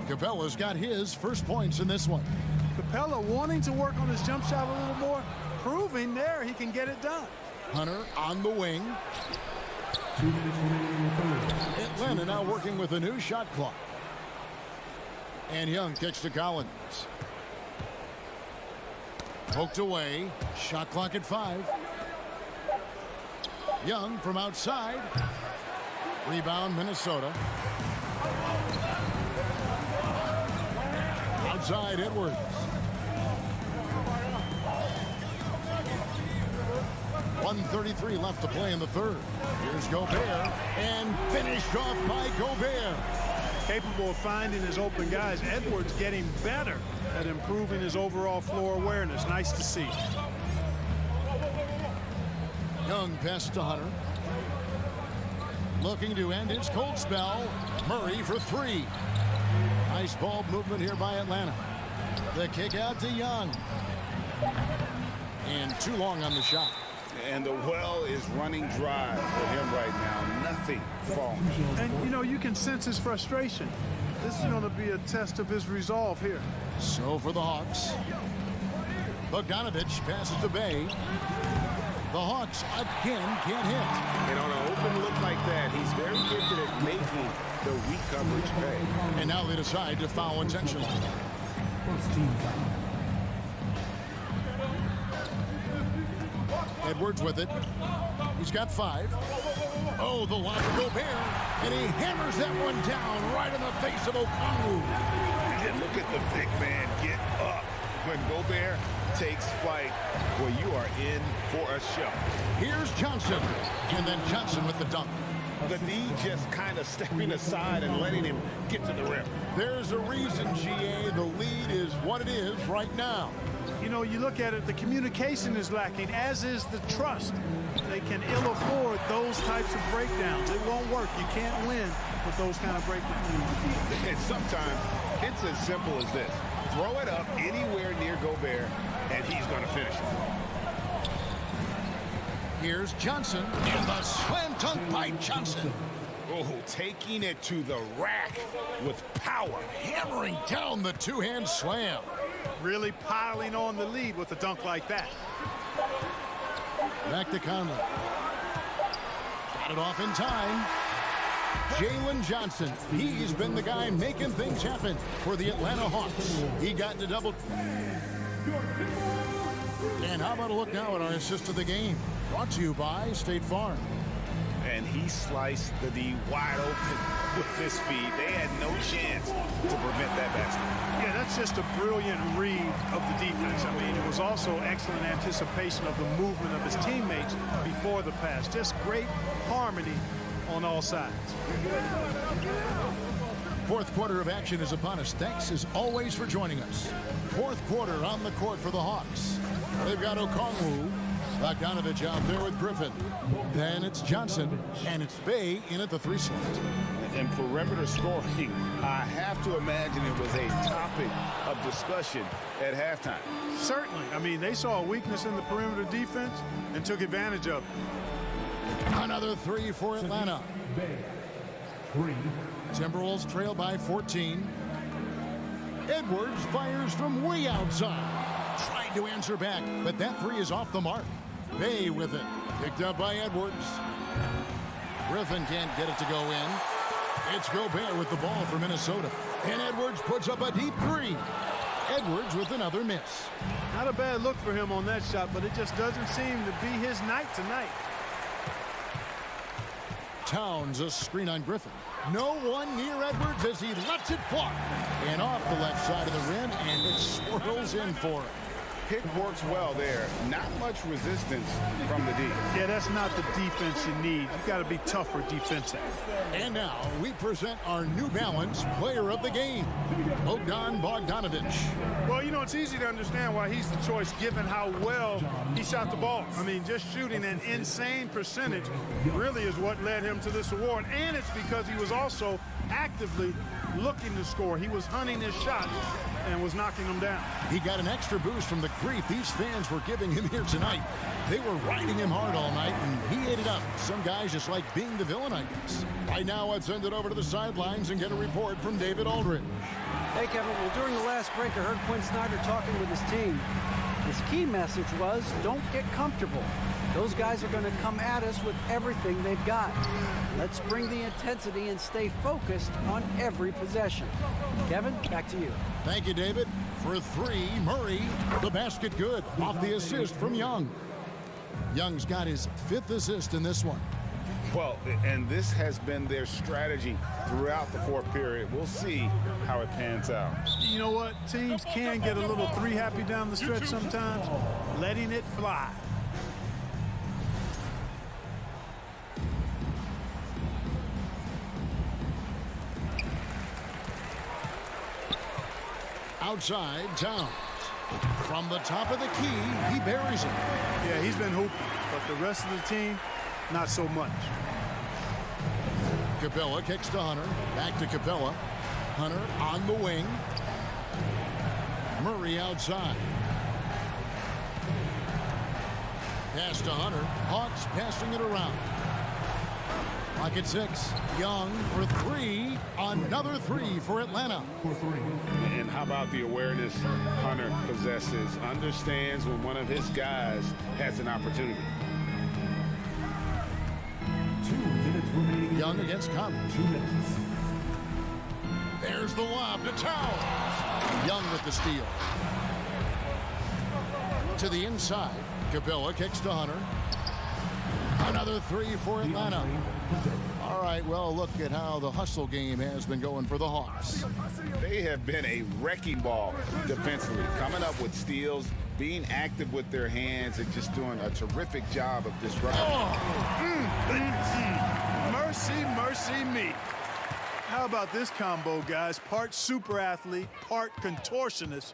Capella's got his first points in this one. Capella wanting to work on his jump shot a little more, proving there he can get it done. Hunter on the wing. Atlanta now working with a new shot clock. And Young kicks to Collins. Poked away. Shot clock at 5. Young from outside. Rebound, Minnesota. Outside, Edwards. .133 left to play in the third. Here's Gobert, and finished off by Gobert. Capable of finding his open guys. Edwards getting better at improving his overall floor awareness. Nice to see. Young pass to Hunter. Looking to end his cold spell. Murray for 3. Nice ball movement here by Atlanta. The kick out to Young. And too long on the shot. And the well is running dry for him right now. Nothing falling. And, you know, you can sense his frustration. This is going to be a test of his resolve here. So for the Hawks. Bogdanovich passes to Bay. The Hawks again can't hit. And on an open look like that, he's very gifted at making the weak coverage pay. And now they decide to foul intentionally. First team foul. Edwards with it. He's got 5. Oh, the line to Gobert. And he hammers that one down right in the face of Okongwu. And look at the big man get up. When Gobert takes flight, well, you are in for a show. Here's Johnson. And then Johnson with the dunk. The D just kind of stepping aside and letting him get to the rim. There's a reason, GA, the lead is what it is right now. You know, you look at it, the communication is lacking, as is the trust. They can ill afford those types of breakdowns. It won't work. You can't win with those kind of breakdowns. And sometimes it's as simple as this. Throw it up anywhere near Gobert, and he's going to finish it. Here's Johnson, and the slam dunk by Johnson. Oh, taking it to the rack with power. Hammering down the two-hand slam. Really piling on the lead with a dunk like that. Back to Conley. Got it off in time. Jalen Johnson. He's been the guy making things happen for the Atlanta Hawks. He got into double. And how about a look now at our assist of the game? Brought to you by State Farm. And he sliced the D wide open with his speed. They had no chance to prevent that basket. Yeah, that's just a brilliant read of the defense. I mean, it was also excellent anticipation of the movement of his teammates before the pass. Just great harmony on all sides. Fourth quarter of action is upon us. Thanks as always for joining us. Fourth quarter on the court for the Hawks. They've got Okongwu. Bogdanovich out there with Griffin. Then it's Johnson, and it's Bay in at the 3 slot. And perimeter scoring, I have to imagine it was a topic of discussion at halftime. Certainly. I mean, they saw a weakness in the perimeter defense and took advantage of it. Another 3 for Atlanta. Bay. 3. Timberwolves trail by 14. Edwards fires from way outside. Tried to answer back, but that 3 is off the mark. Bay with it. Picked up by Edwards. Griffin can't get it to go in. It's Gobert with the ball for Minnesota. And Edwards puts up a deep 3. Edwards with another miss. Not a bad look for him on that shot, but it just doesn't seem to be his night tonight. Towns a screen on Griffin. No one near Edwards as he lets it fly. And off the left side of the rim, and it swirls in for him. Pick works well there. Not much resistance from the D. Yeah, that's not the defense you need. You've got to be tougher defensive. And now we present our New Balance player of the game, Bogdan Bogdanović. Well, you know, it's easy to understand why he's the choice given how well he shot the ball. I mean, just shooting an insane percentage really is what led him to this award. And it's because he was also actively looking to score. He was hunting his shots and was knocking them down. He got an extra boost from the grief these fans were giving him here tonight. They were riding him hard all night, and he ate it up. Some guys just like being the villain, I guess. Right now, let's send it over to the sidelines and get a report from David Aldridge. Hey, Kevin. Well, during the last break, I heard Quinn Snyder talking with his team. His key message was, don't get comfortable. Those guys are going to come at us with everything they've got. Let's bring the intensity and stay focused on every possession. Kevin, back to you. Thank you, David. For three, Murray, the basket good, off the assist from Young. Young's got his 5th assist in this one. Well, and this has been their strategy throughout the 4th period. We'll see how it pans out. You know what? Teams can get a little three happy down the stretch sometimes. Letting it fly. Outside, Towns. From the top of the key, he buries it. Yeah, he's been hooping, but the rest of the team, not so much. Capella kicks to Hunter. Back to Capella. Hunter on the wing. Murray outside. Pass to Hunter. Hawks passing it around. Clock at 6. Young for 3. Another 3 for Atlanta. And how about the awareness Hunter possesses? Understands when one of his guys has an opportunity. 2 minutes remaining. Young against Conley. 2 minutes. There's the lob to Towns. Young with the steal. To the inside. Capella kicks to Hunter. Another 3 for Atlanta. All right, well, look at how the hustle game has been going for the Hawks. They have been a wrecking ball defensively, coming up with steals, being active with their hands, and just doing a terrific job of disrupting. Mercy, mercy me. How about this combo, guys? Part super athlete, part contortionist.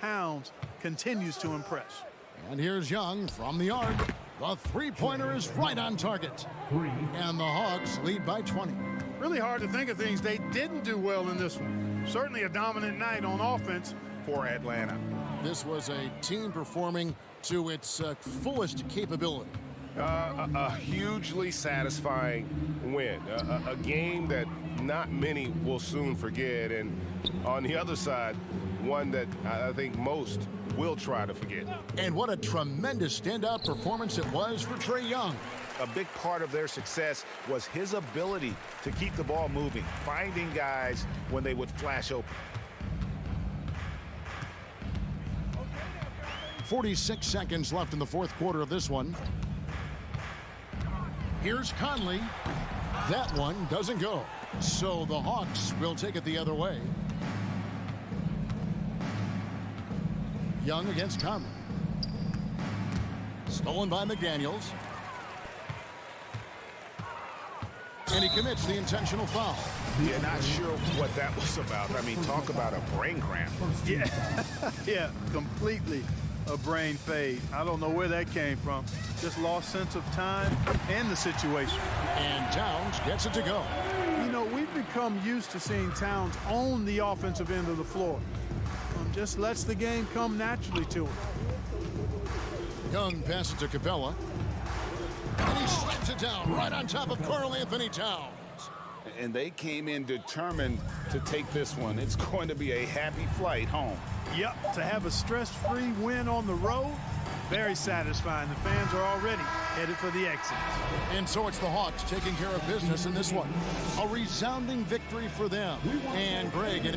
Towns continues to impress. And here's Young from the arc. The three-pointer is right on target. 3. And the Hawks lead by 20. Really hard to think of things they didn't do well in this one. Certainly a dominant night on offense for Atlanta. This was a team performing to its fullest capability. A hugely satisfying win. A game that not many will soon forget. And on the other side, one that I think most will try to forget. And what a tremendous standout performance it was for Trae Young. A big part of their success was his ability to keep the ball moving, finding guys when they would flash open. 46 seconds left in the 4th quarter of this one. Here's Conley. That one doesn't go. So the Hawks will take it the other way. Young against Conley. Stolen by McDaniels. And he commits the intentional foul. Yeah, not sure what that was about. I mean, talk about a brain cramp. Yeah, yeah, completely a brain fade. I don't know where that came from. Just lost sense of time and the situation. And Towns gets it to go. You know, we've become used to seeing Towns own the offensive end of the floor. Just lets the game come naturally to him. Young passes to Capella. And he slams it down right on top of Karl Anthony Towns. And they came in determined to take this one. It's going to be a happy flight home. Yep, to have a stress-free win on the road, very satisfying. The fans are already headed for the exit. And so it's the Hawks taking care of business in this one. A resounding victory for them. And Greg.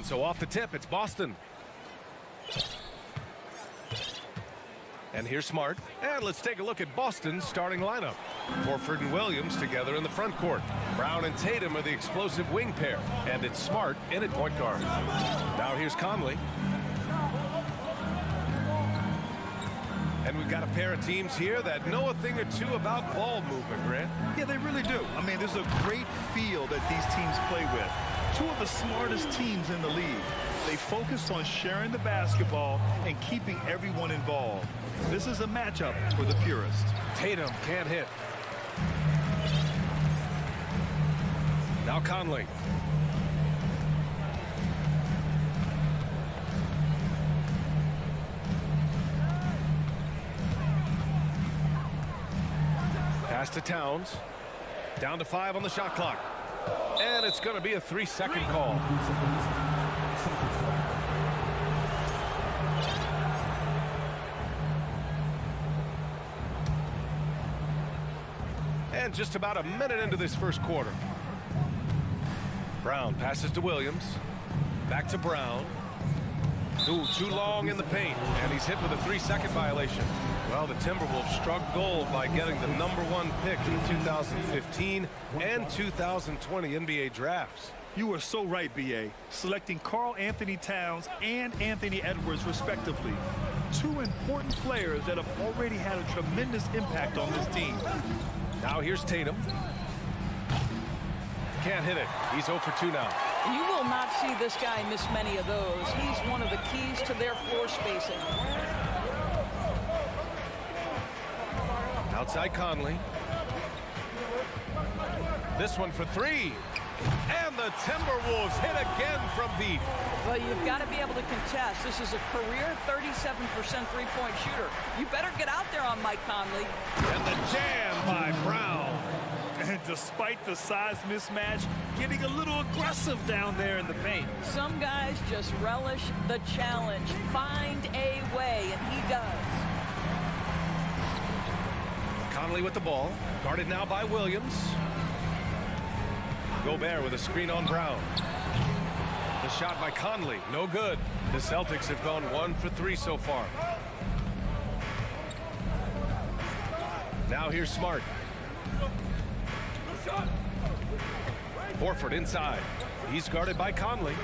so off the tip, it's Boston. And here's Smart. And let's take a look at Boston's starting lineup. Horford and Williams together in the front court. Brown and Tatum are the explosive wing pair. And it's Smart in at point guard. Now here's Conley. And we've got a pair of teams here that know a thing or two about ball movement, Grant. Yeah, they really do. I mean, there's a great feel that these teams play with. Two of the smartest teams in the league. They focus on sharing the basketball and keeping everyone involved. This is a matchup for the purist. Tatum can't hit. Now Conley. Pass to Towns. Down to 5 on the shot clock. And it's going to be a 3-second call. And just about a minute into this first quarter. Brown passes to Williams. Back to Brown. Ooh, too long in the paint. And he's hit with a 3-second violation. Well, the Timberwolves struck gold by getting the #1 pick in 2015 and 2020 NBA drafts. You are so right, B.A. Selecting Karl Anthony Towns and Anthony Edwards, respectively. Two important players that have already had a tremendous impact on this team. Now here's Tatum. Can't hit it. He's 0 for 2 now. You will not see this guy miss many of those. He's one of the keys to their floor spacing. Outside Conley. This one for 3. And the Timberwolves hit again from deep. Well, you've got to be able to contest. This is a career 37% three-point shooter. You better get out there on Mike Conley. And the jam by Brown. And despite the size mismatch, getting a little aggressive down there in the paint. Some guys just relish the challenge. Find a way, and he does. Conley with the ball. Guarded now by Williams. Gobert with a screen on Brown. The shot by Conley, no good. The Celtics have gone 1 for 3 so far. Now here's Smart. Horford inside. He's guarded by Conley.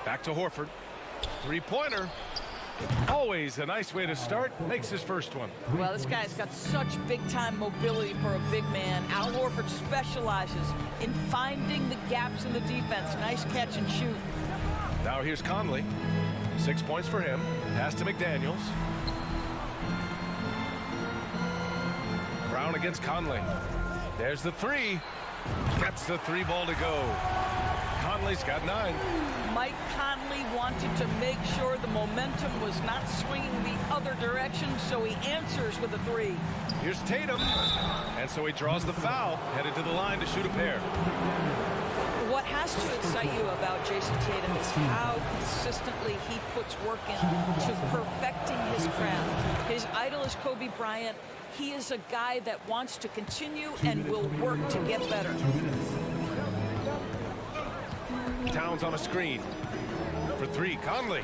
Back to Horford. Three-pointer. Always a nice way to start. Makes his first one. Well, this guy's got such big-time mobility for a big man. Al Horford specializes in finding the gaps in the defense. Nice catch and shoot. Now here's Conley. 6 points for him. Pass to McDaniels. Brown against Conley. There's the 3. Gets the 3 ball to go. Conley's got 9. Mike Conley wanted to make sure the momentum was not swinging the other direction, so he answers with a 3. Here's Tatum. And so he draws the foul, headed to the line to shoot a pair. What has to excite you about Jason Tatum is how consistently he puts work into perfecting his craft. His idol is Kobe Bryant. He is a guy that wants to continue and will work to get better. Towns on a screen. For 3, Conley.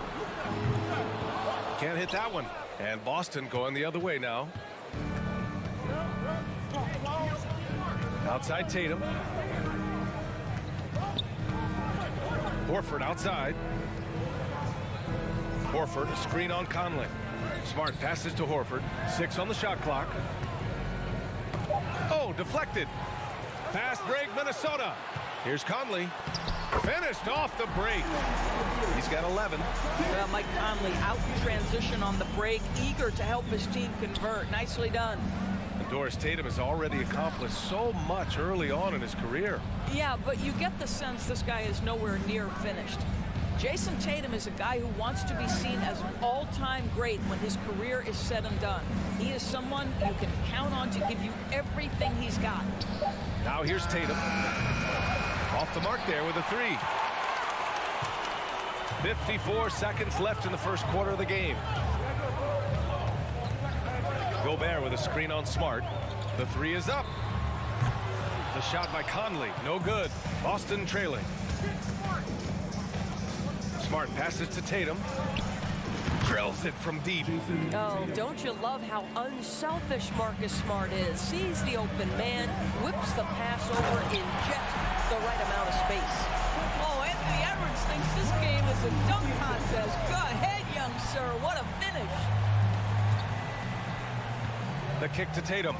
Can't hit that one. And Boston going the other way now. Outside Tatum. Horford outside. Horford, screen on Conley. Smart passes to Horford. 6 on the shot clock. Oh, deflected. Fast break, Minnesota. Here's Conley. Finished off the break. He's got 11. Well, Mike Conley out in transition on the break, eager to help his team convert. Nicely done. Doris Tatum has already accomplished so much early on in his career. Yeah, but you get the sense this guy is nowhere near finished. Jason Tatum is a guy who wants to be seen as an all-time great when his career is said and done. He is someone you can count on to give you everything he's got. Now here's Tatum. Off the mark there with a 3. 54 seconds left in the first quarter of the game. Gobert with a screen on Smart. The 3 is up. The shot by Conley, no good. Boston trailing. Smart passes to Tatum. Drills it from deep. Oh, don't you love how unselfish Marcus Smart is? Sees the open man, whips the pass over in just the right amount of space. Oh, Anthony Edwards thinks this game is a dunk contest. Go ahead, young sir. What a finish. The kick to Tatum.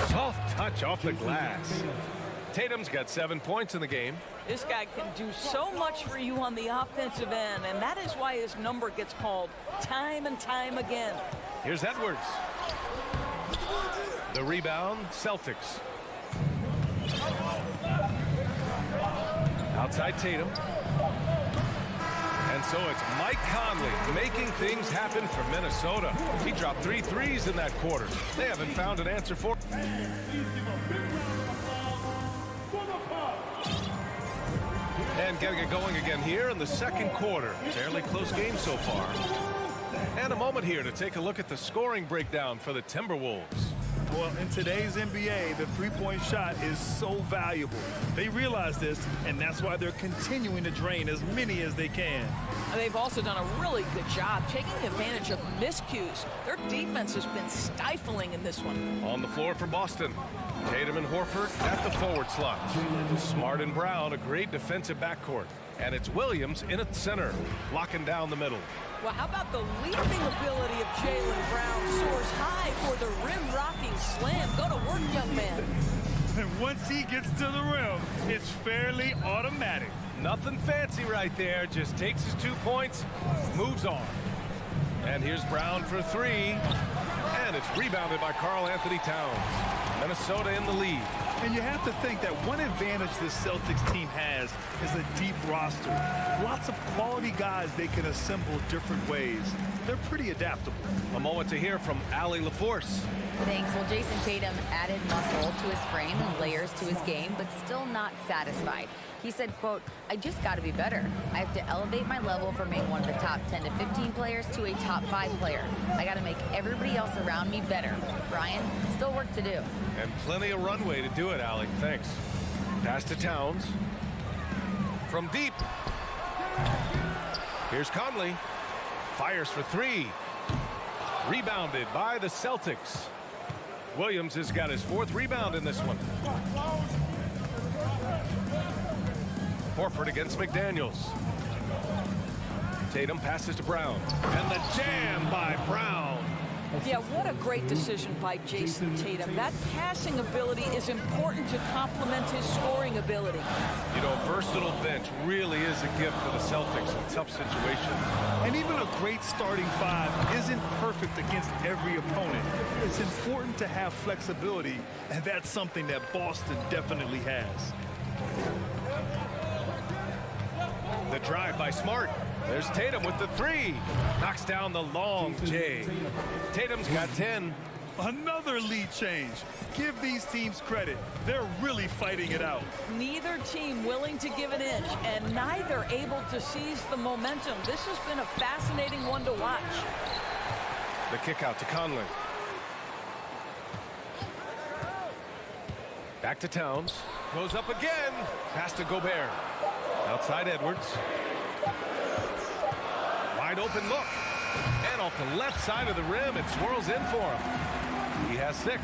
Soft touch off the glass. Tatum's got 7 points in the game. This guy can do so much for you on the offensive end, and that is why his number gets called time and time again. Here's Edwards. The rebound, Celtics. Outside Tatum. And so it's Mike Conley making things happen for Minnesota. He dropped 3 threes in that quarter. They haven't found an answer for it. And getting it going again here in the second quarter. Fairly close game so far. And a moment here to take a look at the scoring breakdown for the Timberwolves. Well, in today's NBA, the three-point shot is so valuable. They realize this, and that's why they're continuing to drain as many as they can. They've also done a really good job taking advantage of miscues. Their defense has been stifling in this one. On the floor for Boston, Tatum and Horford at the forward slot. Smart and Brown, a great defensive backcourt. And it's Williams in at center, locking down the middle. Well, how about the leaping ability of Jaylen Brown? Soars high for the rim-rocking slam. Go to work, young man. And once he gets to the rim, it's fairly automatic. Nothing fancy right there. Just takes his 2 points, moves on. And here's Brown for 3. And it's rebounded by Karl Anthony Towns. Minnesota in the lead. And you have to think that one advantage this Celtics team has is a deep roster. Lots of quality guys they can assemble different ways. They're pretty adaptable. A moment to hear from Allie LaForce. Thanks. Well, Jason Tatum added muscle to his frame and layers to his game, but still not satisfied. He said, quote, "I just got to be better. I have to elevate my level from being one of the top 10 to 15 players to a top 5 player. I got to make everybody else around me better. Brian, still work to do." And plenty of runway to do it, Allie. Thanks. Pass to Towns. From deep. Here's Conley. Fires for 3. Rebounded by the Celtics. Williams has got his 4th rebound in this one. Horford against McDaniels. Tatum passes to Brown. And the jam by Brown. Yeah, what a great decision by Jason Tatum. That passing ability is important to complement his scoring ability. You know, a versatile bench really is a gift for the Celtics in tough situations. And even a great starting 5 isn't perfect against every opponent. It's important to have flexibility, and that's something that Boston definitely has. The drive by Smart. There's Tatum with the 3. Knocks down the long J. Tatum's got 10. Another lead change. Give these teams credit. They're really fighting it out. Neither team willing to give an inch, and neither able to seize the momentum. This has been a fascinating one to watch. The kick out to Conley. Back to Towns. Goes up again. Pass to Gobert. Outside Edwards. Wide open look. And off the left side of the rim, it swirls in for him. He has 6.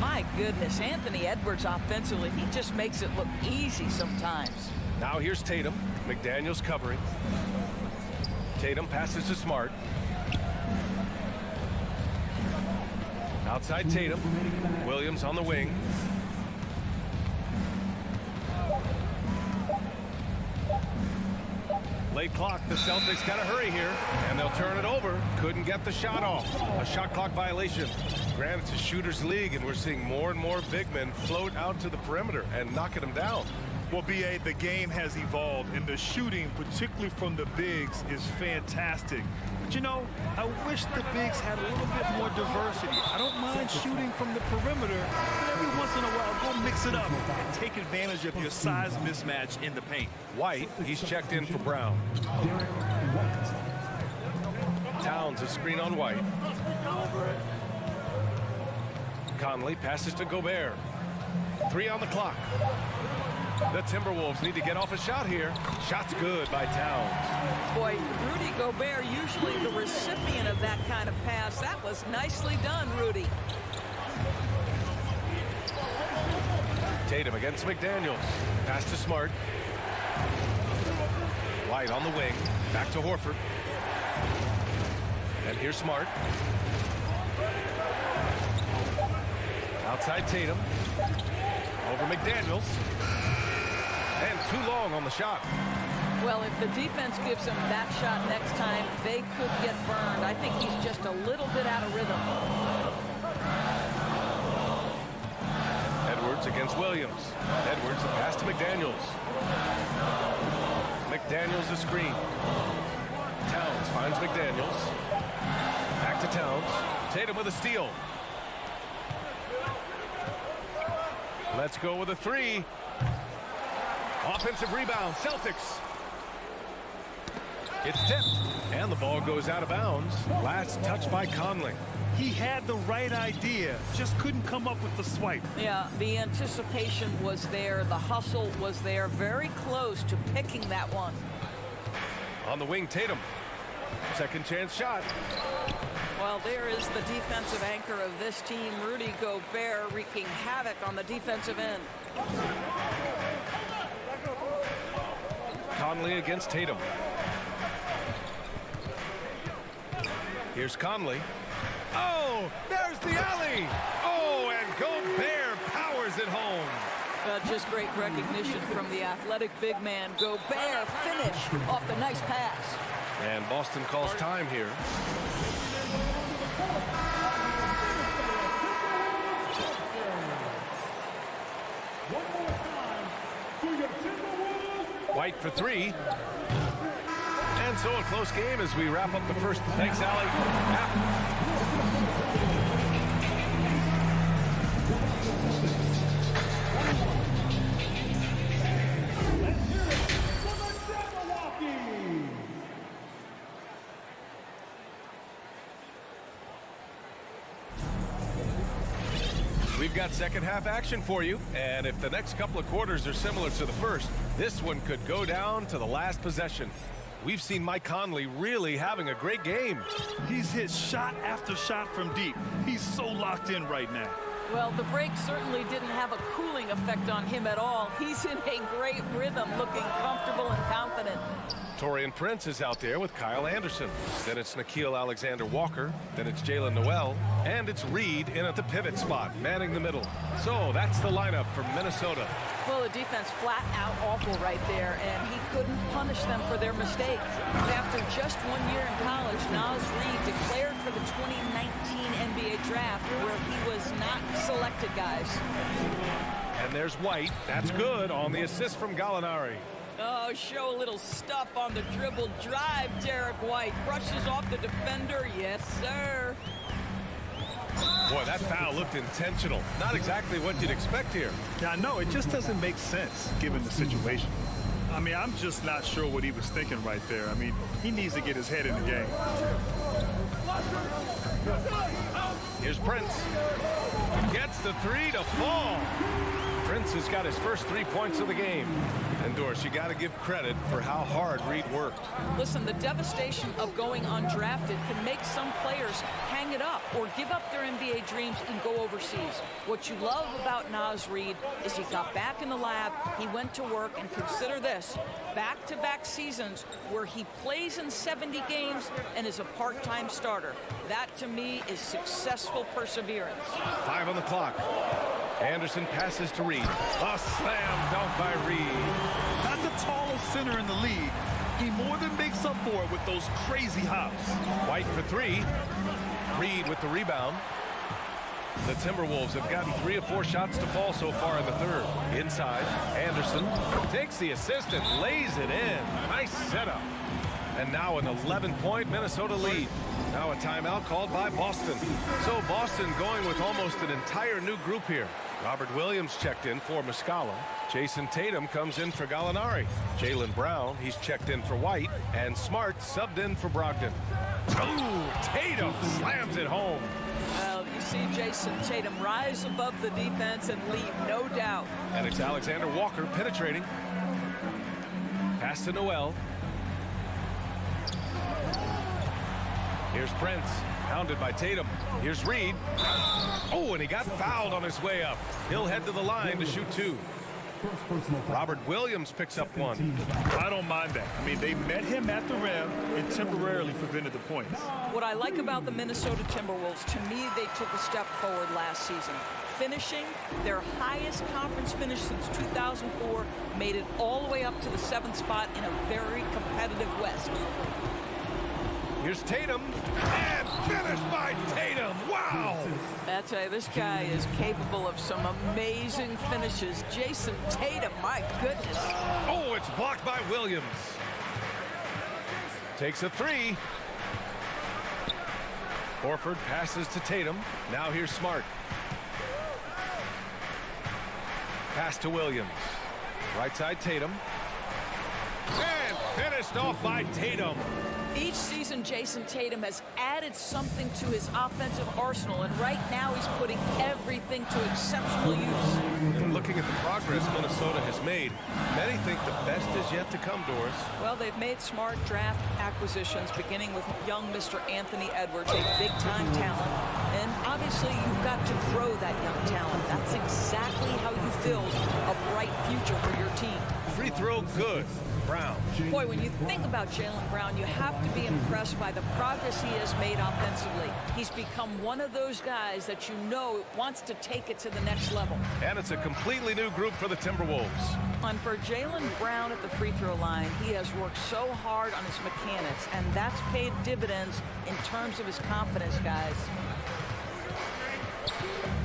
My goodness, Anthony Edwards offensively, he just makes it look easy sometimes. Now here's Tatum. McDaniels covering. Tatum passes to Smart. Outside Tatum. Williams on the wing. Late clock, the Celtics got to hurry here, and they'll turn it over. Couldn't get the shot off. A shot clock violation. Granted, it's a shooter's league, and we're seeing more and more big men float out to the perimeter and knocking them down. Well, B.A., the game has evolved, and the shooting, particularly from the bigs, is fantastic. But, you know, I wish the bigs had a little bit more diversity. I don't mind shooting from the perimeter, but every once in a while, go mix it up and take advantage of your size mismatch in the paint. White, he's checked in for Brown. Towns, a screen on White. Conley passes to Gobert. 3 on the clock. The Timberwolves need to get off a shot here. Shot's good by Towns. Boy, Rudy Gobert, usually the recipient of that kind of pass. That was nicely done, Rudy. Tatum against McDaniels. Pass to Smart. White on the wing. Back to Horford. And here's Smart. Outside Tatum. Over McDaniels. And too long on the shot. Well, if the defense gives him that shot next time, they could get burned. I think he's just a little bit out of rhythm. Edwards against Williams. Edwards, a pass to McDaniels. McDaniels a screen. Towns finds McDaniels. Back to Towns. Tatum with a steal. Let's go with a 3. Offensive rebound, Celtics. It's tipped, and the ball goes out of bounds. Last touch by Conley. He had the right idea, just couldn't come up with the swipe. Yeah, the anticipation was there. The hustle was there. Very close to picking that one. On the wing, Tatum. Second chance shot. Well, there is the defensive anchor of this team, Rudy Gobert, wreaking havoc on the defensive end. Conley against Tatum. Here's Conley. Oh, there's the alley. Oh, and Gobert powers it home. Just great recognition from the athletic big man. Gobert finish off the nice pass. And Boston calls time here. White for 3. And so a close game as we wrap up the first. Thanks, Allie. We've got second half action for you, and if the next couple of quarters are similar to the first, this one could go down to the last possession. We've seen Mike Conley really having a great game. He's hit shot after shot from deep. He's so locked in right now. Well, the break certainly didn't have a cooling effect on him at all. He's in a great rhythm, looking comfortable and confident. Taurean Prince is out there with Kyle Anderson. Then it's Nickeil Alexander-Walker. Then it's Jalen Noel. And it's Reed in at the pivot spot, manning the middle. So that's the lineup for Minnesota. Well, the defense flat out awful right there, and he couldn't punish them for their mistake. After just 1 year in college, Naz Reid declared for the 2019 NBA draft, where he was not selected, guys. And there's White. That's good on the assist from Gallinari. Oh, show a little stuff on the dribble drive. Derek White brushes off the defender. Yes, sir. Boy, that foul looked intentional. Not exactly what you'd expect here. Yeah, I know. It just doesn't make sense given the situation. I mean, I'm just not sure what he was thinking right there. I mean, he needs to get his head in the game. Here's Prince. Gets the 3 to fall. Prince has got his first 3 points of the game. And Doris, you got to give credit for how hard Reed worked. Listen, the devastation of going undrafted can make some players hang it up or give up their NBA dreams and go overseas. What you love about Naz Reid is he got back in the lab, he went to work, and consider this, back-to-back seasons where he plays in 70 games and is a part-time starter. That, to me, is successful perseverance. 5 on the clock. Anderson passes to Reed. A slam dunk by Reed. Not the tallest center in the league. He more than makes up for it with those crazy hops. White for 3. Reed with the rebound. The Timberwolves have gotten 3 of 4 shots to fall so far in the third. Inside, Anderson takes the assist and lays it in. Nice setup. And now an 11-point Minnesota lead. Now a timeout called by Boston. So Boston going with almost an entire new group here. Robert Williams checked in for Muscala. Jason Tatum comes in for Gallinari. Jaylen Brown, he's checked in for White. And Smart subbed in for Brogdon. Oh, Tatum slams it home. Well, you see Jason Tatum rise above the defense and lead, no doubt. And it's Alexander Walker penetrating. Pass to Noel. Here's Prince, pounded by Tatum. Here's Reed. Oh, and he got fouled on his way up. He'll head to the line to shoot 2. Robert Williams picks up 1. I don't mind that. I mean, they met him at the rim and temporarily prevented the points. What I like about the Minnesota Timberwolves, to me, they took a step forward last season. Finishing their highest conference finish since 2004, made it all the way up to the 7th spot in a very competitive West. Here's Tatum, and finished by Tatum. Wow! I tell you, this guy is capable of some amazing finishes. Jason Tatum, my goodness. Oh, it's blocked by Williams. Takes a 3. Horford passes to Tatum. Now here's Smart. Pass to Williams. Right side Tatum. And finished off by Tatum. Each season, Jason Tatum has added something to his offensive arsenal, and right now he's putting everything to exceptional use. Looking at the progress Minnesota has made, many think the best is yet to come, Doris. Well, they've made smart draft acquisitions, beginning with young Mr. Anthony Edwards, a big-time talent. And obviously, you've got to grow that young talent. That's exactly how you build a bright future for your team. Free throw good. Brown. Boy, when you think about Jaylen Brown, you have to be impressed by the progress he has made offensively. He's become one of those guys that you know wants to take it to the next level. And it's a completely new group for the Timberwolves. And for Jaylen Brown at the free throw line, he has worked so hard on his mechanics, and that's paid dividends in terms of his confidence, guys.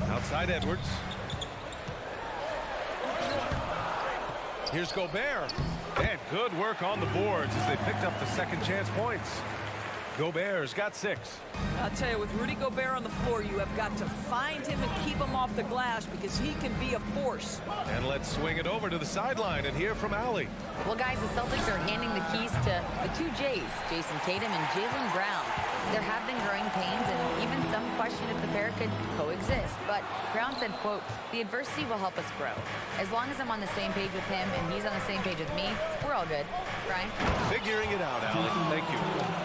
Outside Edwards. Here's Gobert. And good work on the boards as they picked up the second chance points. Gobert's got 6. I'll tell you, with Rudy Gobert on the floor, you have got to find him and keep him off the glass because he can be a force. And let's swing it over to the sideline and hear from Allie. Well, guys, the Celtics are handing the keys to the 2 J's, Jason Tatum and Jaylen Brown. There have been growing pains and even some question if the pair could coexist. But Brown said, quote, "The adversity will help us grow. As long as I'm on the same page with him and he's on the same page with me, we're all good." Brian? Figuring it out, Allie. Thank you.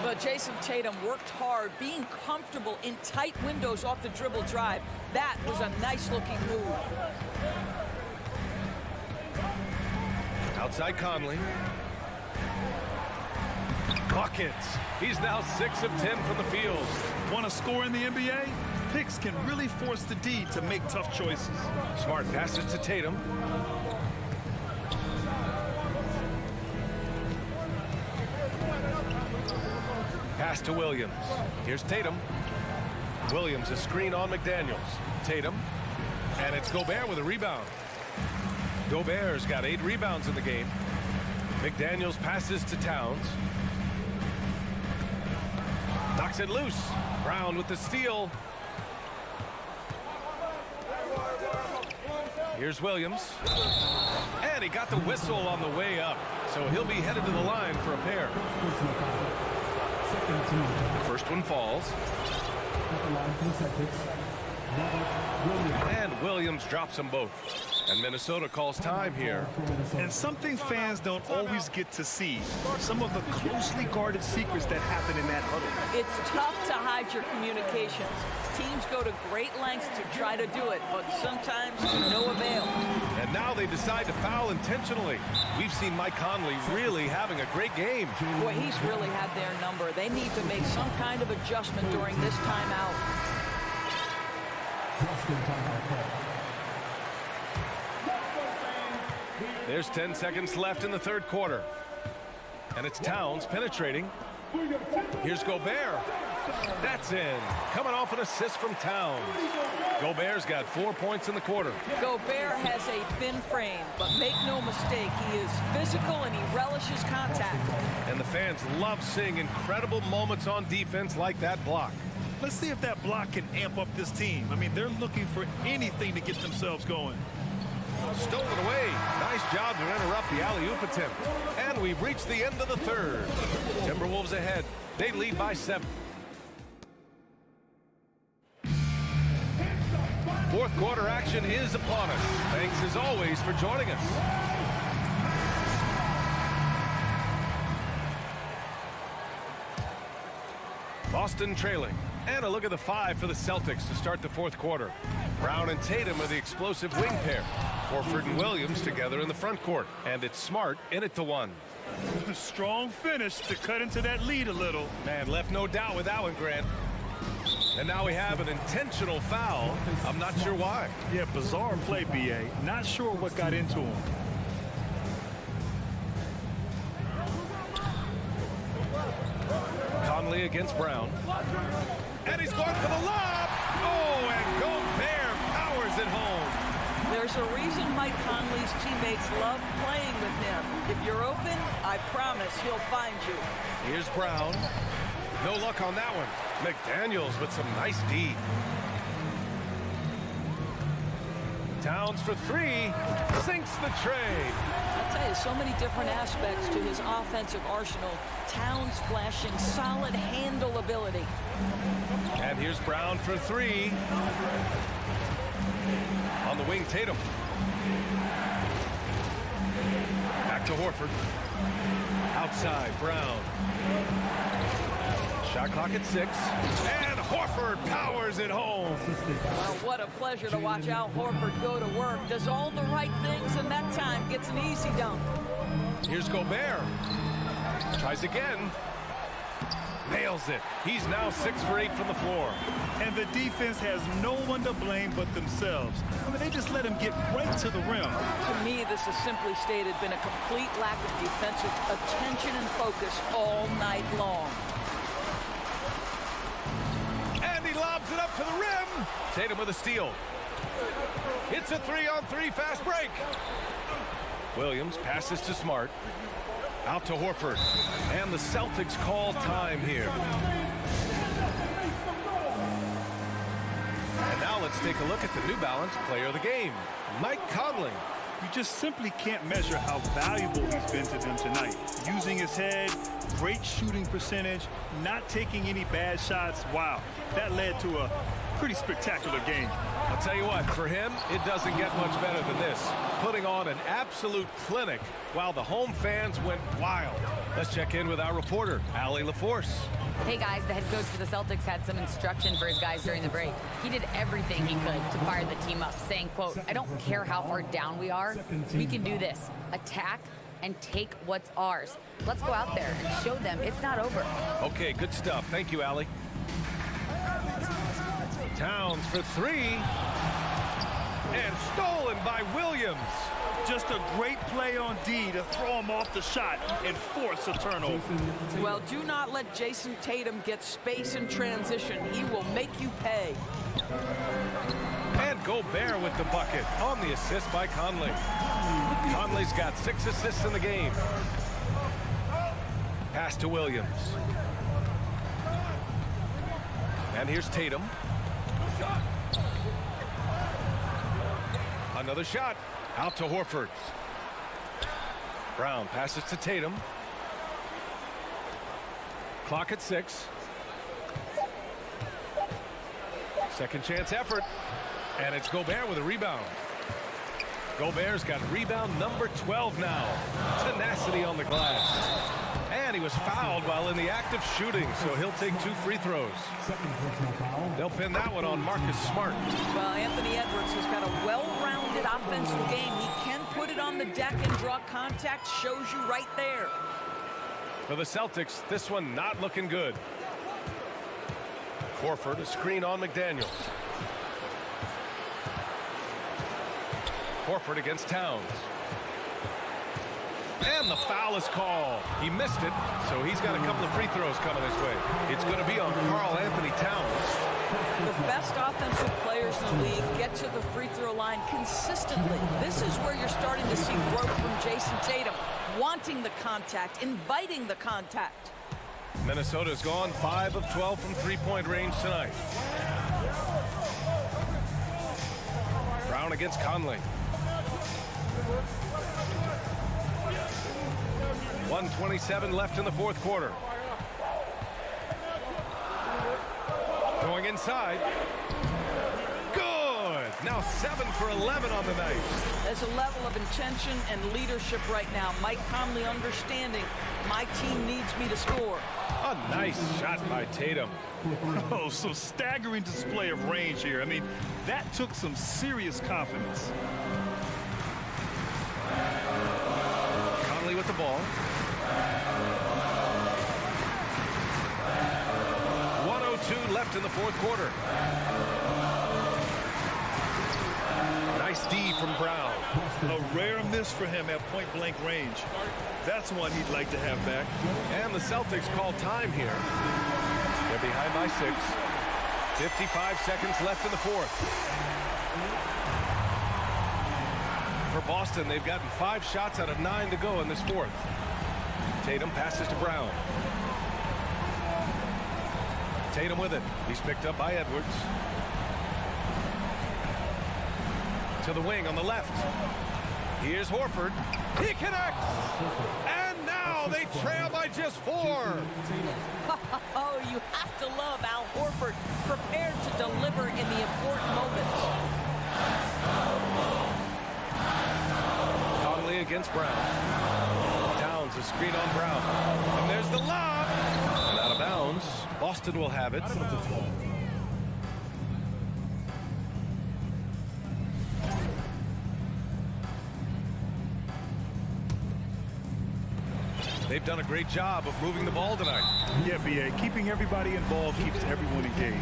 But Jason Tatum worked hard, being comfortable in tight windows off the dribble drive. That was a nice-looking move. Outside Conley. Buckets. He's now 6 of 10 from the field. Want to score in the NBA? Picks can really force the D to make tough choices. Smart passes to Tatum. Pass to Williams. Here's Tatum. Williams, a screen on McDaniels. Tatum. And it's Gobert with a rebound. Gobert's got 8 rebounds in the game. McDaniels passes to Towns. Knocks it loose. Brown with the steal. Here's Williams. And he got the whistle on the way up. So he'll be headed to the line for a pair. The first one falls. And Williams drops them both. And Minnesota calls time here. And something fans don't always get to see. Some of the closely guarded secrets that happen in that huddle. It's tough to hide your communications. Teams go to great lengths to try to do it, but sometimes to no avail. And now they decide to foul intentionally. We've seen Mike Conley really having a great game. Boy, he's really had their number. They need to make some kind of adjustment during this timeout. There's 10 seconds left in the third quarter. And it's Towns penetrating. Here's Gobert. That's in. Coming off an assist from Towns. Gobert's got 4 points in the quarter. Gobert has a thin frame, but make no mistake, he is physical and he relishes contact. And the fans love seeing incredible moments on defense like that block. Let's see if that block can amp up this team. I mean, they're looking for anything to get themselves going. Stolen away. Nice job to interrupt the alley-oop attempt. And we've reached the end of the third. Timberwolves ahead. They lead by 7. Fourth quarter action is upon us. Thanks as always for joining us. Boston trailing. And a look at the 5 for the Celtics to start the fourth quarter. Brown and Tatum are the explosive wing pair. Horford and Williams together in the front court. And it's Smart in it to 1. Strong finish to cut into that lead a little. Man, left no doubt with that one, Grant. And now we have an intentional foul. I'm not sure why. Yeah, bizarre play, B.A. Not sure what got into him. Conley against Brown. And he's going for the lob. Oh, and Gobert powers it home. There's a reason Mike Conley's teammates love playing with him. If you're open, I promise he'll find you. Here's Brown. No luck on that one. McDaniels with some nice D. Towns for 3. Sinks the trade. I'll tell you, so many different aspects to his offensive arsenal. Towns flashing solid handle ability. And here's Brown for 3. On the wing, Tatum. Back to Horford. Outside, Brown. Shot clock at 6. And Horford powers it home. Well, what a pleasure to watch Al Horford go to work. Does all the right things, and that time gets an easy dunk. Here's Gobert. Tries again. Nails it. He's now 6 for 8 from the floor. And the defense has no one to blame but themselves. I mean, they just let him get right to the rim. To me, this has simply stated been a complete lack of defensive attention and focus all night long. And he lobs it up to the rim. Tatum with a steal. It's a 3-on-3 fast break. Williams passes to Smart. Out to Horford. And the Celtics call time here. And now let's take a look at the New Balance player of the game, Mike Conley. You just simply can't measure how valuable he's been to them tonight. Using his head, great shooting percentage, not taking any bad shots. Wow, that led to a pretty spectacular game. I'll tell you what, for him, it doesn't get much better than this. Putting on an absolute clinic while the home fans went wild. Let's check in with our reporter, Allie LaForce. Hey guys, the head coach for the Celtics had some instruction for his guys during the break. He did everything he could to fire the team up, saying, quote, "I don't care how far down we are, we can do this. Attack and take what's ours. Let's go out there and show them it's not over." Okay, good stuff. Thank you, Allie. Towns for 3. And stolen by Williams. Just a great play on D to throw him off the shot and force a turnover. Well, do not let Jason Tatum get space in transition. He will make you pay. And Gobert with the bucket on the assist by Conley. Conley's got 6 assists in the game. Pass to Williams. And here's Tatum. Another shot. Out to Horford. Brown passes to Tatum. Clock at 6. Second chance effort. And it's Gobert with a rebound. Gobert's got rebound number 12 now. Tenacity on the glass. And he was fouled while in the act of shooting, so he'll take 2 free throws. They'll pin that one on Marcus Smart. Well, Anthony Edwards has got a well-rounded offensive game. He can put it on the deck and draw contact. Shows you right there. For the Celtics, this one not looking good. Horford, a screen on McDaniels. Horford against Towns. And the foul is called. He missed it, so he's got a couple of free throws coming his way. It's going to be on Karl Anthony Towns. The best offensive players in the league get to the free throw line consistently. This is where you're starting to see growth from Jason Tatum, wanting the contact, inviting the contact. Minnesota's gone 5 of 12 from three-point range tonight. Brown against Conley. 1:27 left in the fourth quarter. Going inside. Good. now 7 for 11 on the night. There's a level of intention and leadership right now. Mike Conley understanding my team needs me to score. A nice shot by Tatum. Oh, some staggering display of range here. I mean, that took some serious confidence. Conley with the ball. 1:02 left in the fourth quarter. Nice D from Brown. A rare miss for him at point-blank range. That's one he'd like to have back. And the Celtics call time here. They're behind by 6. 55 seconds left in the fourth. For Boston, they've gotten 5 shots out of 9 to go in this fourth. Tatum passes to Brown. Tatum with it. He's picked up by Edwards. To the wing on the left. Here's Horford. He connects! And now they trail by just 4. Oh, you have to love Al Horford, prepared to deliver in the important moments. Conley against Brown. Towns a screen on Brown. And there's the lob. And out of bounds. Boston will have it. They've done a great job of moving the ball tonight. Yeah, B.A. Keeping everybody involved keeps everyone engaged.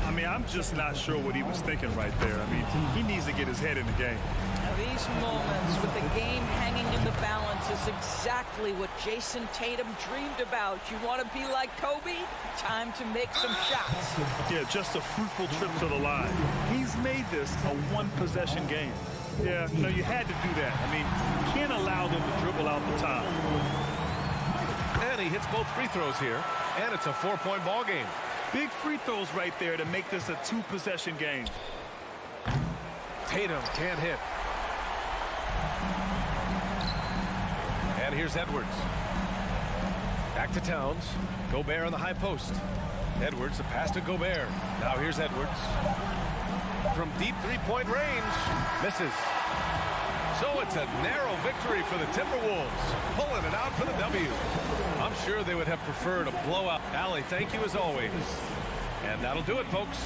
I mean, I'm just not sure what he was thinking right there. I mean, he needs to get his head in the game. Now, these moments with the game hanging in the balance is exactly what Jason Tatum dreamed about. You want to be like Kobe? Time to make some shots. Yeah, just a fruitful trip to the line. He's made this a one-possession game. Yeah, no, you had to do that. I mean, you can't allow them to dribble out the top. And he hits both free throws here. And it's a 4-point ball game. Big free throws right there to make this a 2-possession game. Tatum can't hit. And here's Edwards. Back to Towns. Gobert on the high post. Edwards, the pass to Gobert. Now here's Edwards. From deep 3-point range. Misses. So it's a narrow victory for the Timberwolves. Pulling it out for the W. I'm sure they would have preferred a blowout. Allie, thank you as always. And that'll do it, folks.